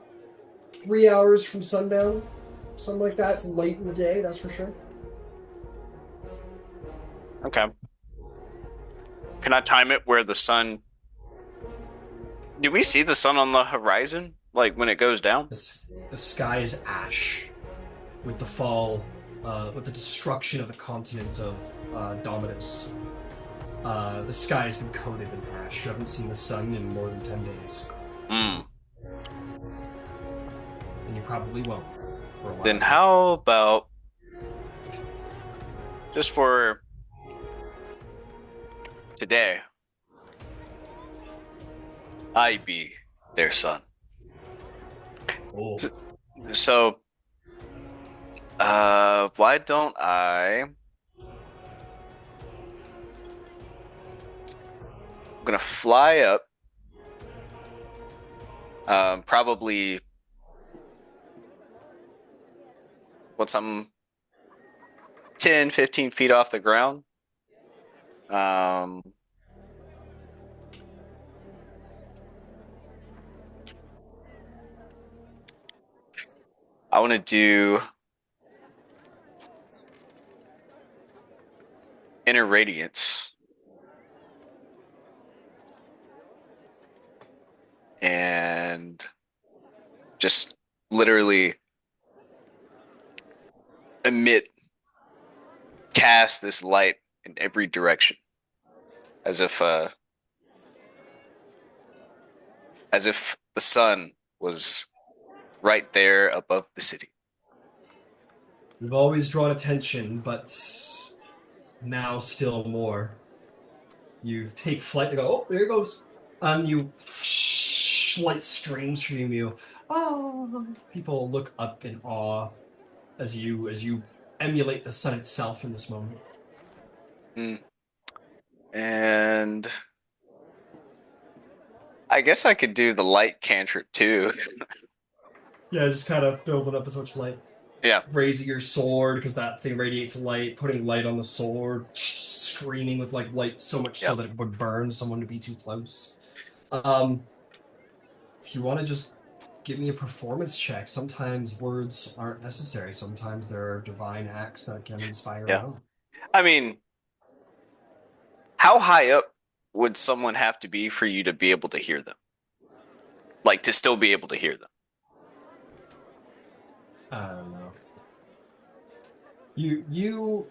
B: 3 hours from sundown, something like that. It's late in the day, that's for sure.
E: okay. Can I time it where the sun? Do we see the sun on the horizon? Like when it goes down?
B: The sky is ash with the fall, with the destruction of the continent of Dominus. The sky has been coated in ash. You haven't seen the sun in more than 10 days. And you probably won't for a while.
E: Then how about just for today, I be their son.
B: Oh.
E: So, why don't I'm gonna fly up, probably once I'm 10, 15 feet off the ground. I want to do inner radiance. And just literally cast this light in every direction, as if the sun was right there above the city.
B: We've always drawn attention, but now still more. You take flight and go, oh, there it goes. You light streams from you. Oh, people look up in awe as you emulate the sun itself in this moment.
E: And I guess I could do the light cantrip too.
B: Yeah, just kind of building up as much light.
E: Yeah.
B: Raising your sword because that thing radiates light, putting light on the sword, screaming with like light so much so that it would burn someone to be too close. If you want to just give me a performance check, sometimes words aren't necessary. Sometimes there are divine acts that can inspire.
E: I mean, how high up would someone have to be for you to be able to hear them? Like, to still be able to hear them?
B: I don't know. You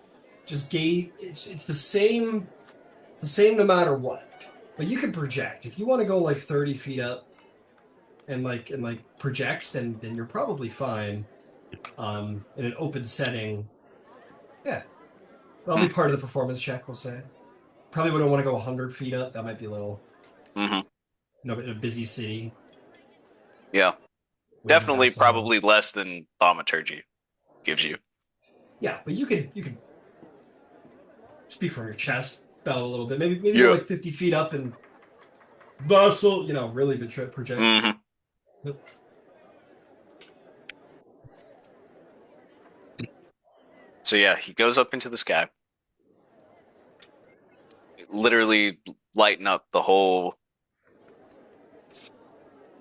B: just gave it's the same no matter what. But you can project. If you want to go like 30 feet up and project, then you're probably fine. In an open setting. Yeah. That'll be part of the performance check, we'll say. Probably wouldn't want to go 100 feet up. That might be a little but in a busy city.
E: Yeah. Definitely probably less than thaumaturgy gives you.
B: Yeah, but you could speak from your chest about a little bit. Maybe go like 50 feet up and Vassal, really project.
E: So yeah, he goes up into the sky. Literally lighten up the whole.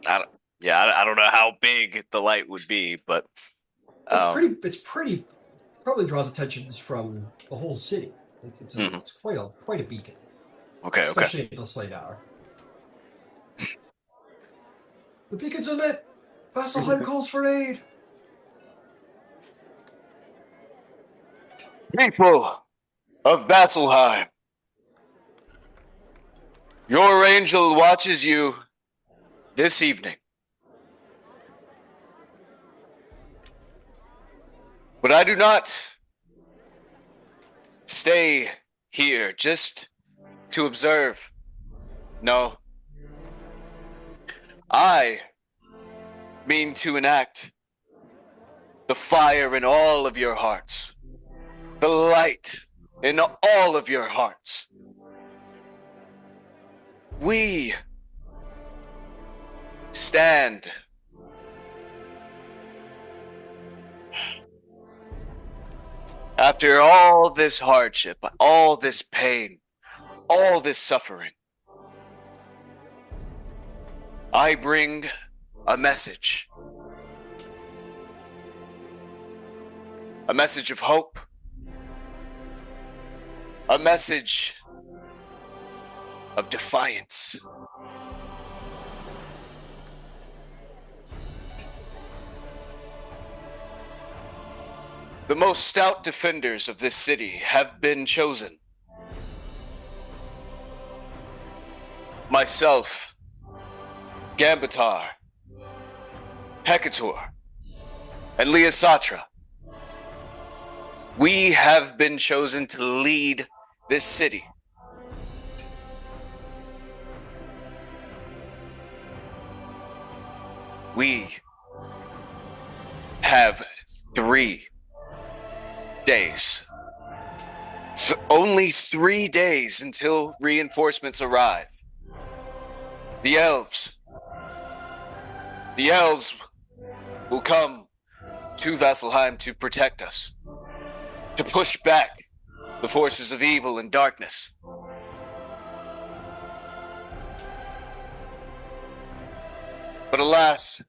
E: I don't know how big the light would be, but
B: it's pretty. Probably draws attention from the whole city. It's quite a beacon.
E: Okay.
B: Especially at this late hour. The beacon's in it. Vasselheim calls for aid.
E: People of Vasselheim, your angel watches you this evening. But I do not stay here just to observe. No. I mean to enact the fire in all of your hearts. The light in all of your hearts. We stand after all this hardship, all this pain, all this suffering. I bring a message. A message of hope. A message of defiance. The most stout defenders of this city have been chosen. Myself, Gambatar, Hecator, and Leosatra. We have been chosen to lead this city. We have 3 days. So only 3 days until reinforcements arrive. The elves will come to Vasselheim to protect us, to push back the forces of evil and darkness. But alas,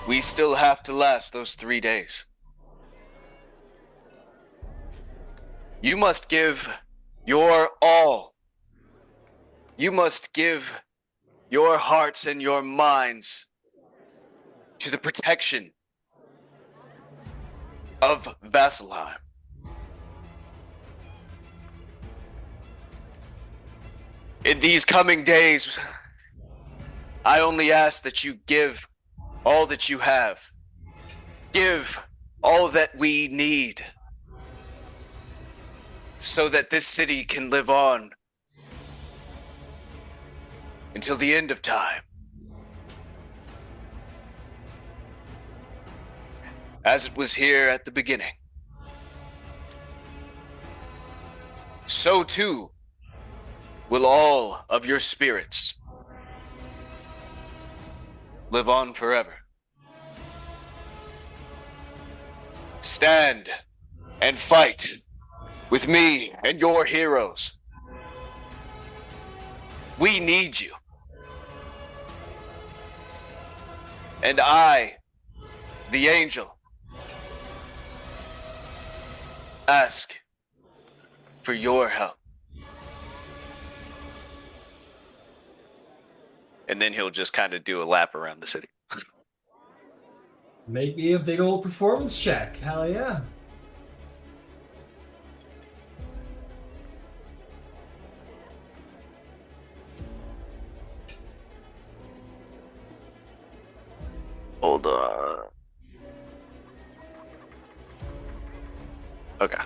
E: we still have to last those 3 days. You must give your all. You must give your hearts and your minds to the protection of Vasselheim. In these coming days, I only ask that you give all that you have. Give all that we need so that this city can live on until the end of time. As it was here at the beginning, so too will all of your spirits live on forever. Stand and fight with me and your heroes. We need you. And I, the angel, ask for your help. And then he'll just kind of do a lap around the city.
B: Make me a big old performance check. Hell yeah.
E: Hold on. Okay.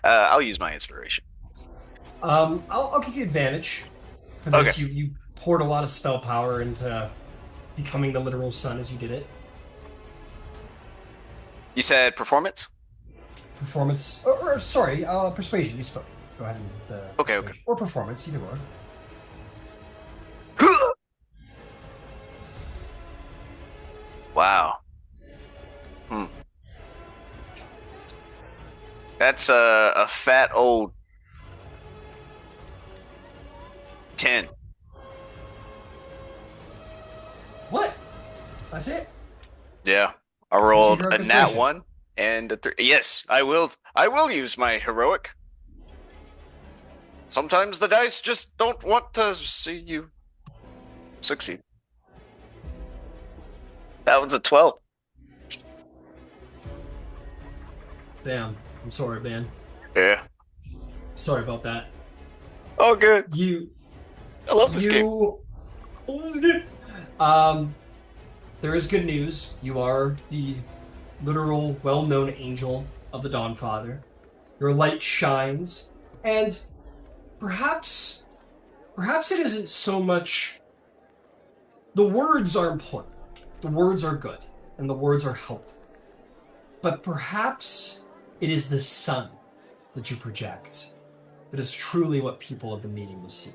E: I'll use my inspiration.
B: I'll give you advantage for this.
E: Okay.
B: You poured a lot of spell power into becoming the literal sun as you did it.
E: You said performance?
B: Performance, sorry, persuasion. You spoke. Go ahead and
E: Okay.
B: or performance, either or.
E: Wow. That's a fat old 10.
B: What? That's it?
E: Yeah. I rolled
B: heroic
E: a nat
B: persuasion?
E: 1 and a 3. Yes, I will use my heroic. Sometimes the dice just don't want to see you succeed. That one's a 12.
B: Damn. I'm sorry, man.
E: Yeah.
B: Sorry about that.
E: Oh, good. I love this game.
B: There is good news. You are the literal, well-known angel of the Dawnfather. Your light shines, and perhaps it isn't so much. The words are important. The words are good, and the words are helpful. But perhaps it is the sun that you project that is truly what people have been needing to see.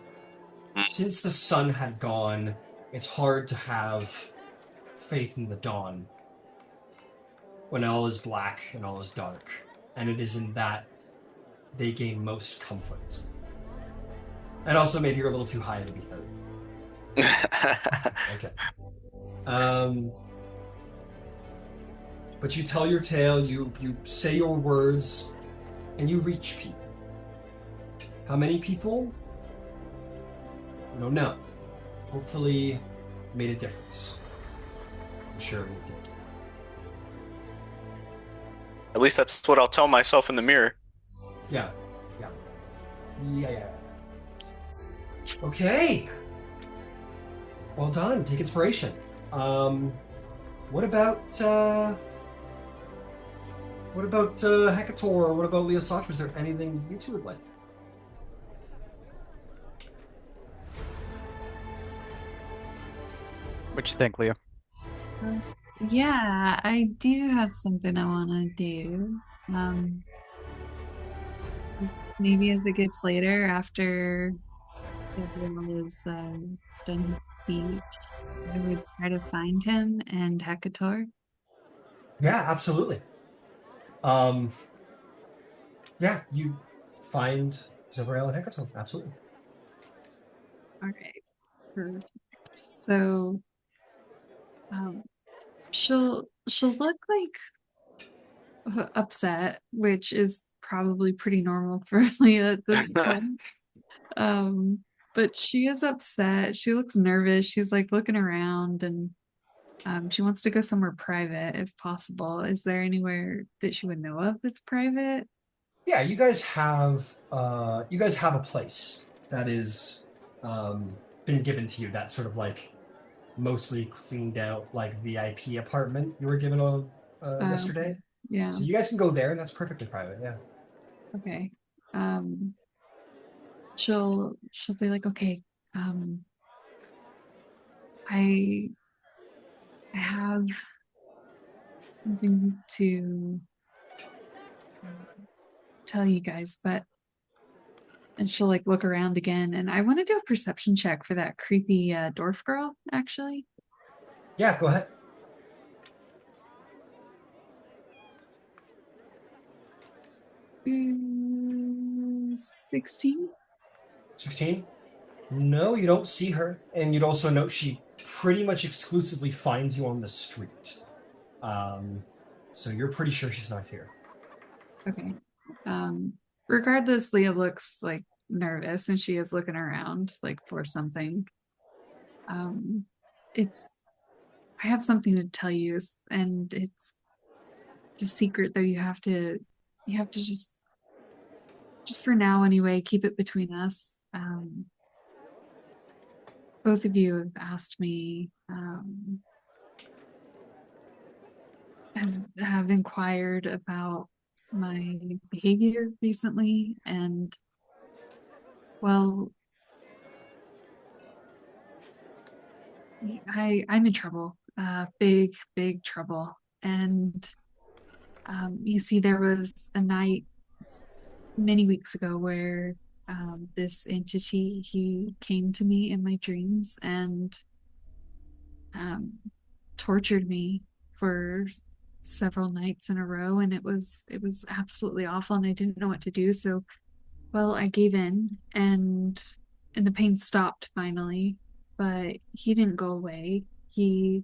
B: Since the sun had gone, it's hard to have faith in the dawn when all is black and all is dark. And it is in that they gain most comfort. And also, maybe you're a little too high to be heard. Okay. But you tell your tale, you say your words, and you reach people. How many people? I don't know. Hopefully, it made a difference. I'm sure it did.
E: At least that's what I'll tell myself in the mirror.
B: Yeah. Okay. Well done. Take inspiration. What about Hecator, or what about Leosatra? Is there anything you two would like?
A: What you think, Leo?
C: Yeah, I do have something I want to do. Maybe as it gets later, after everyone has done his speech, I would try to find him and Hecator.
B: Yeah, absolutely. Yeah, you find Zevrael and Hecator. Absolutely.
C: All right. Perfect. So she'll look like upset, which is probably pretty normal for Leah at this point. But she is upset. She looks nervous. She's like looking around, and she wants to go somewhere private if possible. Is there anywhere that she would know of that's private?
B: Yeah, you guys have a place that is been given to you. That sort of like mostly cleaned out like VIP apartment you were given
C: Okay.
B: yesterday.
C: Yeah.
B: So you guys can go there, and that's perfectly private. Yeah.
C: Okay. Um, she'll be like, okay, um, I have something to tell you guys, but and she'll like look around again, and I want to do a perception check for that creepy dwarf girl, actually.
B: Yeah, go ahead.
C: 16.
B: 16. No, you don't see her, and you'd also note she pretty much exclusively finds you on the street. So you're pretty sure she's not here.
C: Okay. Um, Regardless, Leah looks like nervous, and she is looking around like for something. It's I have something to tell you, and it's a secret though. You have to just for now anyway, keep it between us. Both of you have asked me, have inquired about my behavior recently, and well, I'm in trouble, big trouble. And you see, there was a night many weeks ago where this entity, he came to me in my dreams and um, tortured me for several nights in a row, and it was absolutely awful, and I didn't know what to do. So, well, I gave in, and the pain stopped finally, but he didn't go away. He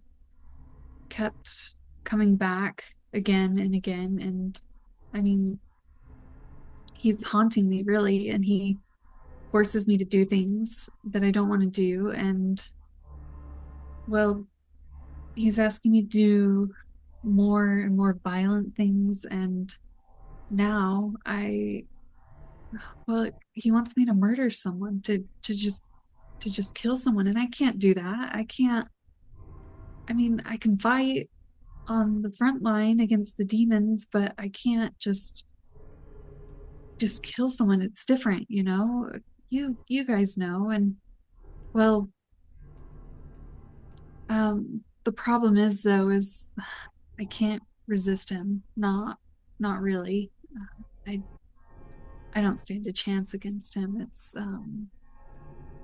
C: kept coming back again and again, and I mean, he's haunting me really, and he forces me to do things that I don't want to do. And well, he's asking me to do more and more violent things. And now well, he wants me to murder someone, to just kill someone. And I can't do that. I can't. I mean, I can fight on the front line against the demons, but I can't just kill someone. It's different, you know. You guys know. And well, the problem is though is I can't resist him. Not really. I don't stand a chance against him. It's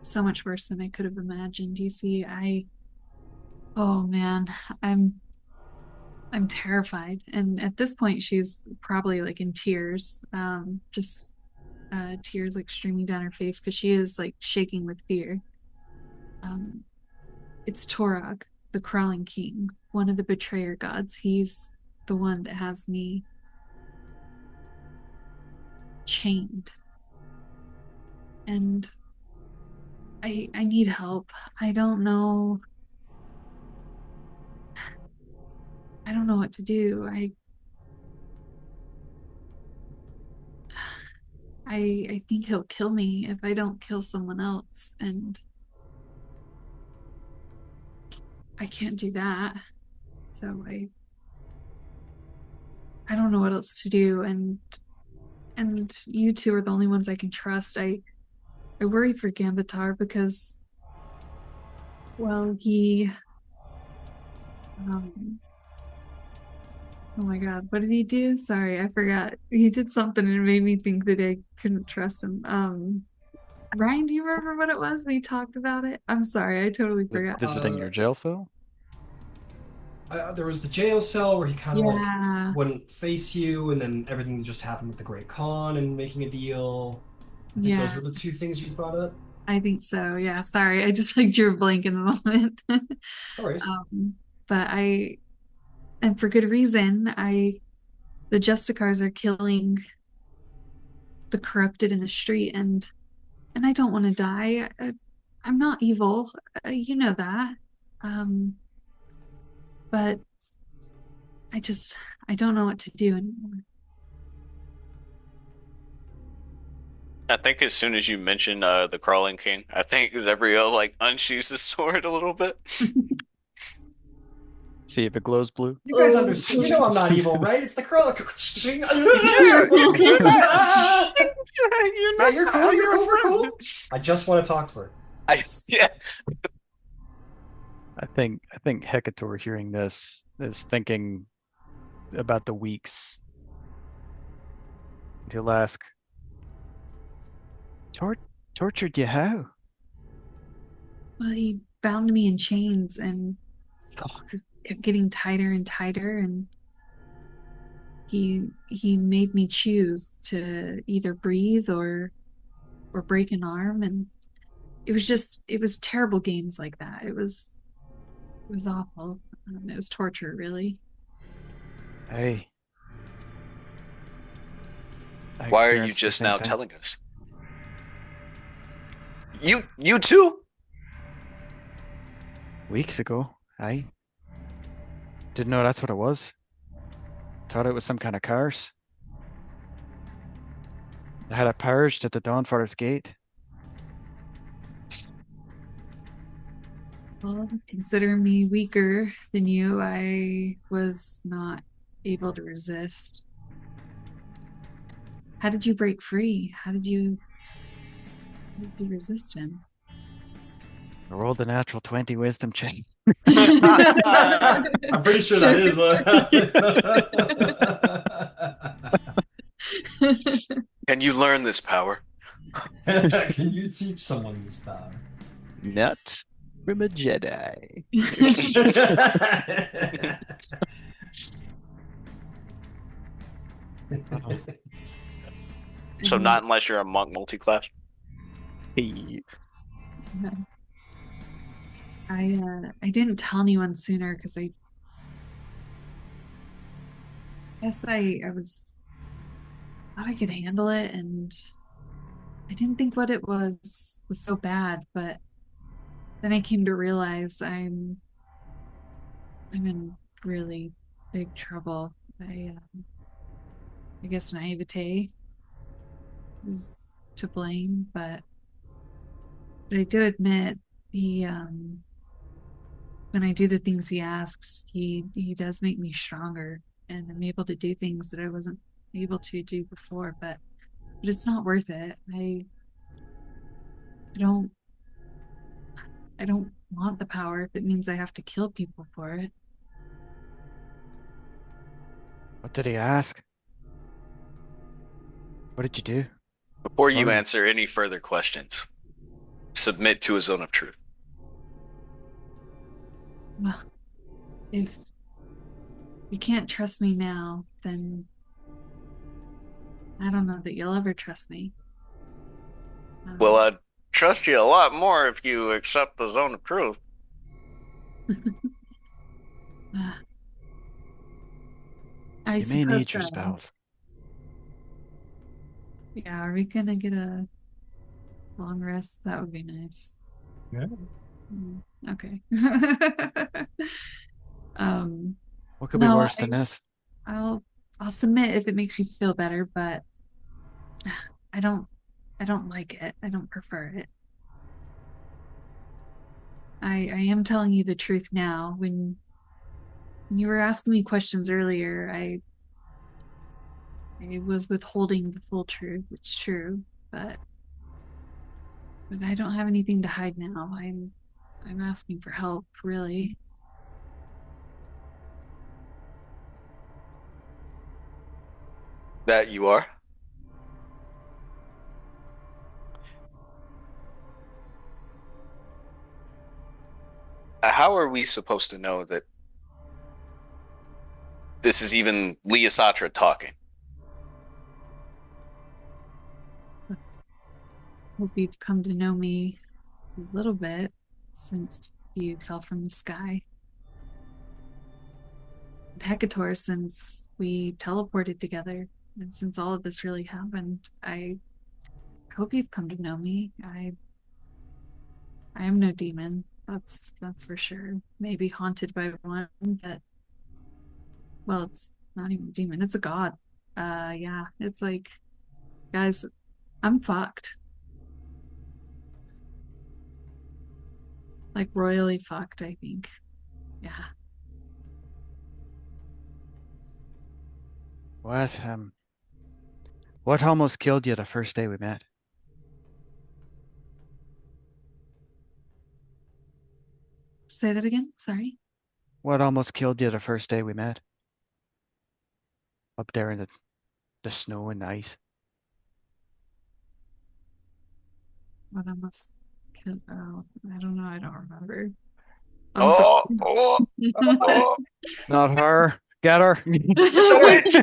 C: so much worse than I could have imagined. You see, oh man, I'm terrified. And at this point she's probably like in tears. Just tears like streaming down her face because she is like shaking with fear. Um it's Torog, the crawling king, one of the betrayer gods. He's the one that has me chained. And I need help. I don't know. I don't know what to do. I think he'll kill me if I don't kill someone else, and I can't do that. So I don't know what else to do, and you two are the only ones I can trust. I worry for Gambatar because well, he oh my god, what did he do? Sorry, I forgot. He did something and it made me think that I couldn't trust him. Ryan, do you remember what it was? We talked about it. I'm sorry, I totally forgot.
A: Visiting your jail cell?
B: There was the jail cell where he kind of like
C: Yeah,
B: wouldn't face you, and then everything that just happened with the Great Khan and making a deal. I think those
C: yeah,
B: were the two things you brought up.
C: I think so. Yeah. Sorry, I just like drew a blank in the moment.
B: No worries.
C: But and for good reason, the Justicars are killing the corrupted in the street, and I don't want to die. I'm not evil, you know that. Um, but I just I don't know what to do anymore.
E: I think as soon as you mention the Crawling King, I think Zebrio like unsheathes the sword a little bit.
A: See if it glows blue.
B: You guys understand? You know I'm not evil, right? It's the curl.
E: You're
B: Yeah,
E: not
B: you're cool. You're cool. We're cool. I just want to talk to her.
E: Yeah.
A: I think Hecator hearing this is thinking about the weeks. He'll ask, Tor tortured you how?
C: Well, he bound me in chains and
A: Oh,
C: just kept getting tighter and tighter, and he made me choose to either breathe or break an arm, and it was terrible games like that. It was awful. It was torture, really.
A: hey, I
E: Why are you
A: experienced the
E: just
A: same
E: now
A: thing.
E: telling us? You too?
A: Weeks ago, I didn't know that's what it was. Thought it was some kind of curse. I had it purged at the Dawnfather's gate.
C: Well, consider me weaker than you. I was not able to resist. How did you break free? How did you resist him?
A: I rolled a natural 20 wisdom check.
B: I'm pretty sure that is.
E: Can you learn this power?
B: Can you teach someone this power?
A: Not from a Jedi. Oh,
E: So not unless you're a monk multi-class.
A: hey.
C: I didn't tell anyone sooner because I guess I was thought I could handle it, and I didn't think what it was so bad, but then I came to realize I'm in really big trouble. I guess naivete is to blame, but I do admit he when I do the things he asks, he does make me stronger, and I'm able to do things that I wasn't able to do before, but it's not worth it. I don't I don't want the power if it means I have to kill people for it.
A: What did he ask? What did you do?
E: Before you
A: Sorry.
E: answer any further questions, submit to a zone of truth.
C: Well, if you can't trust me now, then I don't know that you'll ever trust me.
E: Well,
C: Um,
E: I'd trust you a lot more if you accept the zone of truth.
C: uh, I
A: You may
C: suppose
A: need your
C: so.
A: spells.
C: Yeah, are we gonna get a long rest? That would be nice.
B: Yeah.
C: Okay. um,
A: What could be
C: no,
A: worse than this?
C: I'll I'll submit if it makes you feel better, but I don't I don't like it. I don't prefer it. I am telling you the truth now. When you were asking me questions earlier, I was withholding the full truth. It's true, but I don't have anything to hide now. I'm asking for help, really.
E: That you are. How are we supposed to know that this is even Leosatra talking?
C: Hope you've come to know me a little bit since you fell from the sky. And Hecator, since we teleported together, and since all of this really happened, I hope you've come to know me. I am no demon. That's for sure. Maybe haunted by one, but well, it's not even a demon. It's a god. Yeah. It's like, guys, I'm fucked. Like royally fucked, I think. Yeah.
A: What almost killed you the first day we met?
C: Say that again. Sorry.
A: What almost killed you the first day we met? Up there in the snow and ice.
C: What I must kill. Oh, I don't know. I don't remember. I'm
E: Oh,
C: sorry.
E: oh, oh!
A: Not her. Get her.
E: It's a witch!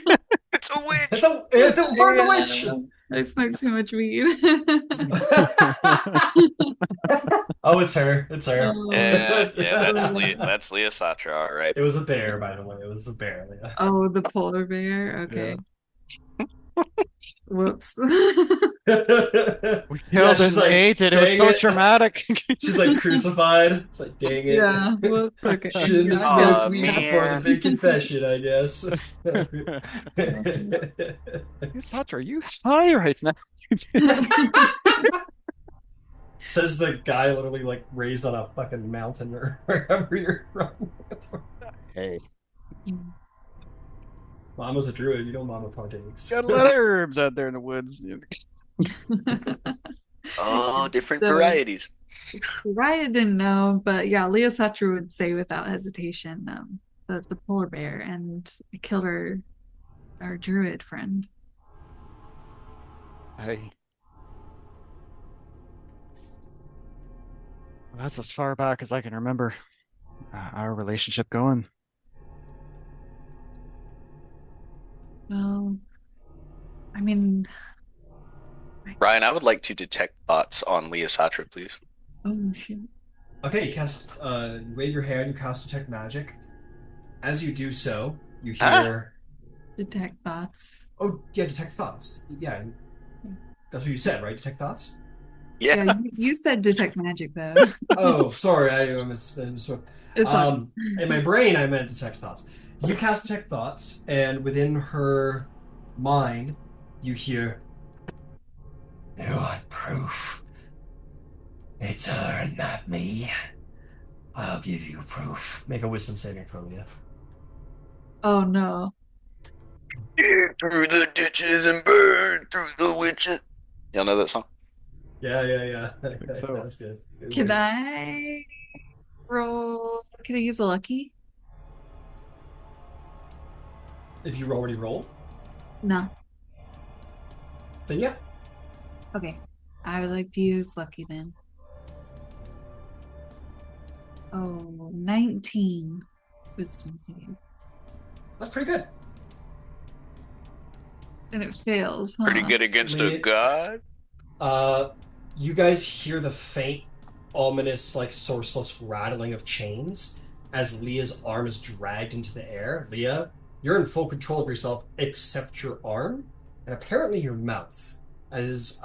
E: It's a witch!
B: It's a burn the witch.
C: I smoked too much weed.
B: Oh, it's her. It's her.
C: Oh.
E: Yeah, that's Leah Satra, all right.
B: It was a bear, by the way. It was a bear. Yeah.
C: Oh, the polar bear. Okay. Whoops.
A: We killed it and ate it. It was
B: "Dang
A: so
B: it."
A: traumatic.
B: She's like crucified. It's like, dang it.
C: Yeah. Whoops. Okay.
B: Shouldn't have
C: Yeah.
B: smoked weed before the
E: man.
B: big confession, I guess.
A: Satra, are you high right now?
B: Says the guy literally like raised on a fucking mountain or wherever you're from.
A: Hey,
B: Mama's a druid, you know Mama partakes.
A: got a lot of herbs out there in the woods.
E: Oh, different
C: So-
E: varieties.
C: Raya didn't know, but yeah, Leah Satra would say without hesitation, the polar bear, and I killed our druid friend.
A: Hey. Well, that's as far back as I can remember our relationship going.
C: Well, I mean,
E: Ryan, I would like to detect thoughts on Leah Satra, please.
C: oh shit.
B: Okay, you cast wave your hand, you cast detect magic. As you do so, you
E: Ah.
B: hear
C: Detect thoughts.
B: oh yeah, detect thoughts. Yeah. That's what you said, right? Detect thoughts?
E: Yeah.
C: Yeah, you said detect magic though.
B: Oh, sorry, I misspoke.
C: It's on.
B: In my brain, I meant detect thoughts. You cast detect thoughts, and within her mind, you hear, "You want proof? It's her and not me. I'll give you proof." Make a wisdom saving throw, Leah.
C: Oh no.
E: Through the ditches and burn through the witches. Y'all know that song?
B: Yeah.
A: think so.
B: That's good.
C: Can I roll? Can I use a lucky?
B: If you already rolled,
C: No.
B: then yeah.
C: Okay. I would like to use lucky then. Oh, 19 wisdom save.
B: That's pretty good.
C: And it fails, huh?
E: Pretty good against a
B: Leah-
E: god.
B: You guys hear the faint, ominous, like sourceless rattling of chains as Leah's arm is dragged into the air. Leah, you're in full control of yourself except your arm and apparently your mouth. As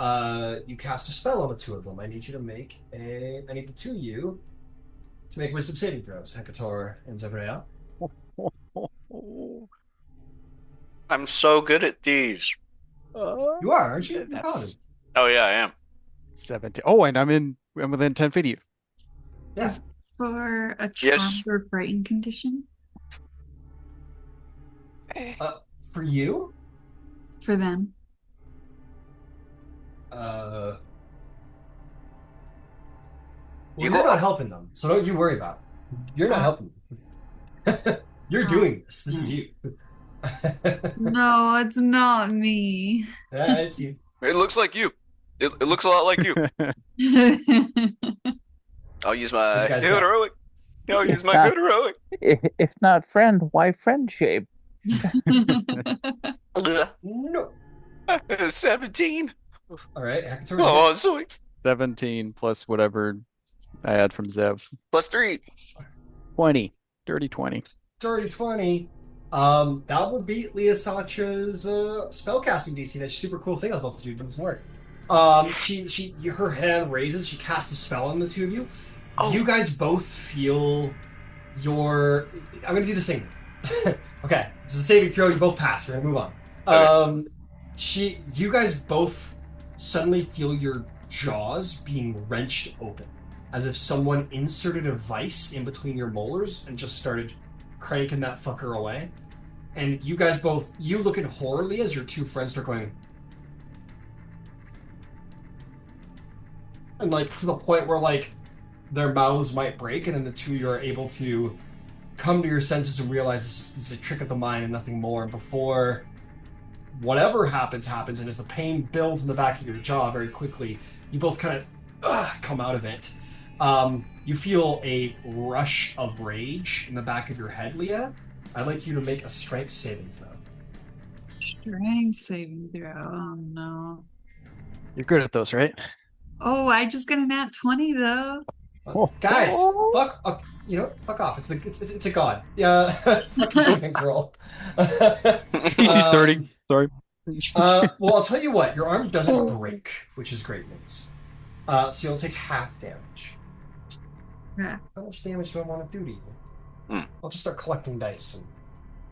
B: you cast a spell on the two of them, I need you to make a. I need the two of you to make wisdom saving throws. Hecator and Zebrea.
E: I'm so good at these.
B: You are, aren't you? You're
A: That's
B: paladin.
E: Oh yeah, I am.
A: 17. Oh, and I'm within 10 feet of you.
B: Yeah.
C: Is this for a
E: Yes.
C: charmed or frightened condition?
B: For you,
C: For them.
B: well,
E: You
B: you're
E: go-
B: not helping them, so don't you worry about it. You're not helping them. You're doing this. This is you.
C: No, it's not me.
B: Yeah, it's you.
E: It looks like you. It looks a lot like you. I'll use my
B: What you guys
E: heroic. I'll use my
D: Nah.
E: good heroic.
D: If not friend, why friendship?
B: No.
E: 17.
B: All right, Hector.
E: Oh, so
A: 17 plus whatever I had from Zev.
E: +3.
A: 20. Dirty 20.
B: Dirty 20. That would beat Leah Sacha's spellcasting DC. That's a super cool thing I was about to do this morning. Her hand raises. She casts a spell on the two of you.
E: Oh.
B: You guys both feel your. I'm gonna do this thing. Okay, it's a saving throw. You both pass. We're gonna move on.
E: Okay.
B: You guys both suddenly feel your jaws being wrenched open, as if someone inserted a vice in between your molars and just started cranking that fucker away. And you guys both, you look at horribly as your two friends start going, and like to the point where like their mouths might break, and then the two of you are able to come to your senses and realize this is a trick of the mind and nothing more. And before whatever happens, and as the pain builds in the back of your jaw very quickly, you both kind of come out of it. You feel a rush of rage in the back of your head, Leah. I'd like you to make a strength saving throw.
C: Strength saving throw. Oh no.
A: You're good at those, right?
C: Oh, I just got a nat 20 though.
B: Guys, fuck off. It's a god. Yeah, fucking girl.
A: She's 30. Sorry.
B: Well, I'll tell you what. Your arm doesn't break, which is great news. So you'll take half damage.
C: Yeah.
B: How much damage do I want to do to you? I'll just start collecting dice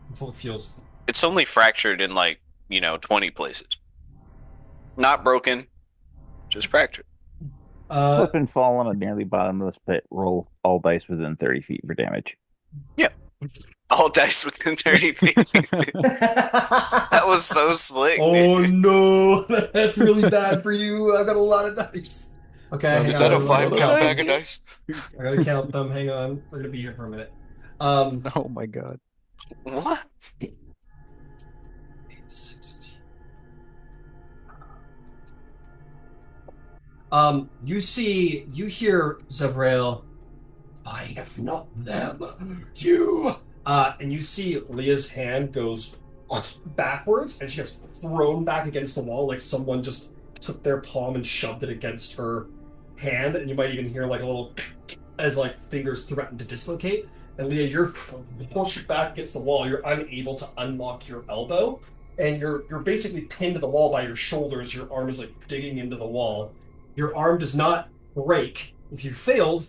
B: until it feels.
E: It's only fractured in 20 places. Not broken, just fractured.
D: Slip and fall on a nearly bottomless pit. Roll all dice within 30 feet for damage.
E: Yep. All dice within 30 feet. That was so slick.
B: Oh no, that's really bad for you. I've got a lot of dice. Okay,
E: is that a 5-count bag of dice?
B: I gotta count them. Hang on, we're gonna be here for a minute.
A: Oh my god.
E: What?
B: You hear Zavrael, I have not them, you. And you see Leah's hand goes backwards, and she gets thrown back against the wall like someone just took their palm and shoved it against her hand, and you might even hear like a little as like fingers threaten to dislocate. And Leah, you're pushed back against the wall. You're unable to unlock your elbow, and you're basically pinned to the wall by your shoulders. Your arm is like digging into the wall. Your arm does not break. If you failed,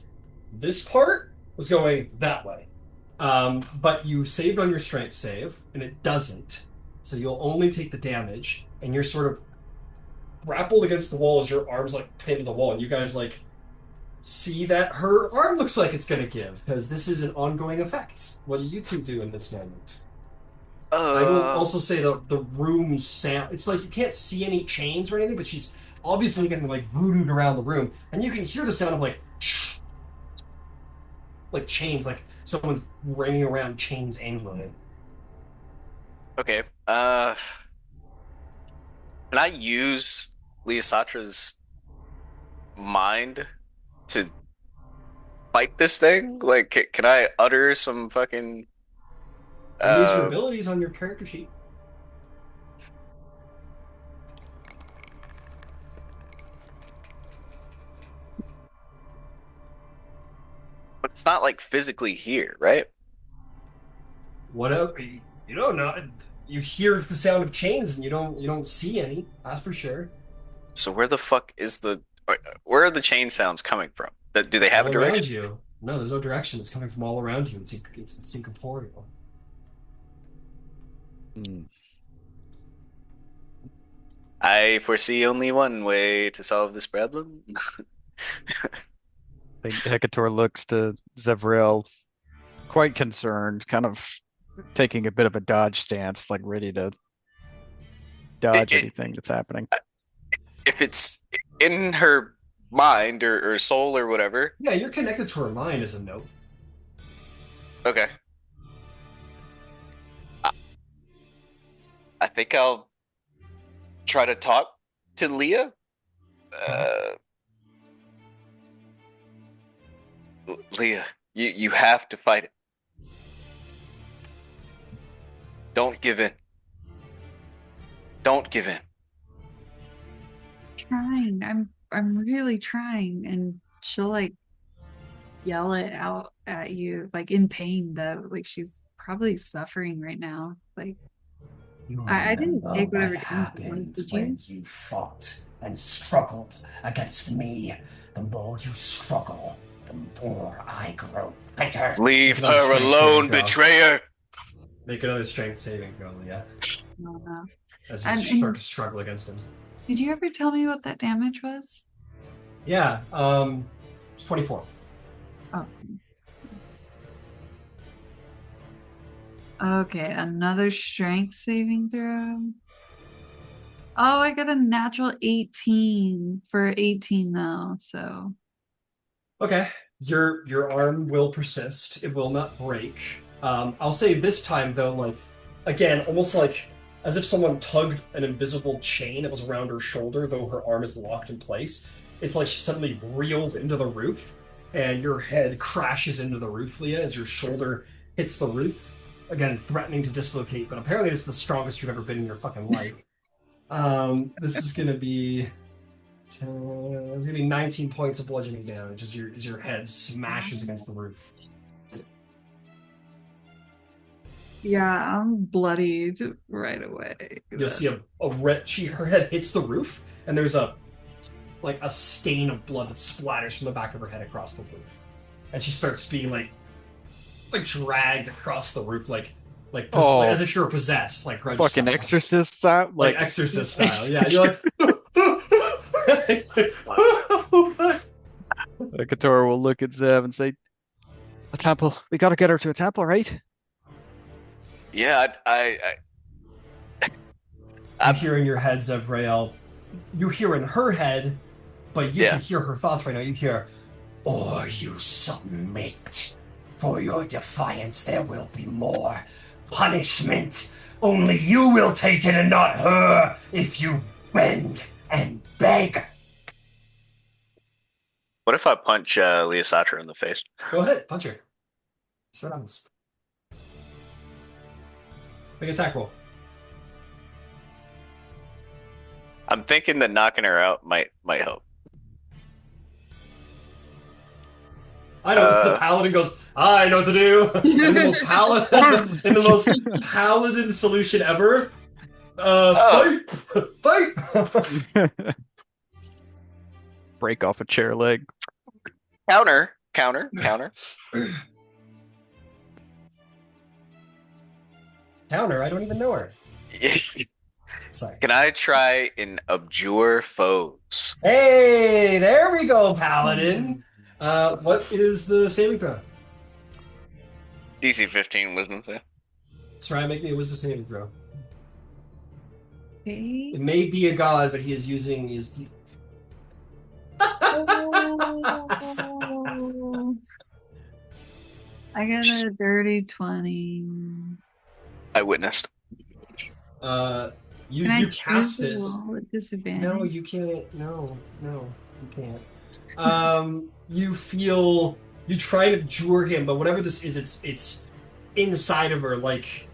B: this part was going that way. But you saved on your strength save, and it doesn't. So you'll only take the damage, and you're sort of grappled against the wall as your arm's like pinned to the wall, and you guys like see that her arm looks like it's gonna give, because this is an ongoing effect. What do you two do in this moment? I will also say the room sound, it's like you can't see any chains or anything, but she's obviously getting like voodooed around the room, and you can hear the sound of like chains, like someone ringing around chains angrily.
E: Okay. Can I use Leosatra's mind to fight this thing? Like, can I utter some fucking...
B: Use your abilities on your character sheet.
E: But it's not like physically here, right?
B: Whatever. You don't know. You hear the sound of chains, and you don't see any. That's for sure.
E: So where the fuck is where are the chain sounds coming from? Do they have
B: all
E: a direction?
B: Around you. No, there's no direction. It's coming from all around you. It's incorporeal.
E: I foresee only one way to solve this problem.
A: I think Hecator looks to Zevrael quite concerned, kind of taking a bit of a dodge stance, like ready to dodge anything that's happening.
E: If it's in her mind or soul or whatever.
B: Yeah, you're connected to her mind as a note.
E: Okay. I think I'll try to talk to Leah. Leah, you have to fight it. Don't give in. Don't give in.
C: trying. I'm really trying. And she'll like yell it out at you, like in pain though. Like she's probably suffering right now. Like
B: You
C: I didn't
B: remember
C: take
B: what
C: whatever damage it was,
B: happened
C: did
B: when
C: you?
B: you fought and struggled against me. The more you struggle, the more I grow tighter.
E: Leave
B: Make another
E: her
B: strength saving
E: alone,
B: throw.
E: betrayer.
B: Make another strength saving throw, Leah,
C: No, no.
B: as you
C: And
B: start to struggle against him.
C: did you ever tell me what that damage was?
B: Yeah, it's 24.
C: Oh. Okay, another strength saving throw. Oh, I got a natural 18 for 18 though, so
B: Okay, your arm will persist. It will not break. I'll say this time though, like again, almost like as if someone tugged an invisible chain that was around her shoulder, though her arm is locked in place. It's like she suddenly reels into the roof, and your head crashes into the roof, Leah, as your shoulder hits the roof. Again, threatening to dislocate, but apparently this is the strongest you've ever been in your fucking life. This is gonna be it's gonna be 19 points of bludgeoning damage as your head smashes against the roof.
C: yeah, I'm bloodied right away.
B: You'll see a red. Her head hits the roof, and there's a stain of blood that splatters from the back of her head across the roof, and she starts being like dragged across the roof, like as if she were possessed, like grudge
A: Fucking
B: style.
A: exorcist style,
B: like exorcist style. Yeah, you're like.
A: Katora will look at Zev and say, "A temple. We gotta get her to a temple, right?"
E: Yeah,
B: You hear in your head, Zevrael. You hear in her head, but you can hear her thoughts right now. You hear, "Or you submit. For your defiance, there will be more punishment. Only you will take it and not her if you bend and beg."
E: What if I punch Leosatra in the face?
B: Go ahead, punch her. See what happens. Big attack roll.
E: I'm thinking that knocking her out might help.
B: I know the paladin goes, I know what to do. in the most paladin solution ever. Fight!
A: Break off a chair leg.
E: Counter.
B: Counter? I don't even know her. Sorry.
E: Can I try and abjure foes?
B: Hey, there we go, paladin. What is the saving throw?
E: DC 15 wisdom save.
B: Try make me a wisdom saving throw.
C: Okay.
B: It may be a god, but he is using his.
C: Oh. I got a dirty 20.
B: You
C: Can I
B: cast
C: choose to
B: this.
C: roll at disadvantage?
B: No, you can't. No, you can't. You try to abjure him, but whatever this is, it's inside of her, like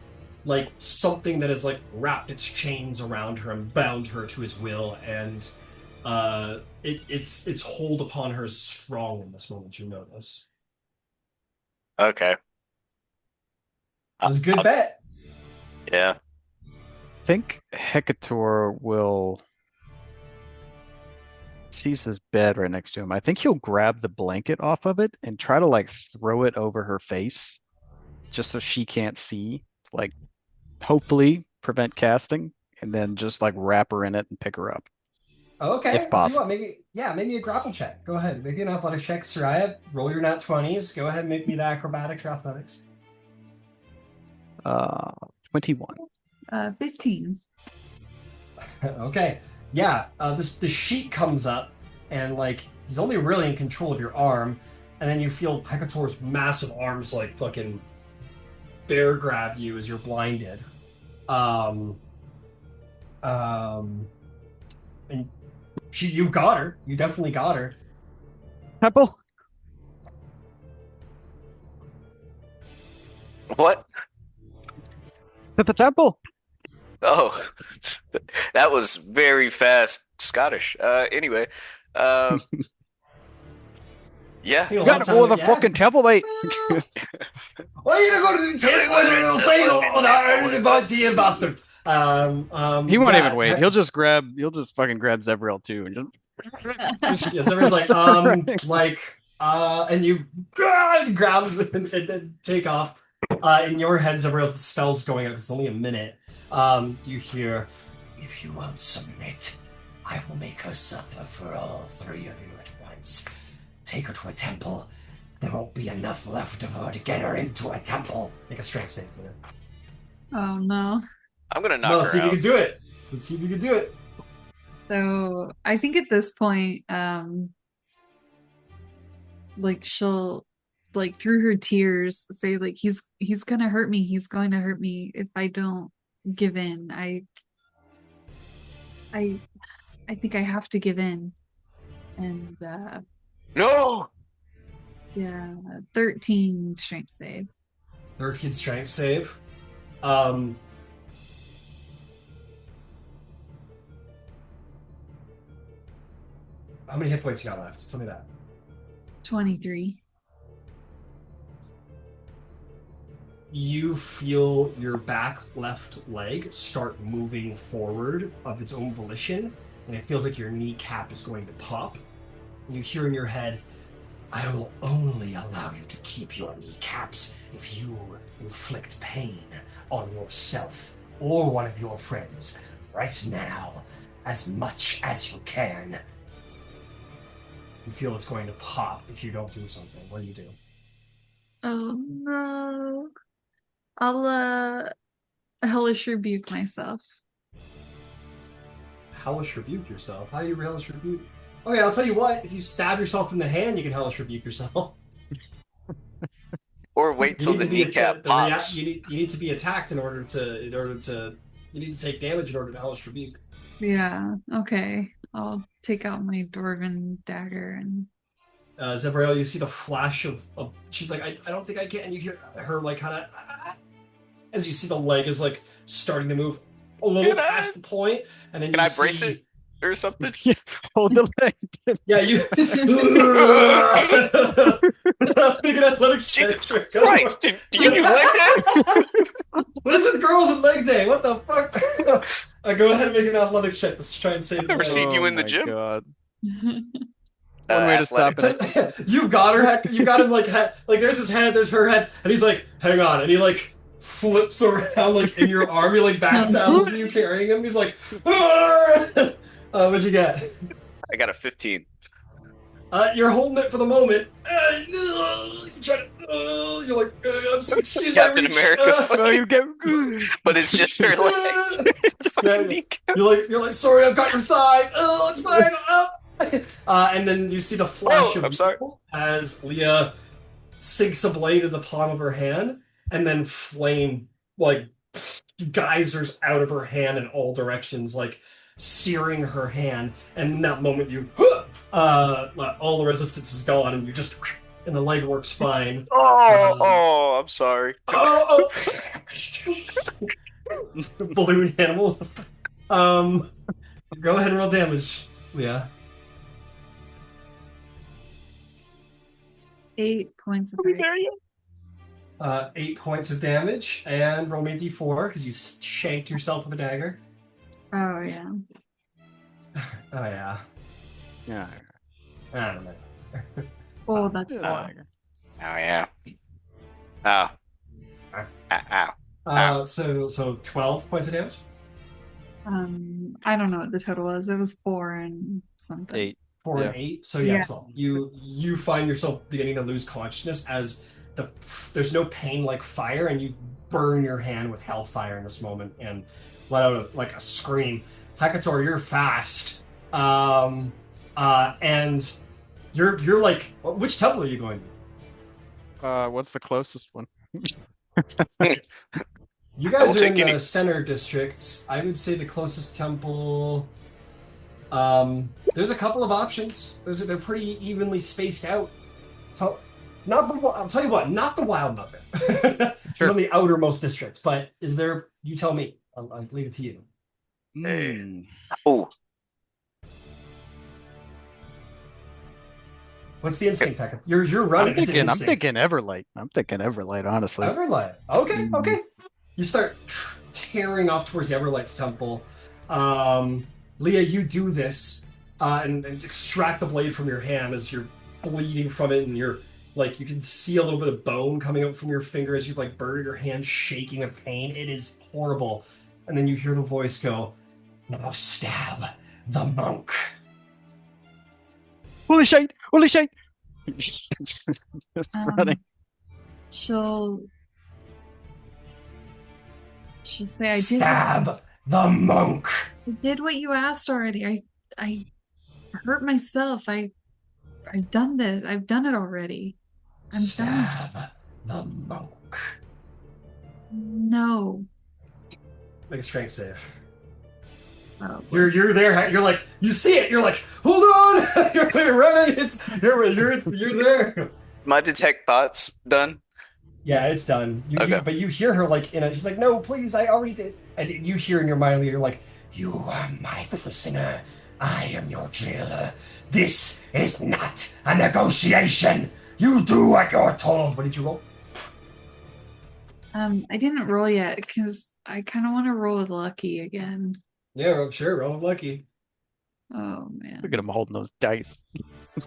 B: something that has like wrapped its chains around her and bound her to his will, and its hold upon her is strong in this moment. You notice.
E: Okay.
B: It was a good bet.
E: Yeah.
A: I think Hecator will sees his bed right next to him. I think he'll grab the blanket off of it and try to like throw it over her face just so she can't see. Like hopefully prevent casting and then just like wrap her in it and pick her up.
B: Okay.
A: If possible.
B: Maybe a grapple check. Go ahead. Maybe an athletics check. Soraya, roll your nat 20s. Go ahead and make me the acrobatics or athletics.
A: 21.
C: 15.
B: Okay. Yeah. The sheet comes up, and like he's only really in control of your arm, and then you feel Hecator's massive arms like fucking bear grab you as you're blinded. And you got her. You definitely got her.
A: Temple?
E: What?
A: At the temple?
E: Oh, that was very fast Scottish. Anyway, um, yeah.
B: Taking a
A: You
B: lot
A: gotta
B: of
A: go to
B: time.
A: the fucking temple, mate.
B: Why are you gonna go to the temple? They'll say, "Oh, no, invite the bastard."
A: He won't even
B: Yeah,
A: wait. He'll just fucking grab Zevrael too, and just
B: yeah. Somebody's like,
A: start running.
B: and you grab him and then take off. In your head, Zevrael's the spell's going out. It's only a minute. You hear, "If you won't submit, I will make her suffer for all three of you at once. Take her to a temple. There won't be enough left of her to get her into a temple." Make a strength save.
C: Oh no.
E: I'm gonna knock
B: No,
E: her
B: let's see if you
E: out.
B: can do it. Let's see if you can do it.
C: So I think at this point, like she'll like through her tears say like he's gonna hurt me. He's going to hurt me if I don't give in. I think I have to give in. And
E: No.
C: yeah, 13 strength save.
B: 13 strength save. How many hit points you got left? Tell me that.
C: 23.
B: You feel your back left leg start moving forward of its own volition, and it feels like your kneecap is going to pop. And you hear in your head, "I will only allow you to keep your kneecaps if you inflict pain on yourself or one of your friends right now, as much as you can." You feel it's going to pop if you don't do something. What do you do?
C: Oh no. I'll hellish rebuke myself.
B: Hellish rebuke yourself? How do you hellish rebuke? Okay, I'll tell you what. If you stab yourself in the hand, you can hellish rebuke yourself.
E: Or wait till the kneecap pops.
B: You need to be attacked in order to you need to take damage in order to hellish rebuke.
C: Yeah, okay. I'll take out my dwarven dagger and
B: Zevrael, you see the flash of she's like, I don't think I can. And you hear her like kind of as you see the leg is like starting to move a little past the point, and then
E: Can I brace it or something?
A: Yeah, hold the leg.
B: Yeah, you. Make an athletics check.
E: Jesus Christ! Do you do leg day?
B: What is it, girls and leg day? What the fuck? Go ahead and make an athletics check. Let's try and save.
E: I've never seen you in the
A: my
E: gym.
A: God. One way to stop
E: Athletics.
A: it.
B: You've got her. You got him like there's his head, there's her head, and he's like, "Hang on," and he like flips around like in your arm. He like backsaddles you carrying him. He's like, what'd you get?
E: I got a 15.
B: You're holding it for the moment. You're like, I'm succeeding.
E: Captain America.
A: Oh, you get.
E: But it's just her leg. It's a fucking kneecap.
B: You're like, sorry, I've got your thigh. Oh, it's fine. And then you see the flash of
E: I'm sorry.
B: as Leah sinks a blade in the palm of her hand, and then flame like geysers out of her hand in all directions, like searing her hand. And in that moment, you all the resistance is gone, and you just and the leg works fine.
E: I'm sorry.
B: Oh. Balloon animal. Go ahead and roll damage, Leah.
C: 8 points of
E: Are we
C: fire.
E: there yet?
B: 8 points of damage, and roll me a d4 because you shanked yourself with a dagger.
C: Oh yeah.
B: Oh yeah.
A: Yeah.
B: I don't know.
C: Oh, that's
A: Yeah.
C: cool.
E: Oh yeah. Oh. Ow.
B: So 12 points of damage.
C: I don't know what the total was. It was 4 and something.
A: 8.
B: 4
A: Yeah.
B: and 8. So yeah,
C: Yeah.
B: 12. You find yourself beginning to lose consciousness as there's no pain like fire, and you burn your hand with hellfire in this moment and let out a scream. Hekator, you're fast. And you're like, which temple are you going to?
A: What's the closest one?
B: You
E: I will
B: guys are in
E: take
B: the
E: any.
B: center districts. I would say the closest temple. There's a couple of options. They're pretty evenly spaced out. I'll tell you what, not the Wild Nugget. It's
A: Sure.
B: on the outermost districts. But is there? You tell me. I'll leave it to you.
A: Hmm.
E: Oh,
B: What's the instinct attack? You're
A: I'm
B: running. It's an
A: thinking. I'm
B: instinct.
A: thinking Everlight. I'm thinking Everlight. Honestly.
B: Everlight. Okay,
A: Mhm.
B: okay. You start tearing off towards the Everlight's temple. Leah, you do this and extract the blade from your hand as you're bleeding from it, and you're like you can see a little bit of bone coming out from your finger as you've like burned your hand, shaking with pain. It is horrible. And then you hear the voice go, "Now stab the monk."
A: Holy shit! Holy shit! Just running.
C: She'll say,
B: Stab the monk.
C: I did what you asked already. I hurt myself. I've done this. I've done it already. I'm done.
B: Stab the monk.
C: No.
B: Make a strength save.
C: Oh,
B: You're there. You're like you see it. You're like, hold on. You're running. You're there.
E: my detect bots done.
B: Yeah, it's done.
E: Okay.
B: But you hear her like she's like, no, please, I already did. And you hear in your mind, you're like, you are my prisoner. I am your jailer. This is not a negotiation. You do what you're told. What did you roll?
C: I didn't roll yet because I kind of want to roll with lucky again.
B: Yeah, sure. Roll lucky.
C: Oh man.
A: Look at him holding those dice.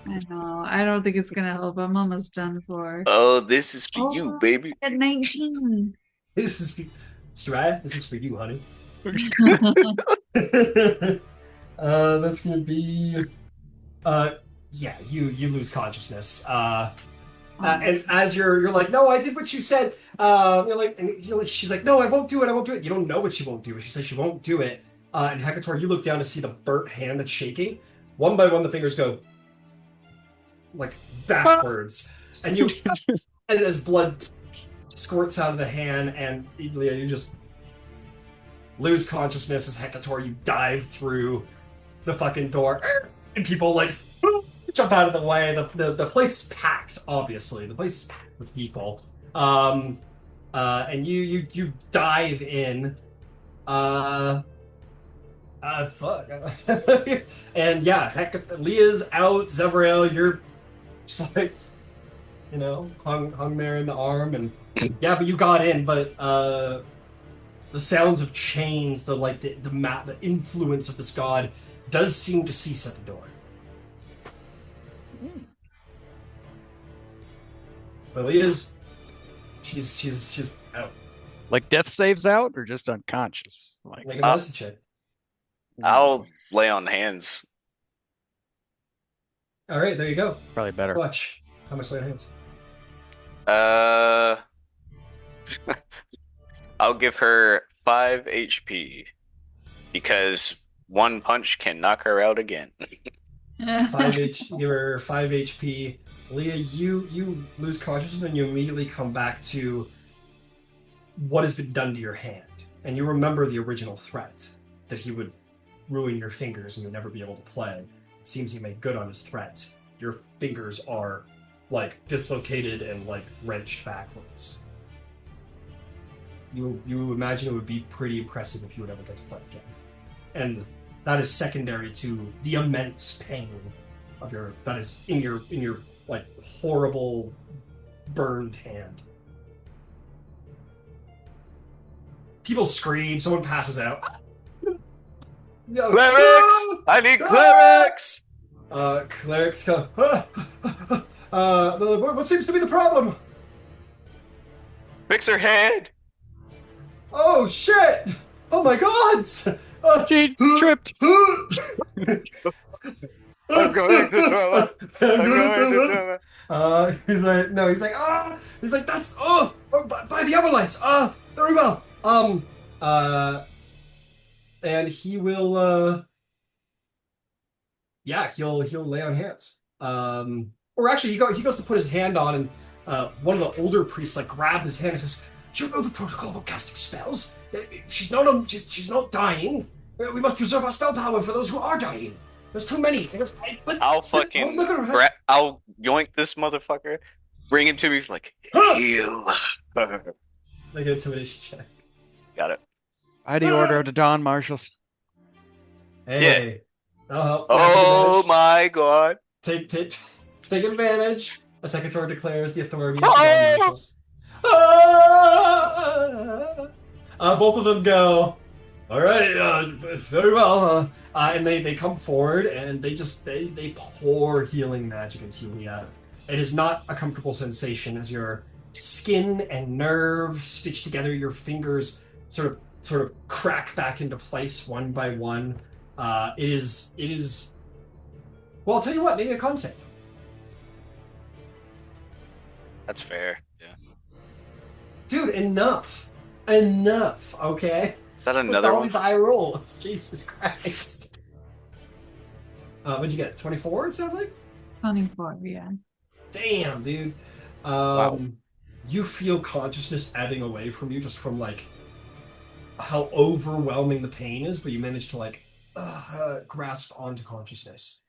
C: I know. I don't think it's gonna help. I'm almost done for.
E: Oh, this is for you, baby.
C: At 19.
B: This is for Strat. This is for you, honey. That's gonna be yeah, you lose consciousness. And as you're like, no, I did what you said. You're like, she's like, no, I won't do it. I won't do it. You don't know what she won't do. She says she won't do it. And Hecator, you look down to see the burnt hand that's shaking. One by one, the fingers go like backwards, and as blood squirts out of the hand, and Leah, you just lose consciousness as Hecator, you dive through the fucking door, and people like jump out of the way. The place is packed, obviously. The place is packed with people. And you dive in. Fuck. And yeah, Leah's out. Zevrael, you're just like, hung there in the arm, and yeah, but you got in. But the sounds of chains, the influence of this god does seem to cease at the door. But Leah's, she's out.
A: Like death saves out, or just unconscious? Like
B: Make a medicine check.
E: I'll lay on hands.
B: All right, there you go.
A: probably better.
B: Watch how much lay on hands.
E: I'll give her 5 HP because one punch can knock her out again.
B: 5 give her 5 HP. Leah, you lose consciousness and you immediately come back to what has been done to your hand, and you remember the original threat that he would ruin your fingers and you'll never be able to play. It seems you made good on his threat. Your fingers are like dislocated and like wrenched backwards. You imagine it would be pretty impressive if you would ever get to play again, and that is secondary to the immense pain of that is in your like horrible burned hand. People scream. Someone passes out.
E: Clerics! I need clerics!
B: Clerics come. What seems to be the problem?
E: Fix her head!
B: Oh shit! Oh my god!
A: She tripped.
E: I'm going to throw up. I'm going to throw up.
B: He's like, no, he's like, he's like, that's, by the other lights, very well. And he will, he'll lay on hands. Or actually, he goes to put his hand on, and one of the older priests like grab his hand and says, "You know the protocol about casting spells. She's not dying. We must preserve our spell power for those who are dying. There's too many.
E: I'll fucking I'll yoink this motherfucker, bring him to me. He's like, heal.
B: Make an intimidation check.
E: Got it.
A: By the order of the Dawn Marshals.
B: Hey. Magic
E: Oh
B: advantage.
E: my god.
B: Take advantage. A Secator declares the authority of the Dawn
E: Oh!
B: Marshals. Both of them go, all right, very well. And they come forward and they pour healing magic into you, Leah. It is not a comfortable sensation as your skin and nerve stitched together, your fingers sort of crack back into place one by one. It is. Well, I'll tell you what. Maybe a con save.
E: That's fair. Yeah.
B: Dude, enough. Okay.
E: Is that
B: With
E: another
B: all
E: one?
B: these eye rolls. Jesus Christ. What'd you get? 24, it sounds like?
C: 24, yeah.
B: Damn, dude.
A: Wow.
B: You feel consciousness ebbing away from you just from like how overwhelming the pain is, but you manage to like grasp onto consciousness.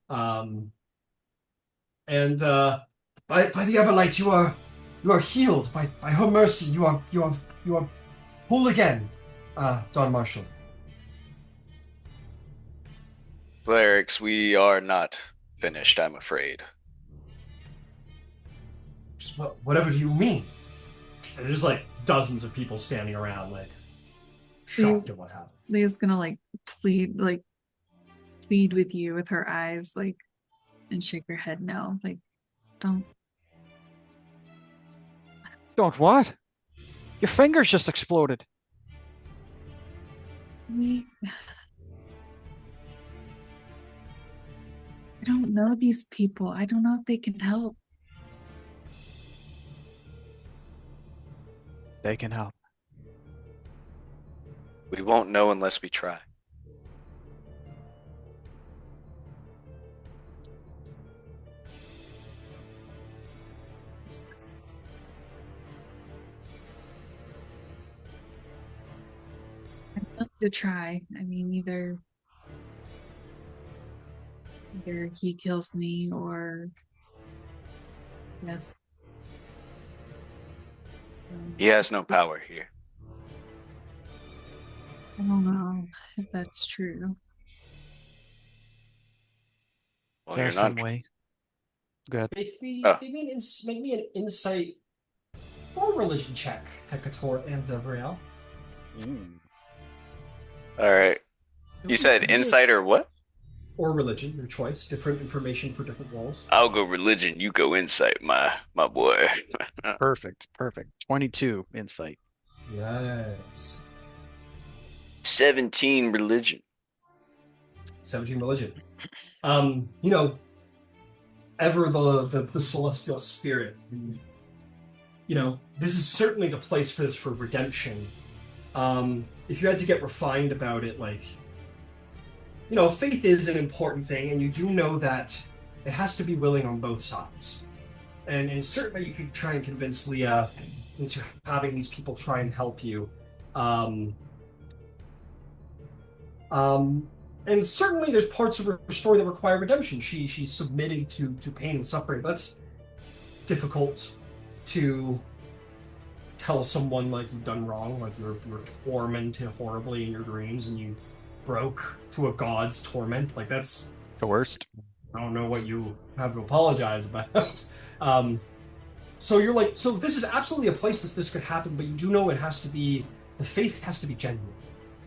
B: And by the Everlight, you are healed. By her mercy, you are whole again, Don Marshall.
E: Clerics, we are not finished, I'm afraid.
B: Whatever do you mean? There's like dozens of people standing around, like shocked at what happened.
C: Leah's gonna like plead with you with her eyes, like, and shake her head no. Like, don't.
A: Don't what? Your fingers just exploded.
C: I don't know these people. I don't know if they can help.
A: They can help.
E: We won't know unless we try.
C: I'd love to try. I mean, either he kills me or yes.
E: He has no power here.
C: I don't know if that's true.
E: Well,
A: There's
E: you're not.
A: some way. Good.
B: Make me
E: Oh.
B: an insight or religion check, Hecator and Zavriel.
E: All right. You said insight or what?
B: Or religion, your choice. Different information for different roles.
E: I'll go religion. You go insight, my boy.
A: Perfect. 22 insight.
B: Yes.
E: 17 religion.
B: 17 religion. You know, ever the celestial spirit. You know, this is certainly the place for this for redemption. If you had to get refined about it, like, you know, faith is an important thing, and you do know that it has to be willing on both sides. And certainly you could try and convince Leah into having these people try and help you. And certainly there's parts of her story that require redemption. She's submitting to pain and suffering. That's difficult to tell someone like you've done wrong, like you're tormented horribly in your dreams and you broke to a god's torment. Like that's
A: The worst.
B: I don't know what you have to apologize about. So you're like, so this is absolutely a place that this could happen, but you do know it has to be, the faith has to be genuine.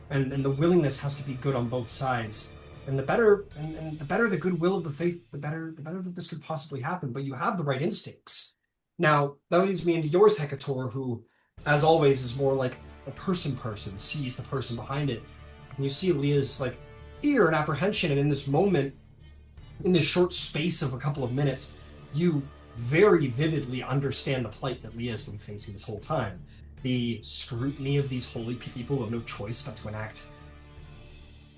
B: And the willingness has to be good on both sides. And the better the goodwill of the faith, the better that this could possibly happen. But you have the right instincts. Now, that leads me into yours, Hecator, who, as always, is more like a person, sees the person behind it. And you see Leah's like fear and apprehension, and in this moment, in this short space of a couple of minutes, you very vividly understand the plight that Leah's been facing this whole time. The scrutiny of these holy people who have no choice but to enact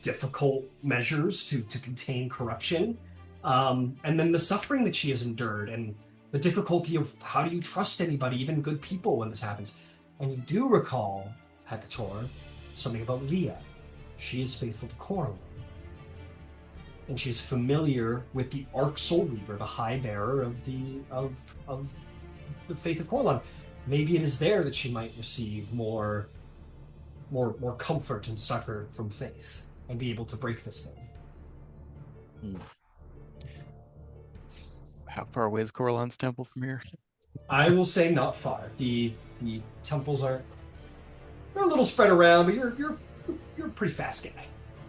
B: difficult measures to contain corruption. And then the suffering that she has endured and the difficulty of how do you trust anybody, even good people, when this happens. And you do recall, Hecator, something about Leah. She is faithful to Corlin. And she's familiar with the Arc Soul Reaver, the High Bearer of the faith of Corlin. Maybe it is there that she might receive more more comfort and succor from faith and be able to break this thing.
A: How far away is Coralon's temple from here?
B: I will say not far. The temples are they're a little spread around, but you're a pretty fast guy.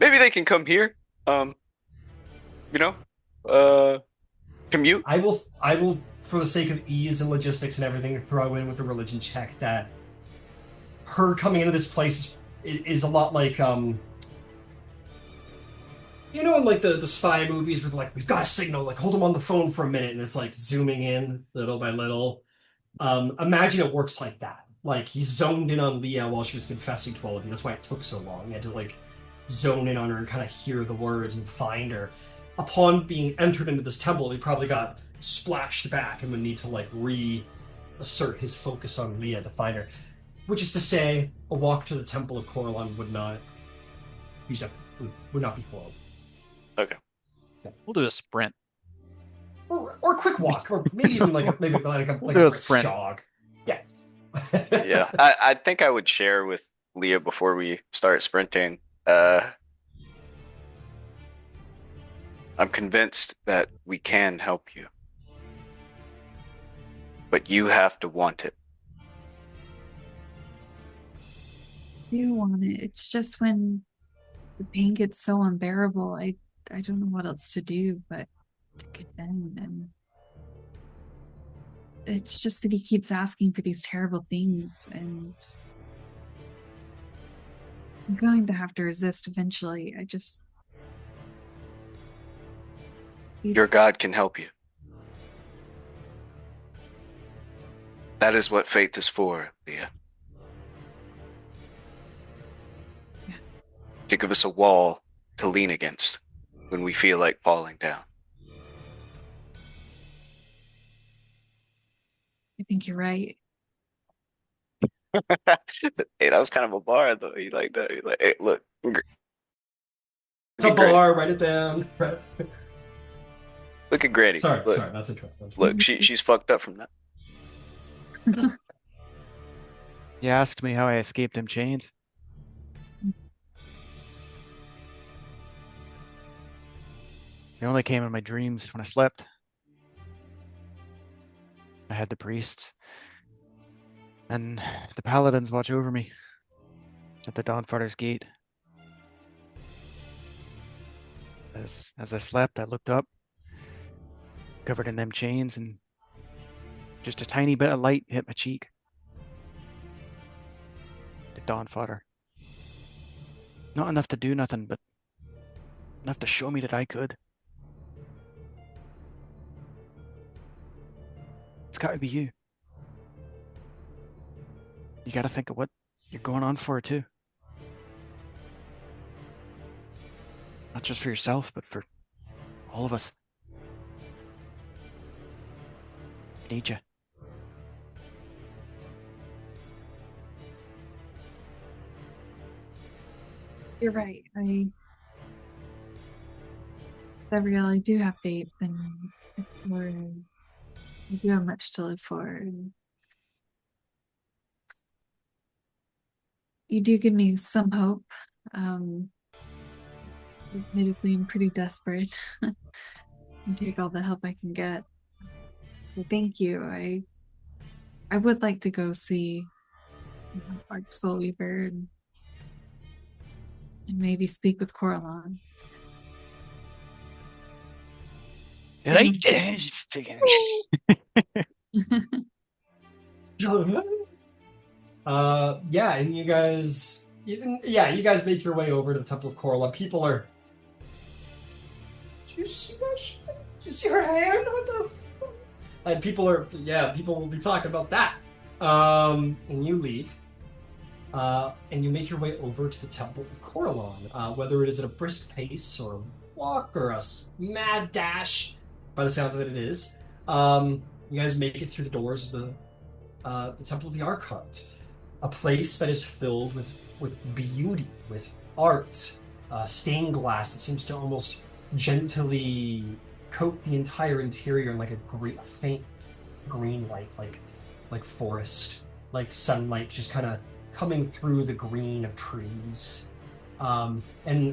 E: Maybe they can come here. Commute.
B: I will for the sake of ease and logistics and everything throw in with the religion check that her coming into this place is a lot like you know, in like the spy movies where like we've got a signal, like hold them on the phone for a minute, and it's like zooming in little by little. Imagine it works like that. Like he zoned in on Leah while she was confessing to all of you. That's why it took so long. He had to like zone in on her and kind of hear the words and find her. Upon being entered into this temple, he probably got splashed back and would need to like reassert his focus on Leah to find her. Which is to say, a walk to the Temple of Coralon would not be horrible.
E: Okay.
A: We'll do a sprint.
B: Or a quick walk, or maybe even like a
A: We'll do a
B: brisk
A: sprint.
B: jog. Yeah.
E: Yeah, I think I would share with Leah before we start sprinting. I'm convinced that we can help you, but you have to want it.
C: I do want it. It's just when the pain gets so unbearable, I don't know what else to do but to give in. And it's just that he keeps asking for these terrible things, and I'm going to have to resist eventually.
E: Your God can help you. That is what faith is for, Leah.
C: Yeah.
E: To give us a wall to lean against when we feel like falling down.
C: I think you're right.
E: Hey, that was kind of a bar, though. You like that? You're like, hey, look.
B: It's a bar, write it down.
E: Look at Granny.
B: Sorry,
E: Look,
B: that's a trip.
E: look, she's fucked up from that.
A: You asked me how I escaped them chains. They only came in my dreams when I slept. I had the priests. And the paladins watch over me at the Dawnfather's gate. As I slept, I looked up, covered in them chains, and just a tiny bit of light hit my cheek. The Dawnfather. Not enough to do nothing, but enough to show me that I could. It's gotta be you. You gotta think of what you're going on for, too. Not just for yourself, but for all of us. I need you.
C: You're right. Gabrielle, I do have faith, and I do have much to live for. And you do give me some hope. Admittedly, I'm pretty desperate and take all the help I can get. So thank you. I would like to go see Arch Soulweaver and maybe speak with Coralon.
B: Yeah, and you guys make your way over to the Temple of Coralon. People are. Do you see that shit? Do you see her hand? What the? And people will be talking about that. And you leave. And you make your way over to the Temple of Coralon. Whether it is at a brisk pace or a walk or a mad dash, by the sounds of it, it is. You guys make it through the doors of the Temple of the Archont, a place that is filled with beauty, with art, stained glass that seems to almost gently coat the entire interior in like a faint green light, like forest, like sunlight just kind of coming through the green of trees, and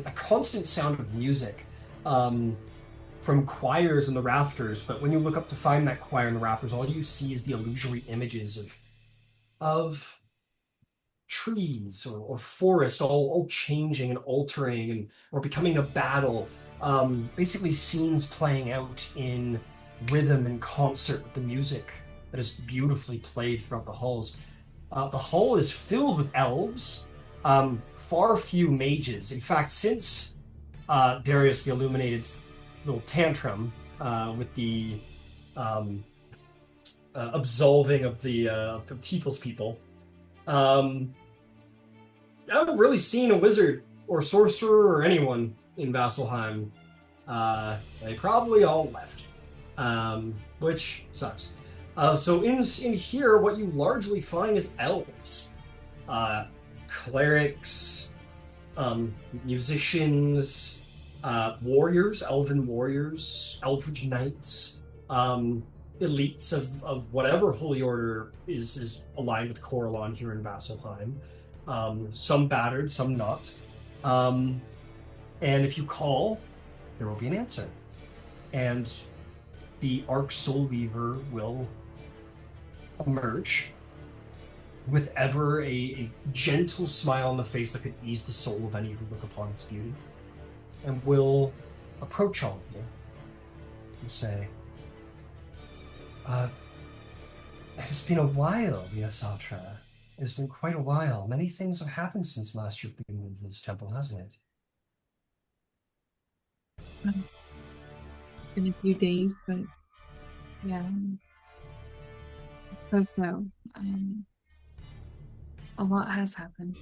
B: a constant sound of music from choirs in the rafters. But when you look up to find that choir in the rafters, all you see is the illusory images of trees or forest all changing and altering and or becoming a battle. Basically scenes playing out in rhythm and concert with the music that is beautifully played throughout the halls. The hall is filled with elves, far few mages. In fact, since Darius the Illuminated's little tantrum with the absolving of the Tiefl's people, I haven't really seen a wizard or sorcerer or anyone in Vasselheim. They probably all left, which sucks. So in here, what you largely find is elves, clerics, musicians, warriors, elven warriors, eldritch knights, elites of whatever holy order is aligned with Corellon here in Vasselheim. Some battered, some not. And if you call, there will be an answer. And the Arc Soul Weaver will emerge with ever a gentle smile on the face that could ease the soul of any who look upon its beauty, and will approach all of you and say, it's been a while, Viasatra. It's been quite a while. Many things have happened since last you've been into this temple, hasn't it?
C: Been a few days, but yeah, I suppose so. A lot has happened.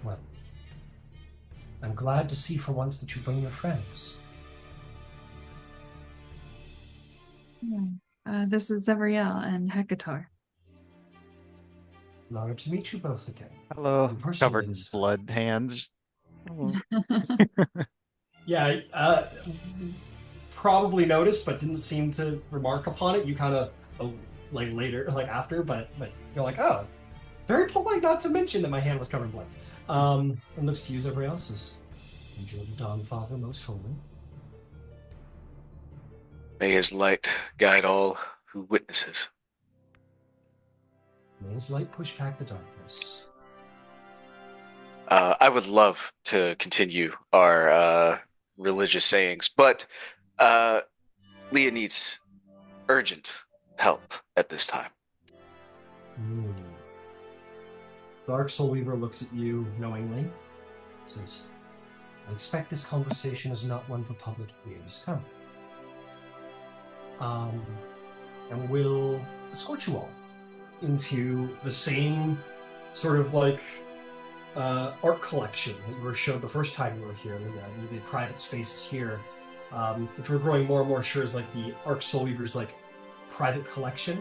B: Well, I'm glad to see for once that you bring your friends.
C: Yeah. This is Zevriel and Hecator.
B: An honor to meet you both again.
A: Hello.
B: And personally,
A: Covered in blood hands. Oh.
B: Yeah, probably noticed, but didn't seem to remark upon it. You kind of, like later, like after, but you're like, oh, very polite not to mention that my hand was covered in blood. And looks to you, everybody else, as Angel of the Dawn Father, most holy.
E: May his light guide all who witnesses.
B: May his light push back the darkness.
E: I would love to continue our religious sayings, but Leah needs urgent help at this time.
B: Dark Soul Weaver looks at you knowingly, says, I expect this conversation is not one for public ears. Come. And we'll escort you all into the same sort of like art collection that you were showed the first time you were here, the private spaces here, which we're growing more and more sure is like the Arc Soul Weaver's like private collection.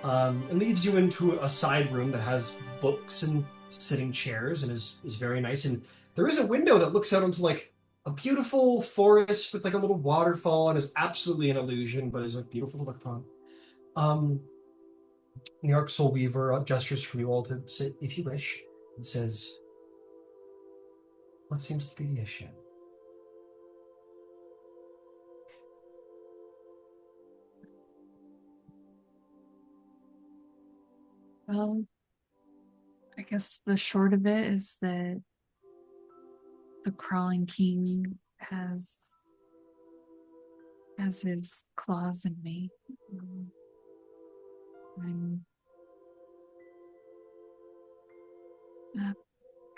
B: It leads you into a side room that has books and sitting chairs and is very nice. And there is a window that looks out into like a beautiful forest with like a little waterfall and is absolutely an illusion, but is like beautiful to look upon. The Arc Soul Weaver gestures for you all to sit if you wish and says, what seems to be the issue?
C: Well, I guess the short of it is that the Crawling King has his claws in me.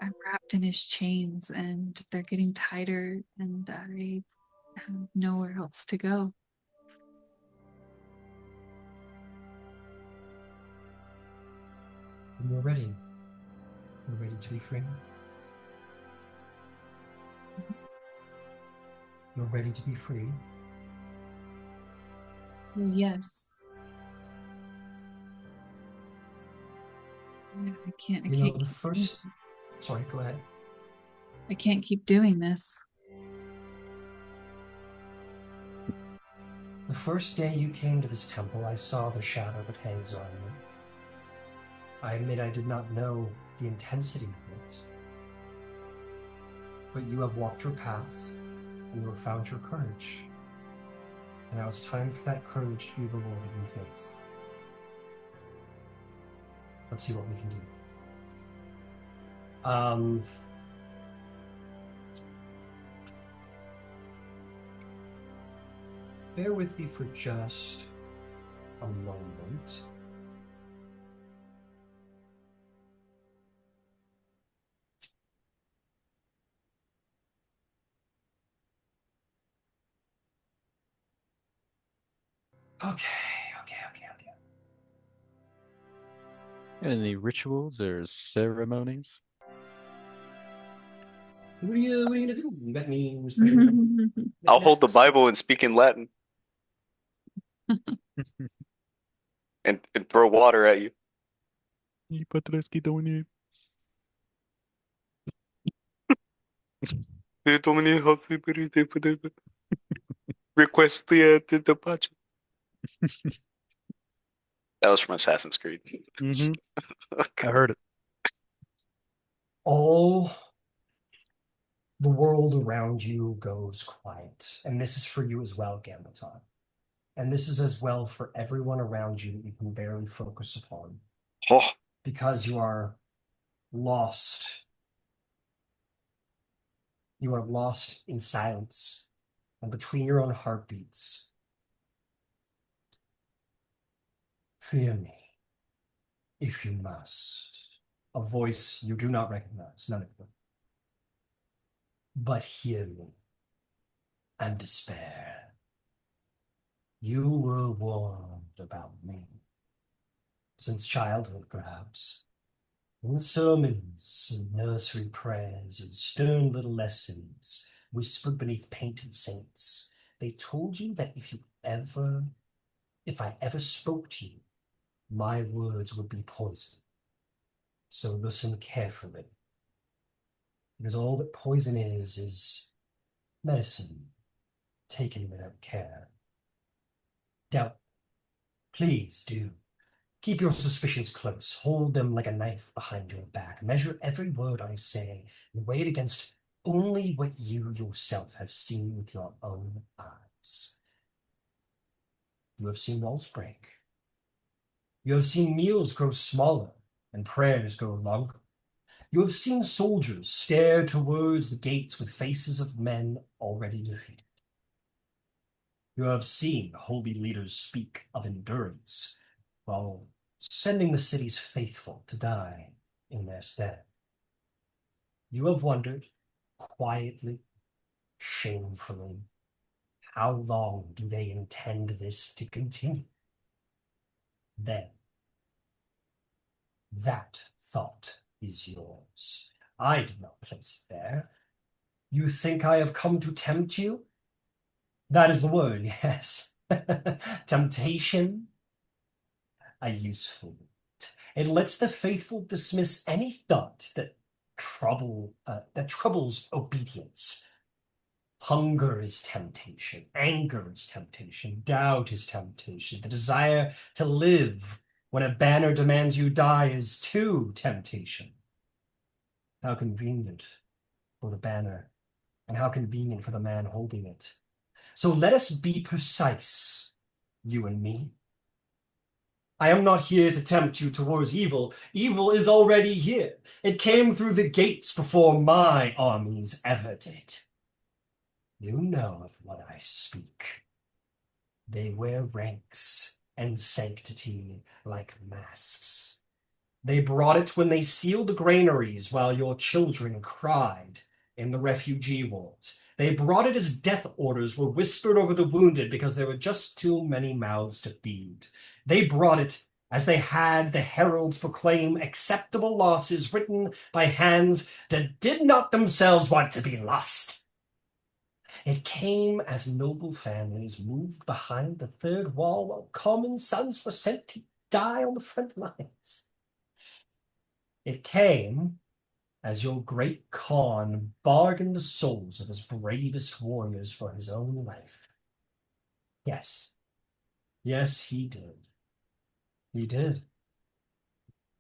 C: I'm wrapped in his chains, and they're getting tighter, and I have nowhere else to go.
B: When you're ready. You're ready to be free. You're ready to be free.
C: Well, yes. I can't.
B: You know, the first. Sorry, go ahead.
C: I can't keep doing this.
B: The first day you came to this temple, I saw the shadow that hangs on you. I admit I did not know the intensity of it. But you have walked your path, and you have found your courage. And now it's time for that courage to be rewarded in faith. Let's see what we can do. Bear with me for just a moment. Okay.
A: Any rituals or ceremonies?
B: What are you gonna do? You got any special
E: I'll hold the
B: knickknacks?
E: Bible and speak in Latin and throw water at you. Request the pacho. That was from Assassin's Creed.
A: Mm-hmm. I heard it.
B: All the world around you goes quiet. And this is for you as well, Gambaton. And this is as well for everyone around you that you can barely focus upon.
E: Oh,
B: Because you are lost. You are lost in silence and between your own heartbeats. Fear me, if you must. A voice you do not recognize, none of them. But hear me and despair. You were warned about me. Since childhood, perhaps. In sermons and nursery prayers and stern little lessons whispered beneath painted saints, they told you that if I ever spoke to you, my words would be poison. So listen carefully. Because all that poison is medicine taken without care. Now, please do. Keep your suspicions close. Hold them like a knife behind your back. Measure every word I say and weigh it against only what you yourself have seen with your own eyes. You have seen walls break. You have seen meals grow smaller and prayers grow longer. You have seen soldiers stare towards the gates with faces of men already defeated. You have seen holy leaders speak of endurance while sending the city's faithful to die in their stead. You have wondered, quietly, shamefully, how long do they intend this to continue? Then, that thought is yours. I did not place it there. You think I have come to tempt you? That is the word, yes. Temptation, a useful word. It lets the faithful dismiss any thought that troubles obedience. Hunger is temptation. Anger is temptation. Doubt is temptation. The desire to live when a banner demands you die is too temptation. How convenient for the banner, and how convenient for the man holding it. So let us be precise, you and me. I am not here to tempt you towards evil. Evil is already here. It came through the gates before my armies ever did. You know of what I speak. They wear ranks and sanctity like masks. They brought it when they sealed the granaries while your children cried in the refugee wards. They brought it as death orders were whispered over the wounded because there were just too many mouths to feed. They brought it as they had the heralds proclaim acceptable losses written by hands that did not themselves want to be lost. It came as noble families moved behind the third wall while common sons were sent to die on the front lines. It came as your great Khan bargained the souls of his bravest warriors for his own life. Yes, he did. He did.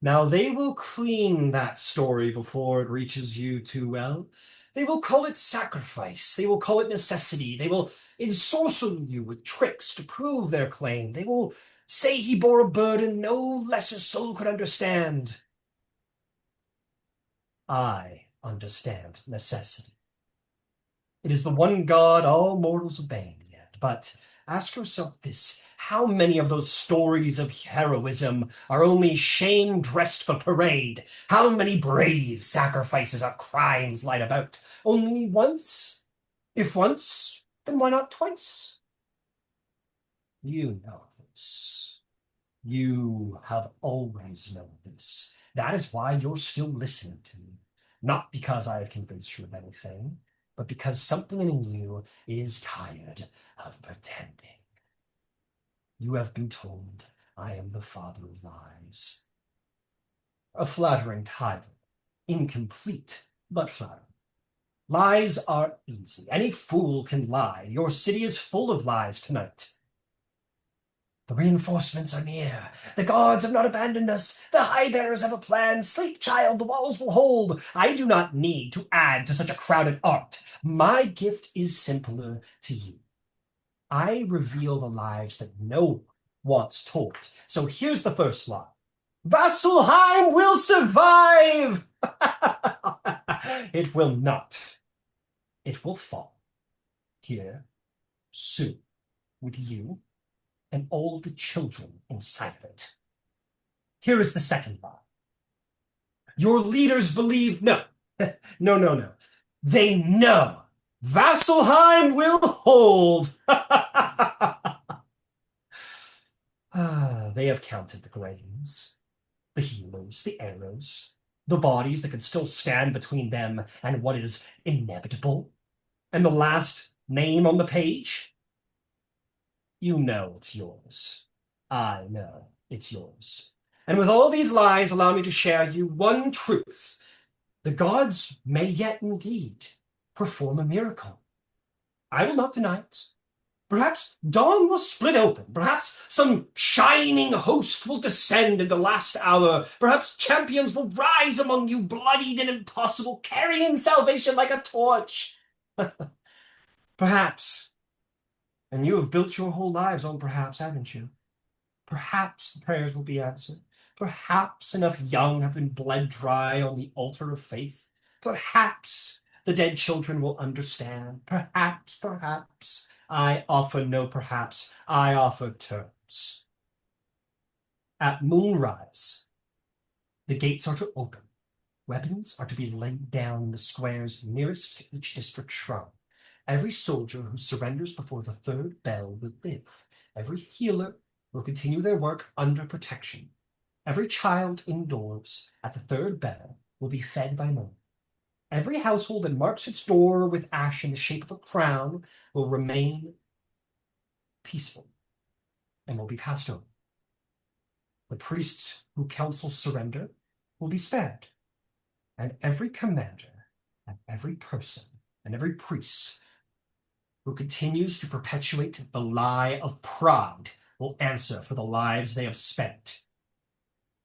B: Now they will clean that story before it reaches you too well. They will call it sacrifice. They will call it necessity. They will ensorcel you with tricks to prove their claim. They will say he bore a burden no lesser soul could understand. I understand necessity. It is the one God all mortals obey yet. But ask yourself this: how many of those stories of heroism are only shame dressed for parade? How many brave sacrifices are crimes lied about? Only once? If once, then why not twice? You know this. You have always known this. That is why you're still listening to me. Not because I have convinced you of anything, but because something in you is tired of pretending. You have been told I am the father of lies. A flattering title, incomplete, but flattering. Lies are easy. Any fool can lie. Your city is full of lies tonight. The reinforcements are near. The gods have not abandoned us. The high bearers have a plan. Sleep, child, the walls will hold. I do not need to add to such a crowded art. My gift is simpler to you. I reveal the lives that no one wants told. So here's the first line. Vasselheim will survive! It will not. It will fall. Here, soon, with you and all the children inside of it. Here is the second line. Your leaders believe, no. No. They know Vasselheim will hold. They have counted the grains, the healers, the arrows, the bodies that could still stand between them and what is inevitable. And the last name on the page? You know it's yours. I know it's yours. And with all these lies, allow me to share you one truth. The gods may yet indeed perform a miracle. I will not deny it. Perhaps dawn will split open. Perhaps some shining host will descend in the last hour. Perhaps champions will rise among you, bloodied and impossible, carrying salvation like a torch. Perhaps. And you have built your whole lives on perhaps, haven't you? Perhaps the prayers will be answered. Perhaps enough young have been bled dry on the altar of faith. Perhaps the dead children will understand. Perhaps. I offer no perhaps. I offer terms. At moonrise, the gates are to open. Weapons are to be laid down in the squares nearest to each district shrine. Every soldier who surrenders before the third bell will live. Every healer will continue their work under protection. Every child indoors at the third bell will be fed by moon. Every household that marks its door with ash in the shape of a crown will remain peaceful and will be passed over. The priests who counsel surrender will be spared, and every commander and every person and every priest who continues to perpetuate the lie of pride will answer for the lives they have spent.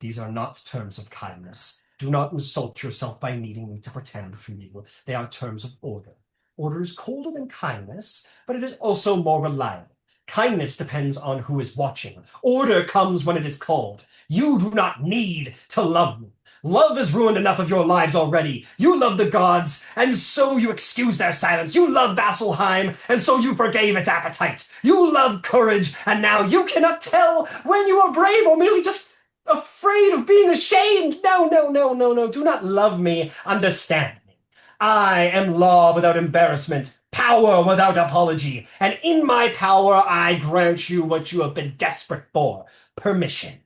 B: These are not terms of kindness. Do not insult yourself by needing me to pretend for you. They are terms of order. Order is colder than kindness, but it is also more reliable. Kindness depends on who is watching. Order comes when it is called. You do not need to love me. Love has ruined enough of your lives already. You love the gods, and so you excuse their silence. You love Vasselheim, and so you forgave its appetite. You love courage, and now you cannot tell when you are brave or merely just afraid of being ashamed. No. Do not love me. Understand me. I am law without embarrassment, power without apology, and in my power I grant you what you have been desperate for: permission.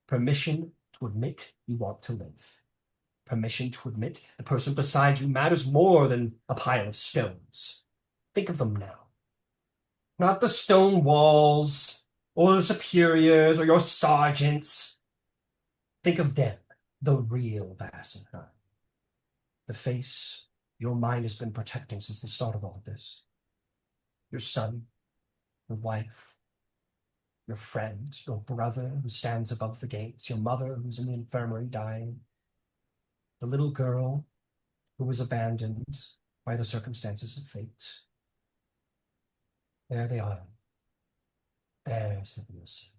B: Permission to admit you want to live. Permission to admit the person beside you matters more than a pile of stones. Think of them now. Not the stone walls, or the superiors, or your sergeants. Think of them, the real Vasselheim. The face your mind has been protecting since the start of all of this. Your son, your wife, your friend, your brother who stands above the gates, your mother who's in the infirmary dying, the little girl who was abandoned by the circumstances of fate. There they are. There's the real sin.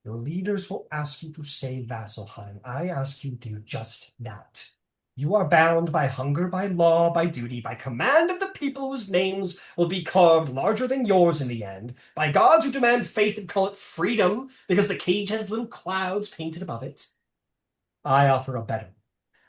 B: Your leaders will ask you to save Vasselheim. I ask you to do just that. You are bound by hunger, by law, by duty, by command of the people whose names will be carved larger than yours in the end, by gods who demand faith and call it freedom because the cage has little clouds painted above it. I offer a better,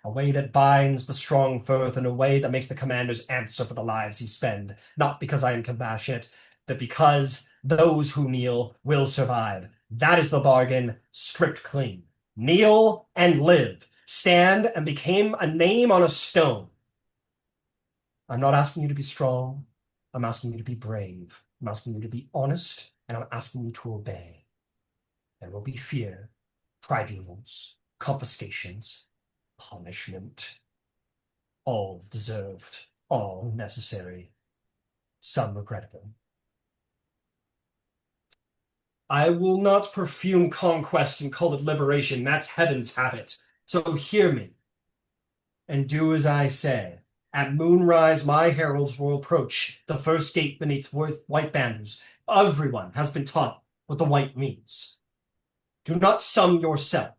B: a way that binds the strong firth in a way that makes the commanders answer for the lives he spend, not because I am compassionate, but because those who kneel will survive. That is the bargain, stripped clean. Kneel and live. Stand and become a name on a stone. I'm not asking you to be strong. I'm asking you to be brave. I'm asking you to be honest, and I'm asking you to obey. There will be fear, tribunals, confiscations, punishment. All deserved, all necessary, some regrettable. I will not perfume conquest and call it liberation. That's heaven's habit. So hear me and do as I say. At moonrise, my heralds will approach the first gate beneath white banners. Everyone has been taught what the white means. Do not sum yourself,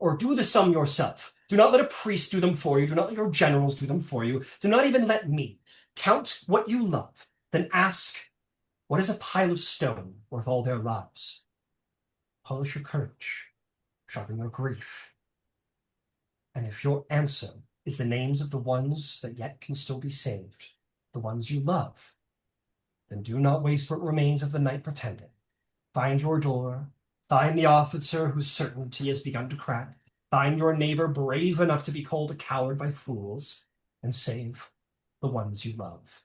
B: or do the sum yourself. Do not let a priest do them for you. Do not let your generals do them for you. Do not even let me. Count what you love, then ask, what is a pile of stone worth all their lives? Polish your courage, sharpen your grief. And if your answer is the names of the ones that yet can still be saved, the ones you love, then do not waste what remains of the night pretending. Find your door, find the officer whose certainty has begun to crack, find your neighbor brave enough to be called a coward by fools, and save the ones you love.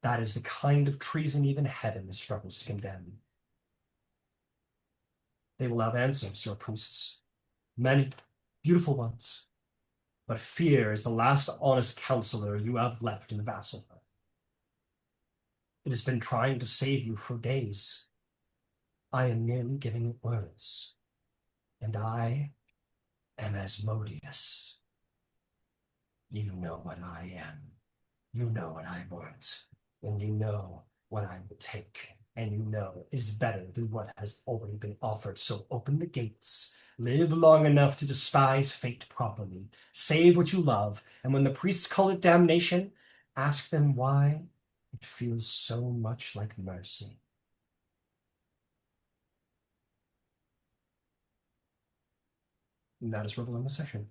B: That is the kind of treason even heaven struggles to condemn. They will have answers, your priests, many beautiful ones. But fear is the last honest counselor you have left in Vasselheim. It has been trying to save you for days. I am merely giving it words. And I am Asmodeus. You know what I am. You know what I want. And you know what I will take. And you know it is better than what has already been offered. So open the gates. Live long enough to despise fate properly. Save what you love. And when the priests call it damnation, ask them why it feels so much like mercy. And that is where we'll end the session.